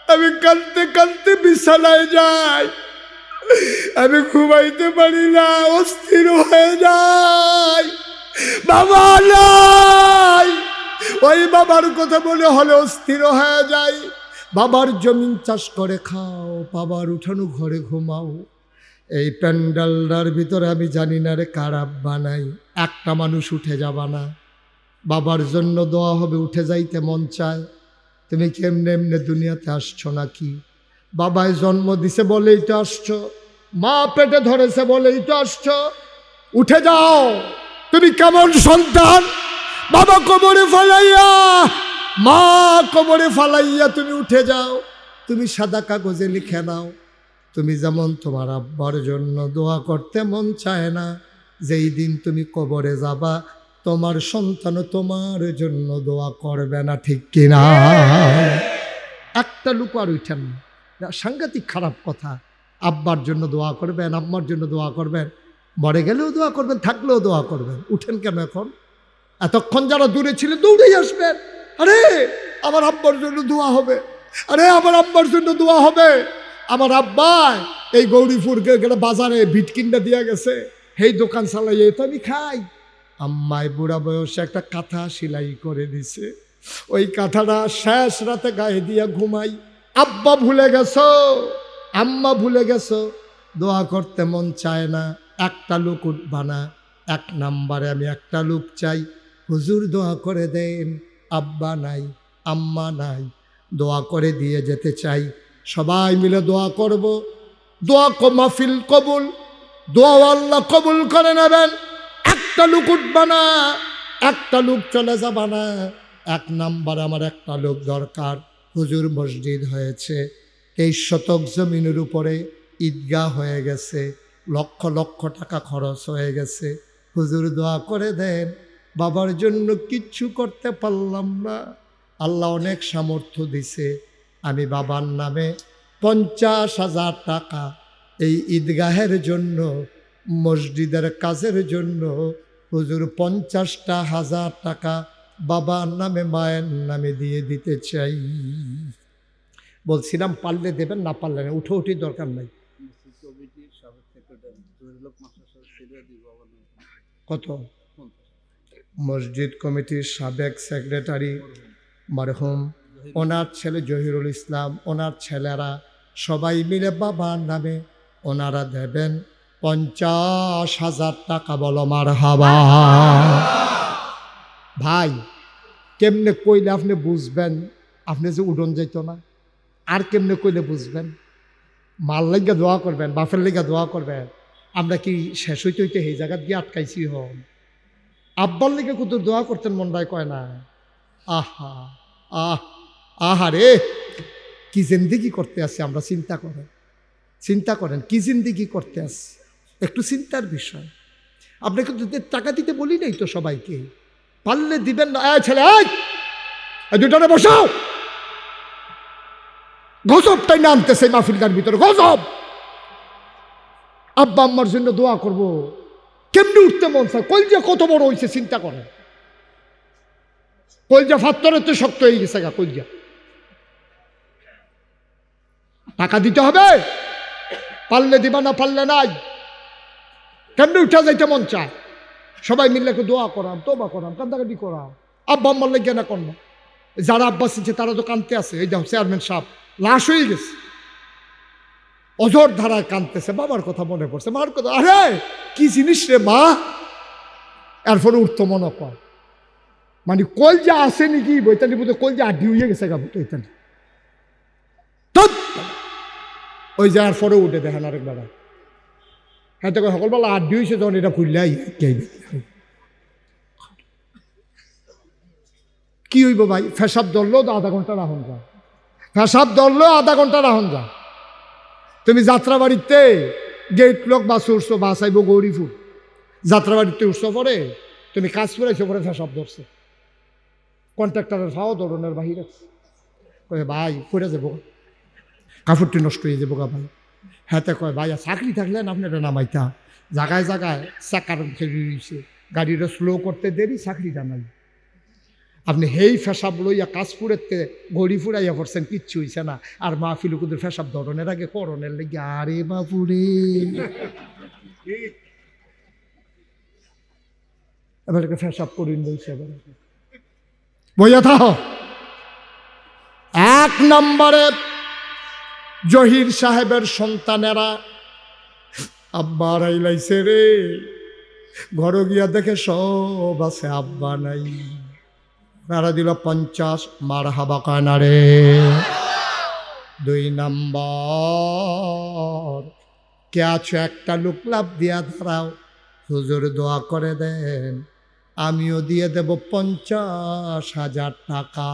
আমি কাঁদতে কাঁদতে বিছানায় যাই, আমি ঘুমাইতে পারি না, অস্থির হয়ে যাই। বাবা নাই, ওই বাবার কথা মনে হলে অস্থির হয়ে যাই। বাবার জমিন চাষ করে খাও, বাবার উঠানো ঘরে ঘুমাও। এই প্যান্ডালটার ভিতরে আমি জানি না রে কার আব্বা নাই, একটা মানুষ উঠে যাবা না। বাবার জন্য দোয়া হবে, উঠে যাইতে মন চায়। তুমি কেমনে এমনে দুনিয়াতে আসছো নাকি? বাবায় জন্ম দিছে বলেই তো আসছো, মা পেটে ধরেছে বলেই তো আসছো। উঠে যাও, তুমি কেমন সন্তান? বাবা কবরে ফালাইয়া, মা কবরে ফালাইয়া তুমি উঠে যাও। তুমি সাদা কাগজে লিখে নাও, তুমি যেমন তোমার আব্বার জন্য দোয়া করতে মন চায় না, যেই দিন তুমি কবরে যাবা তোমার সন্তানও তোমার জন্য দোয়া করবে না, ঠিক কিনা? একটা লোক আর উঠেন না, সাংঘাতিক খারাপ কথা। আব্বার জন্য দোয়া করবেন, আম্মার জন্য দোয়া করবেন, মরে গেলেও দোয়া করবেন, থাকলেও দোয়া করবেন। উঠেন কেন এখন? এতক্ষণ যারা দূরে ছিলেন দৌড়েই আসবেন, আরে আমার আব্বার জন্য দোয়া হবে, আরে আমার আব্বার জন্য দোয়া হবে। আমার আব্বা এই গৌরীপুরকে গেলে বাজারে ভিটকিনটা দিয়া গেছে, সেই দোকান চালাইয়ে তো আমি খাই। আম্মায় বুড়া বয়সে একটা কাঁথা সেলাই করে দিছে, ওই কাঁথাটা শেষ রাতে গায়ে দিয়া ঘুমাই। আব্বা ভুলে গেছো, আম্মা ভুলে গেছো, দোয়া করতে মন চায় না। একটা লোক উঠবা না, 1 নম্বরে আমি একটা লোক চাই, হুজুর দোয়া করে দেন, আব্বা নাই, আম্মা নাই, দোয়া করে দিয়ে যেতে চাই। সবাই মিলে দোয়া করব, দোয়া মাহফিল কবুল, দোয়া আল্লাহ কবুল করে নেবেন। একটা লোক উঠবা না, একটা লোক চলে যাবা না। 1 নম্বর আমার একটা লোক দরকার। হুজুর মসজিদ হয়েছে, 23 শতক জমিনের উপরে ঈদগাহ হয়ে গেছে, লক্ষ লক্ষ টাকা খরচ হয়ে গেছে। হুজুর দোয়া করে দেন, বাবার জন্য কিচ্ছু করতে পারলাম না, আল্লাহ অনেক সামর্থ্য দিছে, আমি বাবার নামে 50,000 টাকা এই ঈদগাহের জন্য, মসজিদের কাজের জন্য হুজুর 50,000 টাকা বাবার নামে মায়ের নামে দিয়ে দিতে চাই। বলছিলাম পারলে দেবেন, না পারলে না, উঠি দরকার নাই। কত? মসজিদ কমিটির সাবেক সেক্রেটারি মরহুম, ওনার ছেলে জহিরুল ইসলাম, ওনার ছেলেরা সবাই মিলে বাবার নামে ওনারা দেবেন 50,000 টাকা। বলো মারহাবা। ভাই কেমনে কইলে আপনি বুঝবেন? আপনি যে উডন যাইত না, আর কেমনে কইলে বুঝবেন? মাল লাগিয়া দোয়া করবেন, বাপের লাগিয়া দোয়া করবেন। আমরা কি শেষ হইতে হইতে এই জায়গা দিয়ে আটকাইছি? হন আব্বার লেগে কত দোয়া করতেন মনটায় কয় না? আহা আহা রে, কি জিন্দিগি করতে আসছি আমরা। চিন্তা করেন কি জিন্দিগি করতে আসছি, একটু চিন্তার বিষয়। আপনাকে টাকা দিতে বলি নাই তো সবাইকে, পারলে দিবেন না। ছেলে দুটারে বসাও, গজবটাই নামতেছে মাহফিলটার ভিতরে, গজব। আব্বা আম্মার জন্য দোয়া করব, কেমনি উঠতে মন চায়? কলজা কত বড় হয়েছে চিন্তা করেন। কলজা ফাত্তরের তো শক্ত হয়ে গেছে গা কলজা। টাকা দিতে হবে, পারলে দিবা, না পারলে নাই। কেমনি উঠা যাইতে মন চায়? সবাই মিললে দোয়া করাম, তোবা করাম, কান্দাকাটি করাম। আব্বা আম্মার লেগে না করবো। যারা আব্বা শিখছে তারা তো কানতে আছে। এই দেখো চেয়ারম্যান সাহেব লাশ হয়ে গেছে, অজর ধারায় কানতেছে, বাবার কথা মনে পড়ছে, মার কথা। আরে কি জিনিস রে মা! এরপরে উঠতো মনে কর, মানে কলজা আছে নাকি বৈতালি বুঝে, কলজা আড্ডি হয়ে গেছে গা বৈতালি। ওই যাওয়ার পরে উঠে দেখেন আরেকবার। হ্যাঁ তো সকালবেলা আড্ডি হয়েছে যখন এটা খুললাই কি হইব ভাই? ফেসাব ধরলেও তো আধা ঘন্টা রাহন যা, ফেসাব ধরলেও আধা ঘন্টা রাহন যা। তুমি যাত্রাবাড়িতে গেট লোক বাস উঠছো, বাস আইব গৌরীপুর, যাত্রাবাড়িতে উঠছো পরে তুমি কাজ করেছো, পরে ফেসাব ধরছে, কন্ট্রাক্টরের ফাও ধরনের বাহির আছে। ভাই পড়ে যাবো, কাপড়টি নষ্ট হয়ে যাবো গা ভাই। হ্যাঁ তো কয় ভাই চাকরি থাকলে না আপনার নামাইতা, জায়গায় জায়গায় চাকার খেয়ে গাড়িটা স্লো করতে দেরি, চাকরিটা নাই। আপনি হেই ফেসাব লইয়া কাজ ফুরেতে ঘড়ি ফুরাইয়া পড়ছেন, কিচ্ছু হইছে না। আর মাহফিলুকুদের ফেসাব ধরনের আগে করণের লেগে, আরে বাপুরে এবার ফেসাব করিন বলছে। বইয়া থাহ। 1 নম্বরে জহির সাহেবের সন্তানেরা আব্বা রাইলাইছে রে, ঘরে গিয়া দেখে সব আছে, আব্বা নাই। নারা দিল 50, মারহাবা কানা রে। 2 নম্বর, কে আছো একটা লোক লাভ দিয়া ধরাও, হুজুর দোয়া করে দেন, আমিও দিয়ে দেব 50,000 টাকা।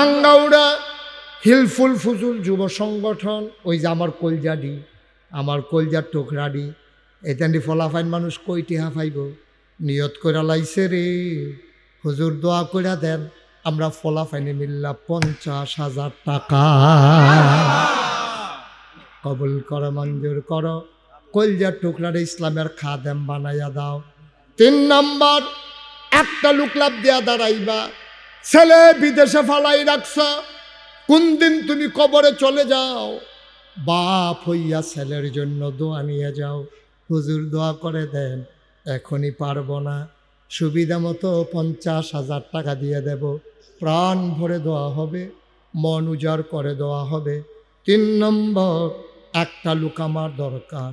আঙ্গাউড়া হিলফুল ফুজুল যুব সংগঠন, ওই যে আমার কলজাডি, আমার কলজার টোকরাডি, এতান্ডি ফলাফাইন মানুষ কইটি হাফাইব, নিয়ত করে লাইছে রে, হুজুর দোয়া করে দেন, আমরা ফলাফাইনে মিললা 50,000 টাকা। কবুল করো, মঞ্জুর করো, কলজার টুকরারে ইসলামের খাদেম বানাইয়া দাও। 3 নম্বর, একটা লোক লাভ দিয়া দাঁড়াইবা, ছেলে বিদেশে ফালাই রাখছ, কোন দিন তুমি কবরে চলে যাও, বাপ হইয়া ছেলের জন্য দোয়া নিয়ে যাও, হুজুর দোয়া করে দেন, এখনই পারবো না, সুবিধা মতো 50,000 টাকা দিয়ে দেব, প্রাণ ভরে দেওয়া হবে, মন উজাড় করে দেওয়া হবে। 3 নম্বর, একটা লোক আমার দরকার,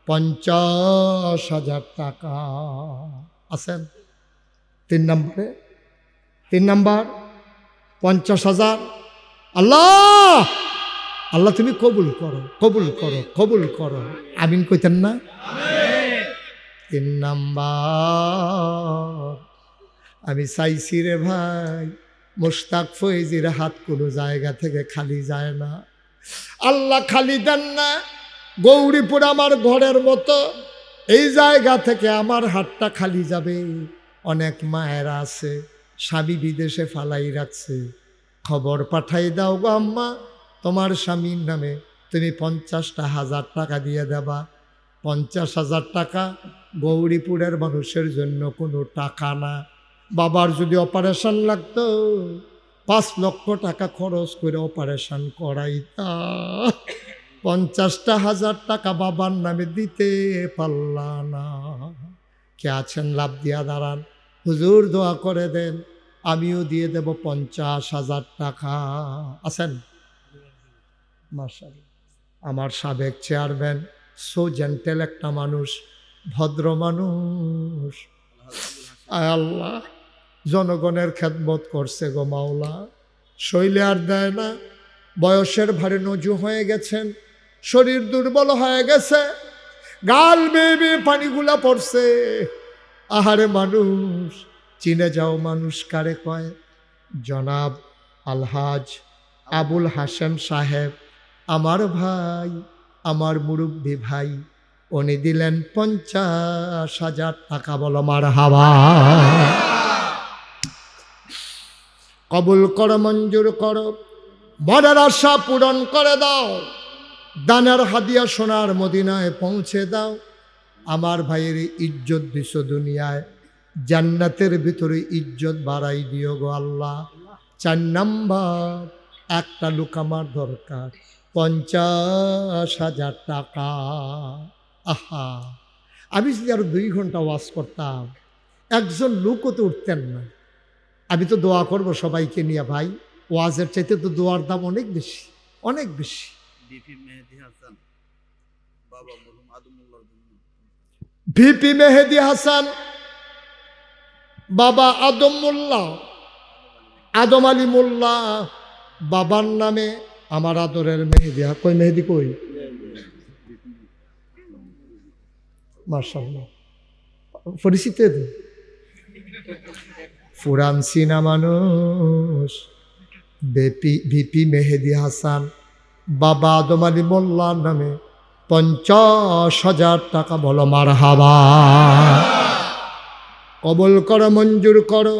50,000 টাকা। আছেন? 3 নম্বরে, 3 নম্বর 50,000। আল্লাহ আল্লাহ তুমি কবুল করো, কবুল করো, কবুল করো, আমিন কইতেন না? 3 নম্বর, আমি চাইছি রে ভাই, মুশতাক ফয়েজির হাত কোনো জায়গা থেকে খালি যায় না, আল্লাহ খালি দেন না। গৌরীপুর আমার ঘরের মতো, এই জায়গা থেকে আমার হাতটা খালি যাবে। অনেক মায়েরা আছে, স্বামী বিদেশে ফালাই রাখছে, খবর পাঠাই দাও গো আম্মা, তোমার স্বামীর নামে তুমি 50,000 টাকা দিয়ে দেবা। 50,000 টাকা গৌরীপুরের মানুষের জন্য কোনো টাকা না। বাবার যদি অপারেশন লাগতো 5 লক্ষ টাকা খরচ করে অপারেশন করাইতা, 50,000 টাকা বাবার নামে দিতে পারলা না। কে আছেন লাভ দিয়া দাঁড়ান, হুজুর দোয়া করে দেন, আমিও দিয়ে দেব 50,000 টাকা। আছেন? মাশাআল্লাহ। আমার সাবেক চেয়ারম্যান, সো জেন্টেল একটা মানুষ, ভদ্র মানুষ। আয় আল্লাহ, জনগণের খেদমত করছে গো মাওলা, শৈলে আর দেয় না। বয়সের ভারে নজু হয়ে গেছেন, শরীর দুর্বল হয়ে গেছে, গাল বেয়ে বেয়ে পানিগুলা পড়ছে। আহারে মানুষ, চিনে যাও মানুষ কারে কয়? জনাব আলহাজ আবুল হাসেম সাহেব, আমার ভাই, আমার মুরব্বী ভাই, উনি দিলেন 50,000 টাকা। বলো মারহাবা। কবুল করো, মঞ্জুর করো, মনের আশা পূরণ করে দাও, দানের হাদিয়া সোনার মদিনায় পৌঁছে দাও। আমার ভাইয়ের ইজ্জত দিছ দুনিয়ায়, জান্নাতের ভিতরে ইজ্জত বাড়াই দিও গো আল্লাহ। 4 নাম্বার, একটা লোক আমার দরকার, 50,000 টাকা। আহা, আমি যদি আরো 2 ঘন্টা ওয়াজ করতাম, একজন লোকও তো উঠতেন না। আমি তো দোয়া করব সবাইকে নিয়ে ভাই, ওয়াজের চাইতে তো দোয়ার দাম অনেক বেশি, অনেক বেশি। ভিপি মেহেদি হাসান, বাবা আদম মোল্লা, আদম আলী মোল্লা, বাবার নামে আমার আদরের মেহেদি। কই মেহেদি কই? মাশাআল্লাহ, পরিচিত ফুরান সিনা মানুষ। ভিপি মেহেদি হাসান, বাবা আদম আলী মোল্লার নামে 50,000 টাকা। বলো মারহাবা। কবুল করো, মঞ্জুর করো।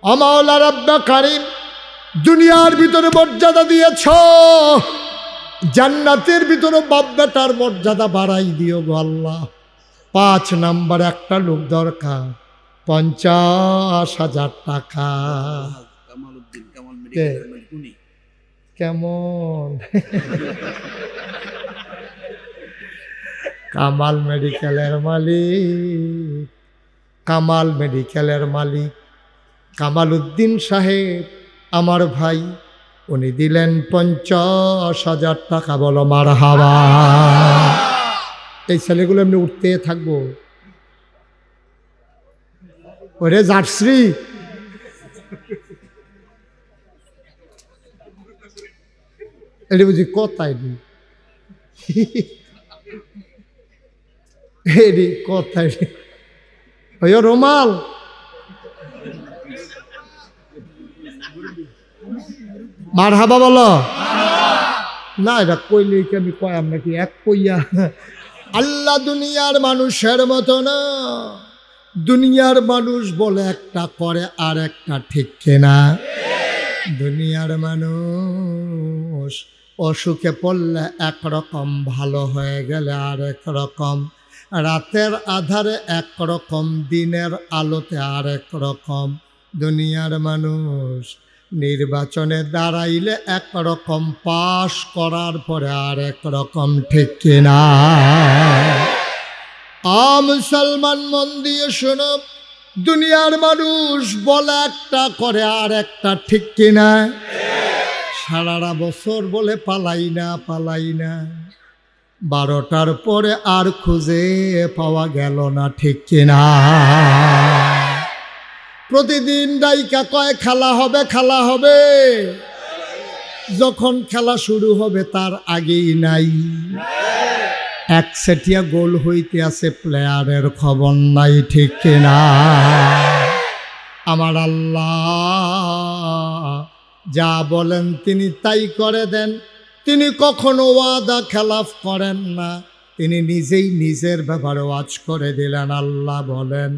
ও মাওলা রব্বে কারীম, দুনিয়ার ভিতরে মর্যাদা দিয়েছ, জান্নাতের ভিতরে বাপ বেটার মর্যাদা বাড়াই দিও গো আল্লাহ। 5 নাম্বার, একটা লোক দরকার, 50,000 টাকা। কেমন? কামাল মেডিকেলের মালিক, কামাল মেডিকেলের মালিক কামাল উদ্দিন সাহেব, আমার ভাই, উনি দিলেন 50,000 টাকা। বলো মারহাবা। এই ছেলেগুলো এমনি উঠতে থাকবো। ওরে জার্সি, এটা বুঝি কথাই নি, এডি কথাই ওই রোমাল। মারহাবা বলো না, এটা কইলে কি আমি কয়াম নাকি? এক কইয়া আল্লাহ দুনিয়ার মানুষের মতো না। দুনিয়ার মানুষ বলে একটা, করে আর একটা, ঠিক কিনা? দুনিয়ার মানুষ অসুখে পড়লে একরকম, ভালো হয়ে গেলে আর এক রকম, রাতের আধারে একরকম, দিনের আলোতে আর এক রকম। দুনিয়ার মানুষ নির্বাচনে দাঁড়াইলে একরকম, পাশ করার পরে আর এক রকম, ঠিক কিনা? মুসলমান মন দিয়ে শোনো, দুনিয়ার মানুষ বলে একটা, করে আর একটা, ঠিক কিনা? সারাটা বছর বলে পালাই না, পালাই না, 12টার পরে আর খুঁজে পাওয়া গেল না, ঠিক কিনা? প্রতিদিন ডাইকা কয় খেলা হবে, খেলা হবে, যখন খেলা শুরু হবে তার আগেই নাই। একচেটিয়া গোল হইতে আছে, প্লেয়ারের খবর নাই, ঠিক কিনা? আমার আল্লাহ যা বলেন তিনি তাই করে দেন, তিনি কখনো ওয়াদা খেলাফ করেন না। তিনি নিজেই নিজের ব্যাপারে ওয়াজ করে দিলেন। আল্লাহ বলেন,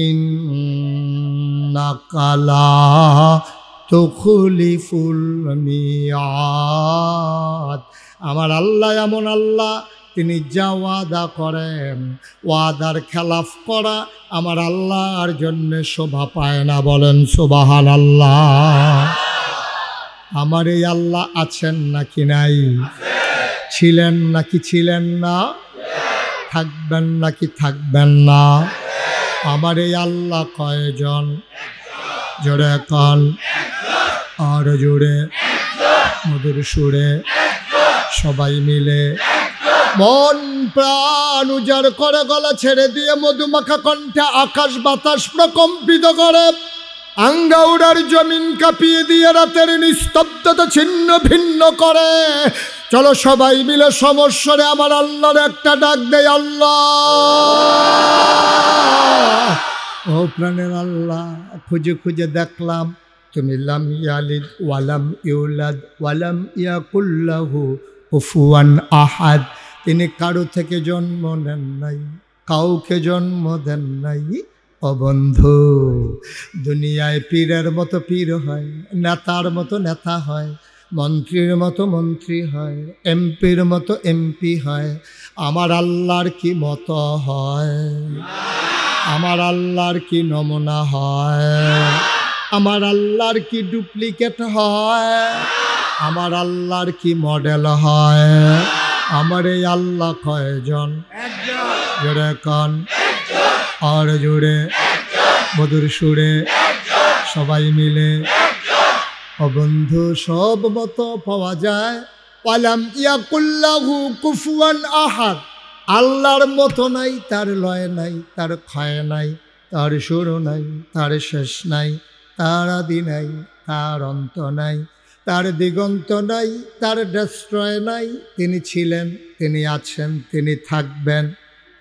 ইন্নাকা লা তুখলিফুল মিয়াদ। আমার আল্লাহ এমন আল্লাহ, তিনি যা ওয়াদা করেন, ওয়াদার খেলাফ করা আমার আল্লাহর জন্য শোভা পায় না। বলেন সুবহানাল্লাহ। আমার এই আল্লাহ আছেন নাকি নাই? ছিলেন নাকি ছিলেন না? থাকবেন নাকি থাকবেন না? আমার এই আল্লাহ কয়জন? জোরে কান, আর জোরে মধুর সুরে সবাই মিলে মন প্রাণ উজাড় করে গলা ছেড়ে দিয়ে মধুমাখা কণ্ঠে আকাশ বাতাস প্রকম্পিত করে, আঙ্গাউড়ার জমিন কাঁপিয়ে দিয়ে রাতের নিস্তব্ধতা ছিন্ন ভিন্ন করে। চলো সবাই মিলে সমস্বরে আমার আল্লাহর একটা ডাক দেয়, আল্লাহ। ও প্রাণের আল্লাহ, খুঁজে খুঁজে দেখলাম তুমি লাম ইয়ালিদ ওয়ালাম ইউলাদ ওয়ালাম ইয়াকুল লাহু কুফুয়ান আহাদ। তিনি কারো থেকে জন্ম নেন নাই, কাউকে জন্ম দেন নাই। ও বন্ধু, দুনিয়ায় পীরের মতো পীর হয়, নেতার মতো নেতা হয়, মন্ত্রীর মতো মন্ত্রী হয়, এমপির মতো এমপি হয়। আমার আল্লাহর কি মতো হয়? আমার আল্লাহর কি নমুনা হয়? আমার আল্লাহর কি ডুপ্লিকেট হয়? আমার আল্লাহর কি মডেল হয়? আমার এই আল্লাহ কয়জন? জোরে কান, আর জোরে মধুর সুরে সবাই মিলে। ও বন্ধু, সব মতো পাওয়া যায়, ওয়ালাম ইয়াকুল লাহু কুফুয়ান আহাদ। আল্লাহর মতো নাই, তার লয় নাই, তার ক্ষয় নাই, তার শুরু নাই, তার শেষ নাই, তার আদি নাই, তার অন্ত নাই, তার দিগন্ত নাই, তার ডেস্ট্রয় নাই। তিনি ছিলেন, তিনি আছেন, তিনি থাকবেন।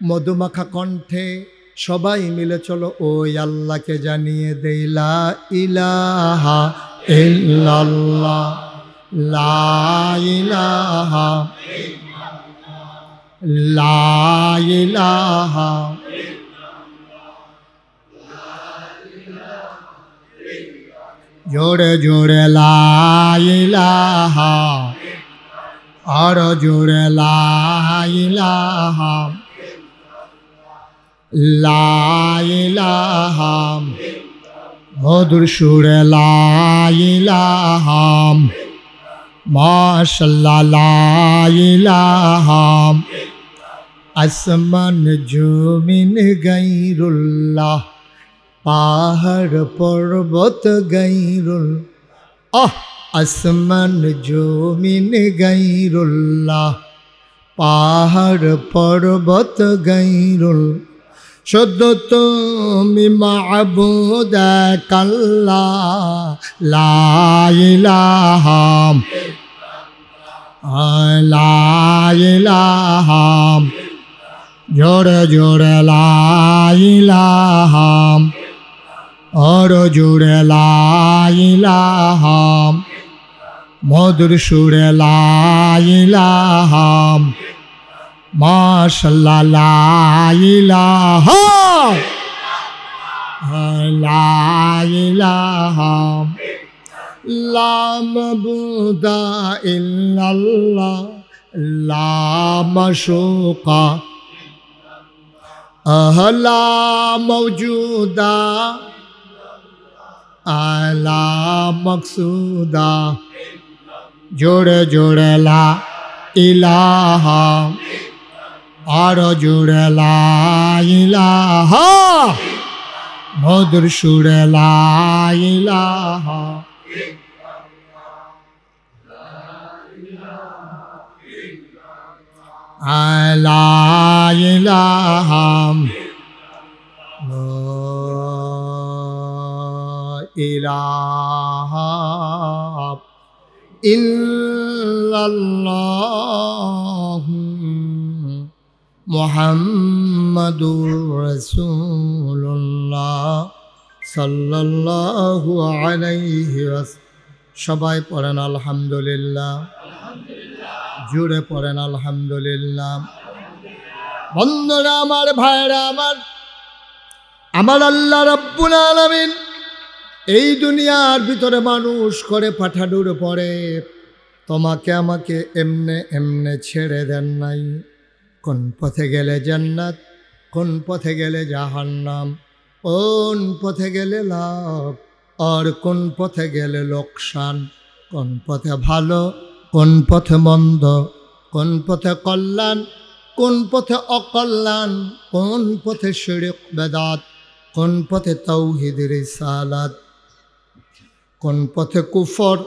মধুমাখা কণ্ঠে সবাই মিলে চলো ওই আল্লাহকে জানিয়ে দেই, লা ইলাহা ইল্লাল্লাহ, লা ইলাহা, লা ইলাহা। জোরে জোরে লা ইলাহা, আর জোরে লা ইলাহা, লা ইলাহা। মধুর সুরে লা ইলাহা, মাশাআল্লাহ লা ইলাহা। আসমান জমিন গায়রুল্লাহ, পাহাড় পর্বত গায়রুল, আসমান জমিন গায়রুল্লাহ, পাহাড় পর্বত গায়রুল। শুদ্ধ তুমি মাবুদ এক আল্লাহ, লা ইলাহা, লা ইলাহা। জোরে জোরে লা ইলাহা, আর জোরে লা ইলাহা। মধুর সুরে লা ইলাহা, মাশাআল্লাহ লা ইলাহা, লা ইলাহা। লা মাবুদা ইল্লাল্লাহ, লা মাশুকা, লা মওজুদা, লা মকসুদা। জোরে জোরে লা ইলাহা, আর জোরে লা ইলাহা। মধুর সুরে লা ইলাহা। লা ইলাহা, লা ইলাহা ইল্লাল্লাহু মুহাম্মাদুর রাসূলুল্লাহ সাল্লাল্লাহু আলাইহি ওয়াসাল্লাম। সবাই পড়েন আলহামদুলিল্লাহ, জুড়ে পড়েন আলহামদুলিল্লাহ। বন্ধুরা আমার, ভাইরা আমার, আমার আল্লাহ রাব্বুল আলামিন এই দুনিয়ার ভিতরে মানুষ করে পাঠানোর পরে তোমাকে আমাকে এমনে এমনে ছেড়ে দেন নাই। কোন পথে গেলে জান্নাত, কোন পথে গেলে জাহান্নাম, কোন পথে গেলে লাভ আর কোন পথে গেলে লোকসান, কোন পথে ভালো, কোন পথে মন্দ, কোন পথে কল্যাণ, কোন পথে অকল্যাণ, কোন পথে শিরক বেদাত, কোন পথে তাওহীদ রিসালাত, কোন পথে কুফর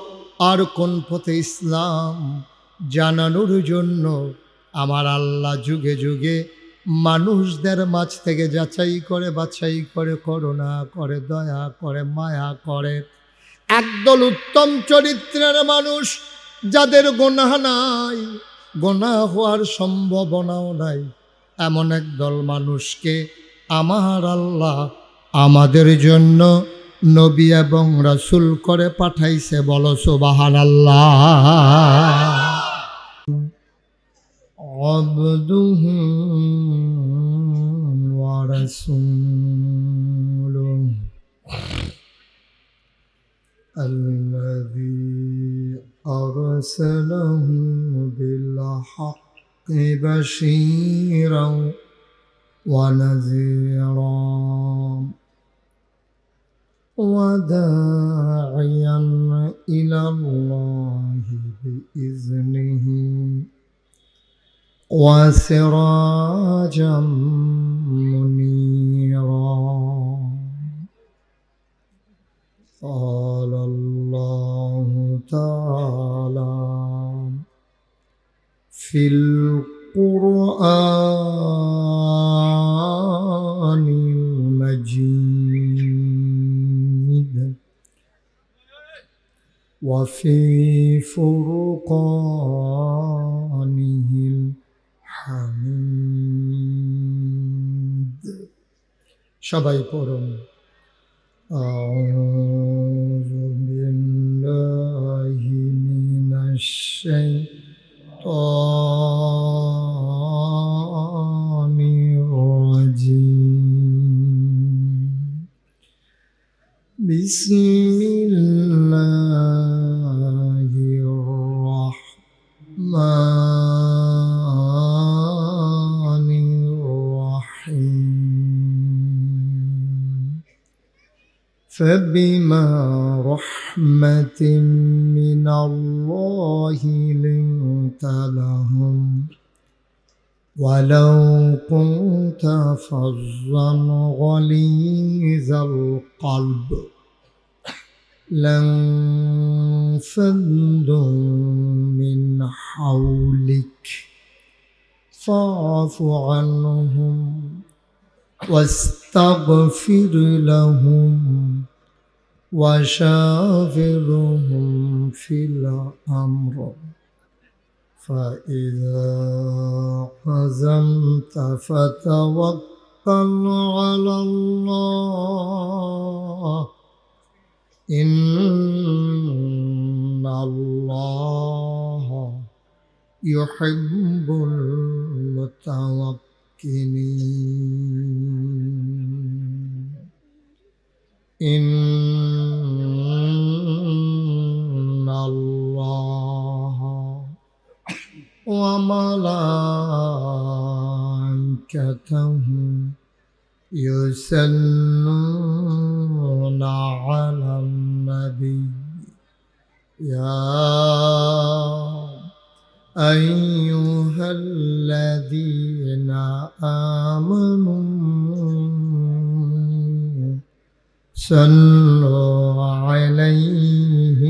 আর কোন পথে ইসলাম জানানোর জন্য আমার আল্লাহ যুগে যুগে মানুষদের মাঝ থেকে যাচাই করে বাছাই করে করুণা করে দয়া করে মায়া করে একদল উত্তম চরিত্রের মানুষ যাদের গুনাহ নাই, গুনাহ হওয়ার সম্ভাবনাও নাই, এমন একদল মানুষকে আমার আল্লাহ আমাদের জন্য নবী এবং রাসূল করে পাঠাইছে। বলো সুবহানাল্লাহ। আবদুহু ওয়া রাসূলুহু আল্লাযী আরসালাহু বিল হাক্কি বাশীরান ওয়া নাযীরা وداعيا إلى الله بإذنه وسراجا منيرا. قال الله تعالى في القرآن المجيد وفي فرقانه الحميد. সবাই পড়ুন আউযু বিল্লাহি মিনাশ শাইতানির রাজীম. বিসমিল্লাহির রাহমানির রাহিম. فبما رحمة من الله لنت لهم ولو كنت فظا غليظ القلب لانفضوا من حولك فاعف عنهم واستغفر لهم وشاورهم في الأمر فإذا عزمت فتوكل على الله إن الله يحب المتوكلين. إن الله وملائكته يصلون على النبي يا أيها الذين آمنوا صلوا عليه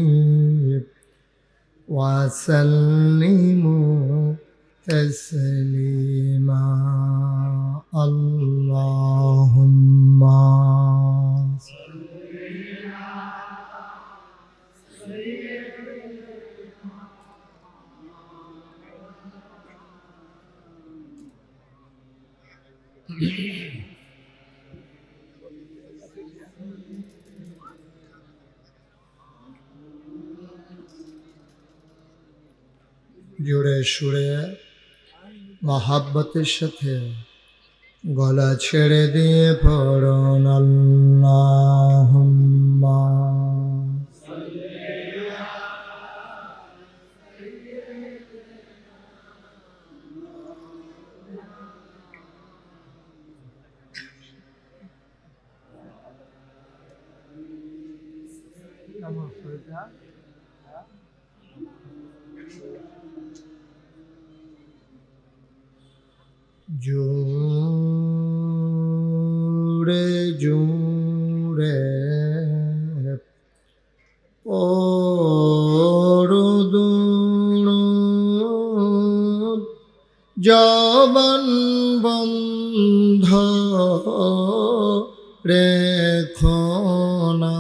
وسلموا تسليما. اللهم জোরে সুরে মহাব্বতের সাথে গলা ছেড়ে দিয়ে পড়ুন আল্লাহুম্মা জুড়ে জুড়ে পরদুরুদ জবান বন্ধ রেখো না।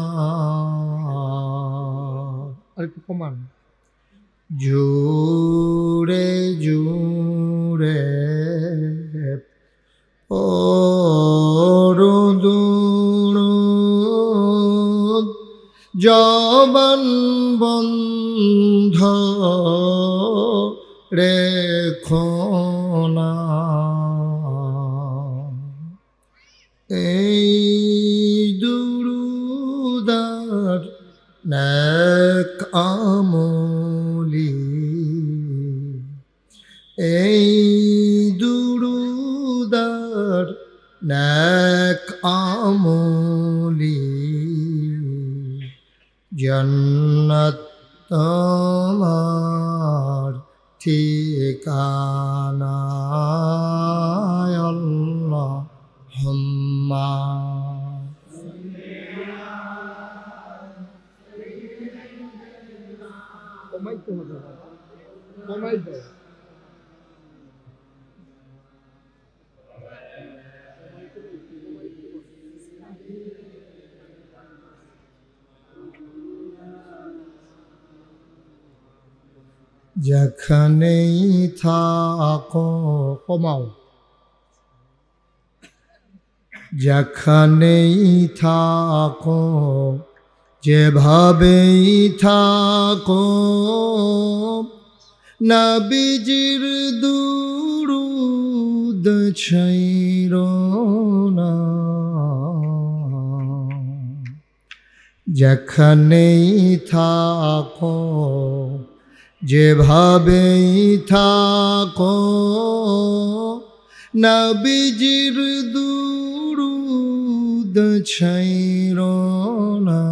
আর একটু কমান। জুড়ে জুড়ে পরদুরুদ জবান বন্ধ রেখো না। এই দুরুদার নেক আমলি, এই দুরুদার নেক আমলি জান্নাত তোমার ঠিকানা আল্লাহুম্মা। কমাইতে হবে, কমাইতে হবে। যেখানেই থাকো কমাও, যেখানেই থাকো যেভাবেই থাকো নবীজির দুরুদ ছাইরো না। যেখানেই থাকো যেভাবেই থাকো নবীজির দুরুদ ছাইরো না।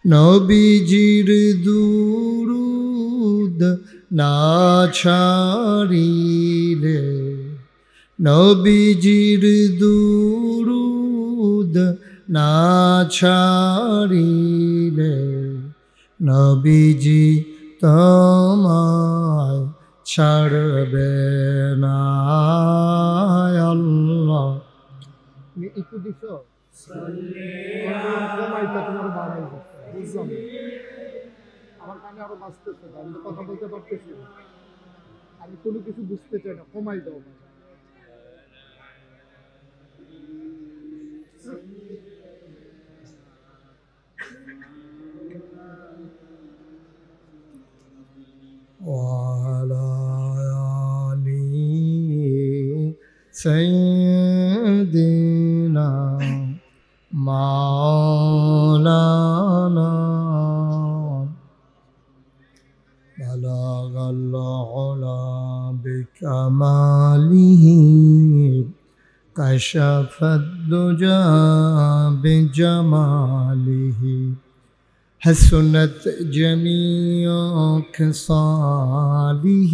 নবীজির দুরুদ না ছাড়িলে, নবীজির দুরুদ না ছাড়িলে নবীজি তোমায় ছাড়বে না আল্লাহ। একটু দিছ কমাইতে তোমার বাড়াই বুঝলাম, আমার কানে আরো বাঁচতেছে, আমি তো কথা বলতে পারতেছি না, আমি কোনো কিছু বুঝতে চাই না, কমাই দাও। وعلى آل سيدنا مولانا بلغ العلا بكماله كشف الدجى بجماله حسنت جميع خصاله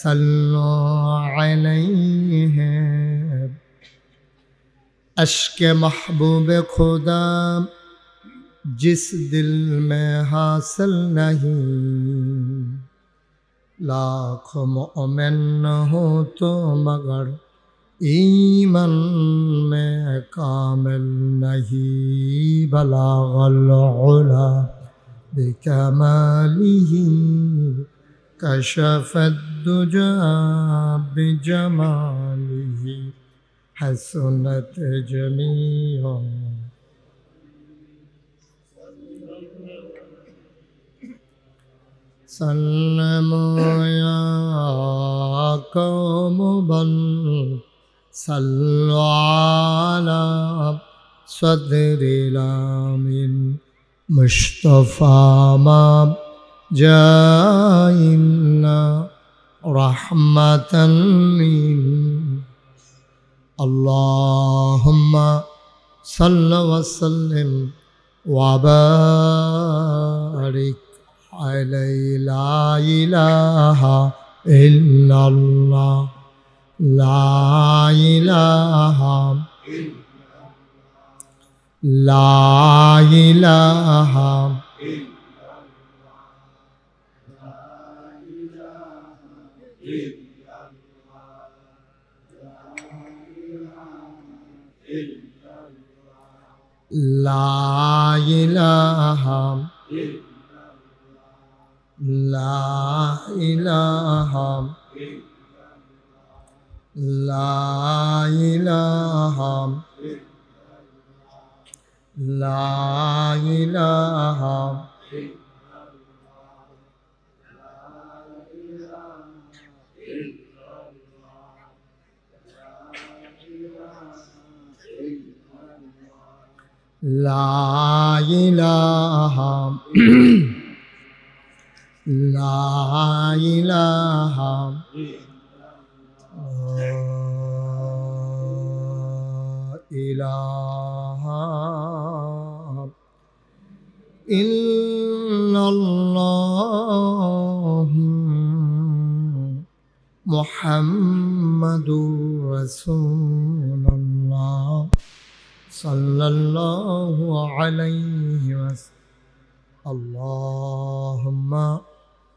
صلوا عليه اشک محبوب خدا जिस दिल में हासिल नहीं, लाख मोमिन हो तो मगर ईमान में कामिल नहीं। बलागल उला बिकमालिही कशफद दुजा बिजमालिही हसनत जमीआ। सल्लमु या قوما صلوا على صدر الأمين مصطفى ما جاءنا رحمة اللهم صل وسلم وبارك عليه لا إله إلا الله لا إله لا إله لا إله لا إله لا إله لا إله لا إله لا إله إله إلا الله محمد رسول الله صلى الله عليه وسلم اللهم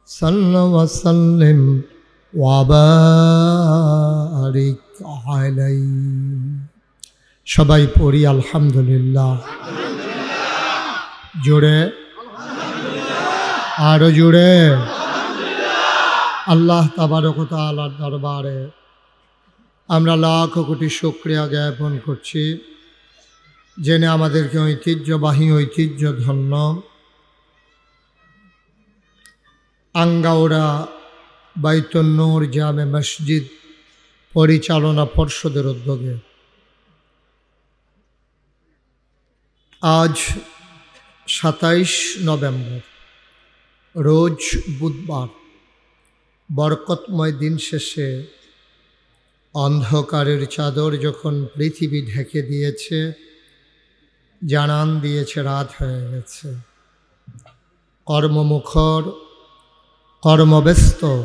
صل وسلم وبارك عليه সবাই পড়ি আলহামদুলিল্লাহ জোরে আরো জোরে আল্লাহ তাবারক ওয়া তাআলার দরবারে আমরা লাখ কোটি শুকরিয়া জ্ঞাপন করছি জেনে আমাদেরকে ঐতিহ্যবাহী ঐতিহ্যধন্য আঙ্গাউড়া বাইতুন নূর জামে মসজিদ পরিচালনা পর্ষদের উদ্যোগে আজ 27 নভেম্বর রোজ বুধবার বরকতময় দিন শেষে অন্ধকারের চাদর যখন পৃথিবী ঢেকে দিয়েছে জানান দিয়েছে রাত হয়ে গেছে কর্মমুখর কর্মব্যস্ত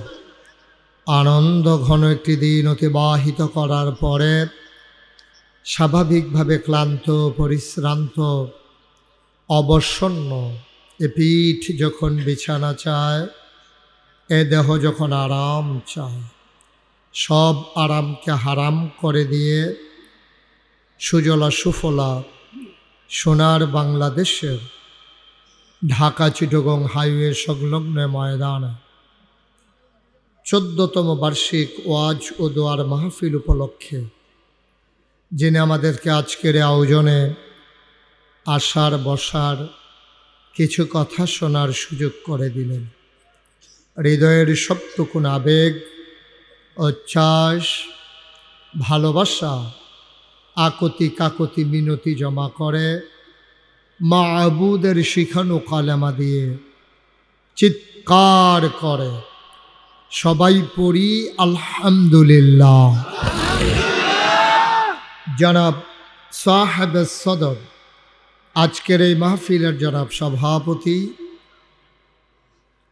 আনন্দ ঘন একটি দিন অতিবাহিত করার পরে স্বাভাবিকভাবে ক্লান্ত পরিশ্রান্ত অবসন্ন এ পিঠ যখন বিছানা চায় এ দেহ যখন আরাম চায় সব আরামকে হারাম করে দিয়ে সুজলা সুফলা সোনার বাংলাদেশের ঢাকা চিটাগং হাইওয়ে সংলগ্ন ময়দানে 14তম বার্ষিক ওয়াজ ও দোয়ার মাহফিল উপলক্ষে যিনি আমাদেরকে আজকের আয়োজনে আসার বসার কিছু কথা শোনার সুযোগ করে দিলেন হৃদয়ের সবটুকুন আবেগ উচ্ছ্বাস ভালোবাসা আকুতি কাকুতি মিনতি জমা করে মাবুদের শিখানো কালেমা দিয়ে চিৎকার করে সবাই পড়ি আলহামদুলিল্লাহ জনাব সাহেব সদর আজকের এই মাহফিলের জনাব সভাপতি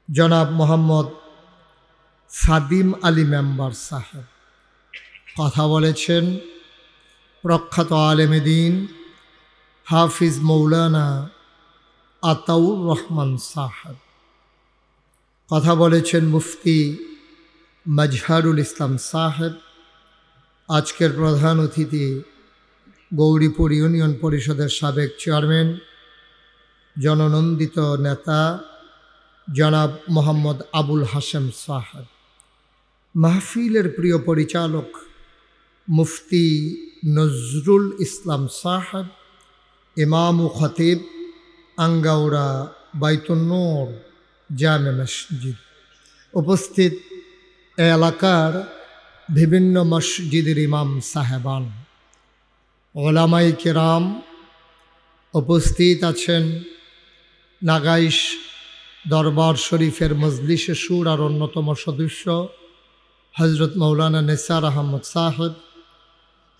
জনাব মোহাম্মদ সাদিম আলী মেম্বার সাহেব কথা বলেছেন প্রখ্যাত আলেমে দ্বীন হাফিজ মৌলানা আতাউর রহমান সাহেব কথা বলেছেন মুফতি মাজহারুল ইসলাম সাহেব আজকের প্রধান অতিথি গৌরীপুর ইউনিয়ন পরিষদের সাবেক চেয়ারম্যান জননন্দিত নেতা জনাব মোহাম্মদ আবুল হাশেম সাহেব মাহফিলের প্রিয় পরিচালক মুফতি নজরুল ইসলাম সাহেব ইমাম ও খতিব আঙ্গাউড়া বাইতুন নূর জামে মসজিদ উপস্থিত এলাকার বিভিন্ন মসজিদের ইমাম সাহেবান, ওলামাই কেরাম, উপস্থিত আছেন নাগাইশ দরবার শরীফের মজলিসে সুর আর অন্যতম সদস্য হজরত মৌলানা নেসার আহমদ সাহেব,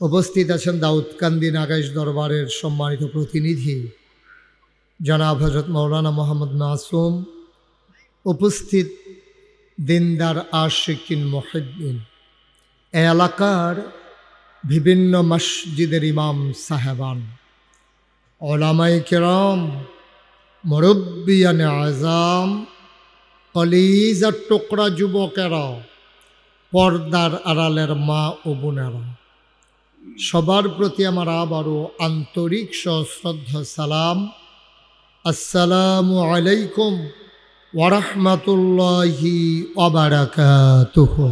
উপস্থিত আছেন দাউদকান্দি নাগাইশ দরবারের সম্মানিত প্রতিনিধি জনাব হজরত মৌলানা মোহাম্মদ মাসুম, উপস্থিত দিনদার আশিকিন মুহিব্বিন, এই এলাকার বিভিন্ন মসজিদের ইমাম সাহেবান, ওলামায়ে কেরাম, মুরব্বিয়ানে আযম, কলিজার টুকরা যুবকেরা, পর্দার আড়ালের মা ও বোনেরা, সবার প্রতি আমার আবারও আন্তরিক সশ্রদ্ধা সালাম। আসসালামু আলাইকুম ওয়া রাহমাতুল্লাহি ওয়া বারাকাতুহু।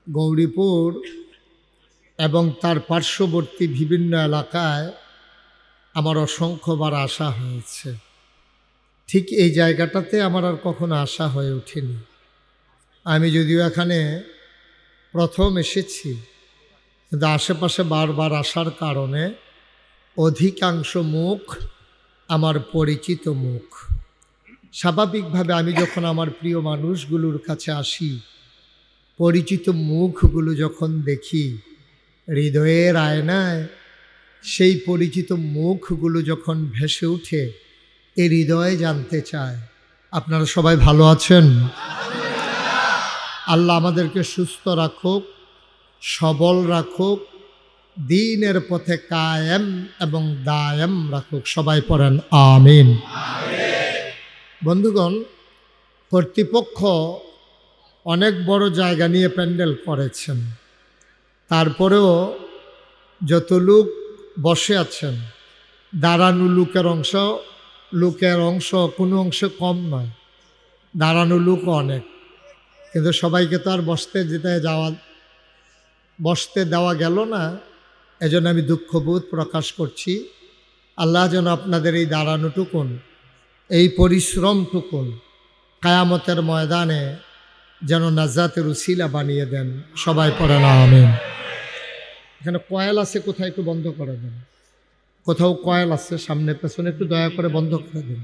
গৌরীপুর এবং তার পার্শ্ববর্তী বিভিন্ন এলাকায় আমার অসংখ্যবার আসা হয়েছে। ঠিক এই জায়গাটাতে আমার আর কখনো আসা হয়ে ওঠেনি। আমি যদিও এখানে প্রথম এসেছি, কিন্তু আশেপাশে বারবার আসার কারণে অধিকাংশ মুখ আমার পরিচিত মুখ। স্বাভাবিকভাবে আমি যখন আমার প্রিয় মানুষগুলোর কাছে আসি, পরিচিত মুখগুলো যখন দেখি, হৃদয়ের আয়নায় সেই পরিচিত মুখগুলো যখন ভেসে উঠে, এই হৃদয় জানতে চায় আপনারা সবাই ভালো আছেন? আল্লাহ আমাদেরকে সুস্থ রাখুক, সবল রাখুক, দ্বীনের পথে কায়েম এবং দায়েম রাখুক। সবাই পড়েন আমিন। বন্ধুগণ, কর্তৃপক্ষ অনেক বড় জায়গা নিয়ে প্যান্ডেল করেছেন, তারপরেও যত লোক বসে আছেন, দাঁড়ানো লোকের অংশ কোনো অংশে কম নয়, দাঁড়ানো লোক অনেক, কিন্তু সবাইকে তো আর বসতে দেওয়া গেল না। এজন্য আমি দুঃখবোধ প্রকাশ করছি। আল্লাহ যেন আপনাদের এই দাঁড়ানোটুকুন, এই পরিশ্রমটুকুন কায়ামতের ময়দানে যেন নাজাতের উসিলা বানিয়ে দেন। সবাই পড়েন আমিন। এখানে কয়েল আছে, কোথায় একটু বন্ধ করে দেন। কোথাও কয়েল আছে সামনে পেছনে, একটু দয়া করে বন্ধ করে দেন।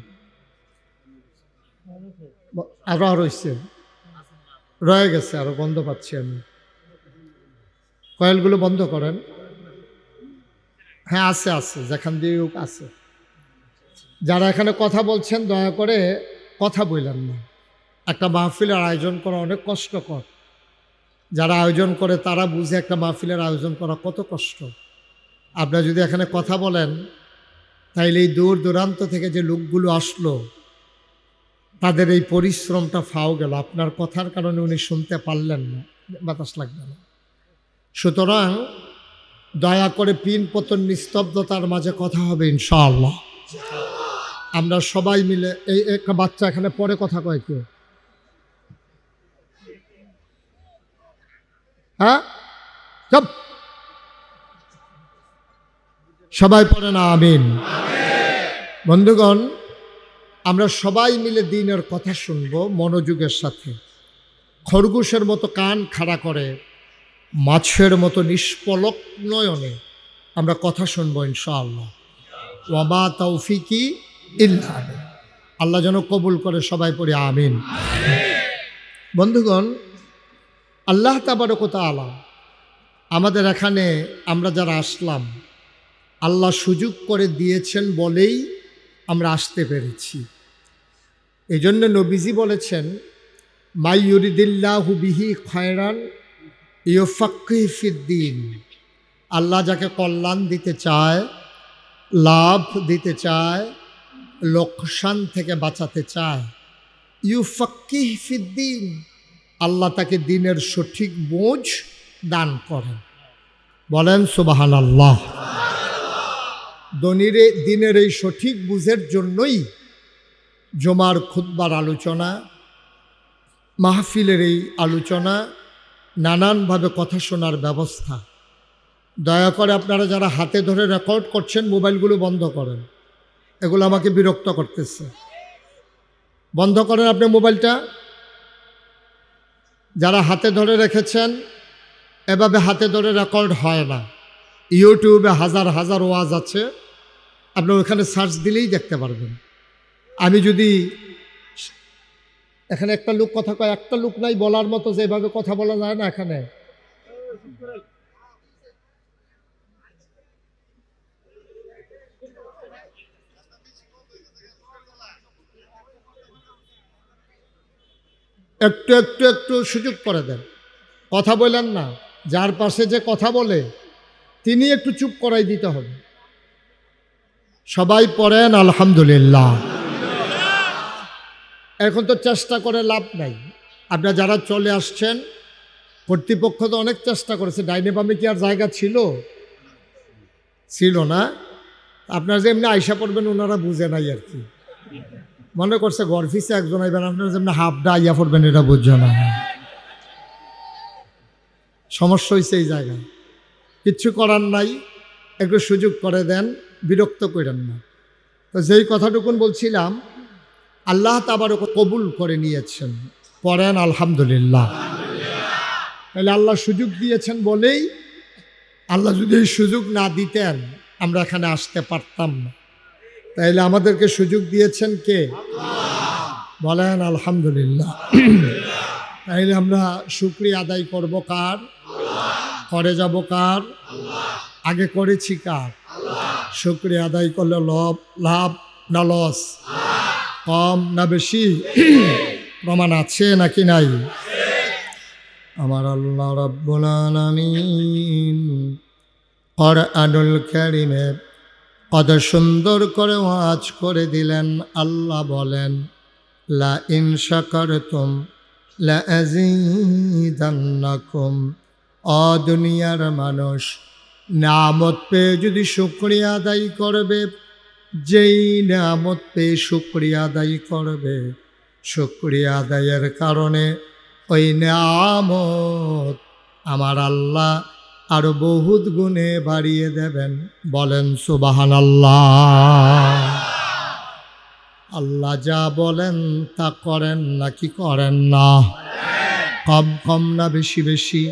আরো রয়েছে, রয়ে গেছে, আরো বন্ধ পাচ্ছি আমি। কয়েলগুলো বন্ধ করেন। হ্যাঁ আছে, যেখান দিয়ে আছে। যারা এখানে কথা বলছেন দয়া করে কথা বললেন না। একটা মাহফিলের আয়োজন করা অনেক কষ্টকর। যারা আয়োজন করে তারা বুঝে একটা মাহফিলের আয়োজন করা কত কষ্ট। আপনারা যদি এখানে কথা বলেন, তাইলে এই দূর দূরান্ত থেকে যে লোকগুলো আসলো, তাদের এই পরিশ্রমটা ফাও গেল। আপনার কথার কারণে উনি শুনতে পারলেন না, বাতাস লাগবে না। সুতরাং দয়া করে পিন পতন নিস্তব্ধতার মাঝে কথা হবে ইনশাআল্লাহ। আমরা সবাই মিলে, এই একটা বাচ্চা এখানে পরে কথা কয় কেউ, হ্যাঁ চুপ, সবাই পড়ে না আমিন। বন্ধুগণ, আমরা সবাই মিলে দ্বীনের কথা শুনব মনোযোগের সাথে। খরগোশের মতো কান খাড়া করে, মাছের মতো নিষ্পলক নয়নে আমরা কথা শুনবো ইনশাআল্লাহ। ওয়ামা তৌফিকি ইল্লা বিল্লাহ। আল্লাহ যেন কবুল করে। সবাই পড়ে আমিন। বন্ধুগণ, আল্লাহ তাবারক ওয়া তাআলা আমাদের এখানে আমরা যারা আসলাম, আল্লাহ সুযোগ করে দিয়েছেন বলেই আমরা আসতে পেরেছি। এই জন্য নবীজি বলেছেন, মাই ইউরিদিল্লাহু বিহি খায়রান ইউফাক্কিহু ফিদ্দীন। আল্লাহ যাকে কল্যাণ দিতে চায়, লাভ দিতে চায়, লোকসান থেকে বাঁচাতে চায়, ইউফাক্কিহু ফিদ্দীন, আল্লাহ তাকে দ্বীনের সঠিক বোঝ দান করেন। বলেন সুবহানাল্লাহ। দ্বীনের এই সঠিক বুঝের জন্যই জুমার খুতবার আলোচনা, মাহফিলের এই আলোচনা, নানানভাবে কথা শোনার ব্যবস্থা। দয়া করে আপনারা যারা হাতে ধরে রেকর্ড করছেন, মোবাইলগুলো বন্ধ করেন, এগুলো আমাকে বিরক্ত করতেছে। বন্ধ করেন আপনি মোবাইলটা। যারা হাতে ধরে রেখেছেন, এভাবে হাতে ধরে রেকর্ড হয় না। ইউটিউবে হাজার হাজার ওয়াজ আছে, আপনি ওখানে সার্চ দিলেই দেখতে পারবেন। আমি যদি এখানে একটা লোক কথা কয়, একটা লোক নাই বলার মতো, যেভাবে কথা বলা যায় না এখানে। একটু একটু একটু সুযোগ করে দেন, কথা বলেন না। যার পাশে যে কথা বলে তিনি একটু চুপ করাই দিতে হবে। সবাই পড়েন আলহামদুলিল্লাহ। এখন তো চেষ্টা করে লাভ নাই। আপনারা যারা চলে আসছেন, কর্তৃপক্ষ তো অনেক চেষ্টা করেছে। ডাইনে বামে কি আর জায়গা ছিল না? আপনারা যে এমনি আইসা পড়বেন ওনারা বুঝে নাই আর কি, মনে করছে ঘর ফিসে একজন আইবেন, আপনারা যেমনি হাফডা আইয়া পড়বেন এটা বুঝছে না। সমস্যা হয়েছে এই জায়গায়, কিচ্ছু করার নাই, একটু সুযোগ করে দেন, বিরক্ত করেন না। তো যেই কথাটুকুন বলছিলাম, আল্লাহ তাবারক কবুল করে নিয়েছেন, পড়েন আলহামদুলিল্লাহ। তাহলে আল্লাহ সুযোগ দিয়েছেন বলেই, আল্লাহ যদি এই সুযোগ না দিতেন আমরা এখানে আসতে পারতাম না। তাইলে আমাদেরকে সুযোগ দিয়েছেন কে? বলেন আলহামদুলিল্লাহ। তাইলে আমরা শুকরিয়া আদায় করব কার? করে যাব কার? আগে করেছি কার? শুকরিয়া আদায় করলে লাভ না লস? কম না বেশি? প্রমাণ আছে নাকি নাই? আমার আল্লাহ রাব্বুল আলামিন কুরআনুল কারীমে কত সুন্দর করে ওয়াজ করে দিলেন। আল্লাহ বলেন, লা ইন শাকারতুম লা আযীদান্নাকুম। ও দুনিয়ার মানুষ, নিয়ামত পেয়ে যদি শুকরিয়া আদায় করবে, যেই নিয়ামত পেয়ে শুকরিয়া আদায় করবে, শুকরিয়া আদায়ের কারণে ওই নিয়ামত আমার আল্লাহ আরো বহুত গুণে বাড়িয়ে দেবেন। বলেন সুবহানাল্লাহ। আল্লাহ যা বলেন তা করেন নাকি করেন না? কম কম না বেশি বেশি?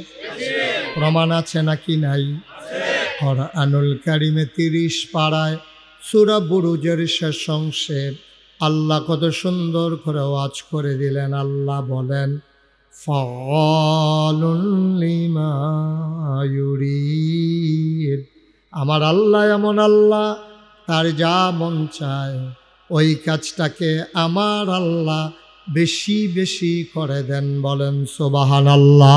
প্রমাণ আছে নাকি নাই? কুরআনুল কারীমে 30 পারায় সূরা বুরুজের শেষ অংশে আল্লাহ কত সুন্দর করে ওয়াজ করে দিলেন। আল্লাহ বলেন, ফাআলুন লিমা ইউরিদ। আমার আল্লাহ এমন আল্লাহ, তার যা মন চায় ওই কাজটাকে আমার আল্লাহ বেশি বেশি করে দেন। বলেন সুবহানাল্লাহ।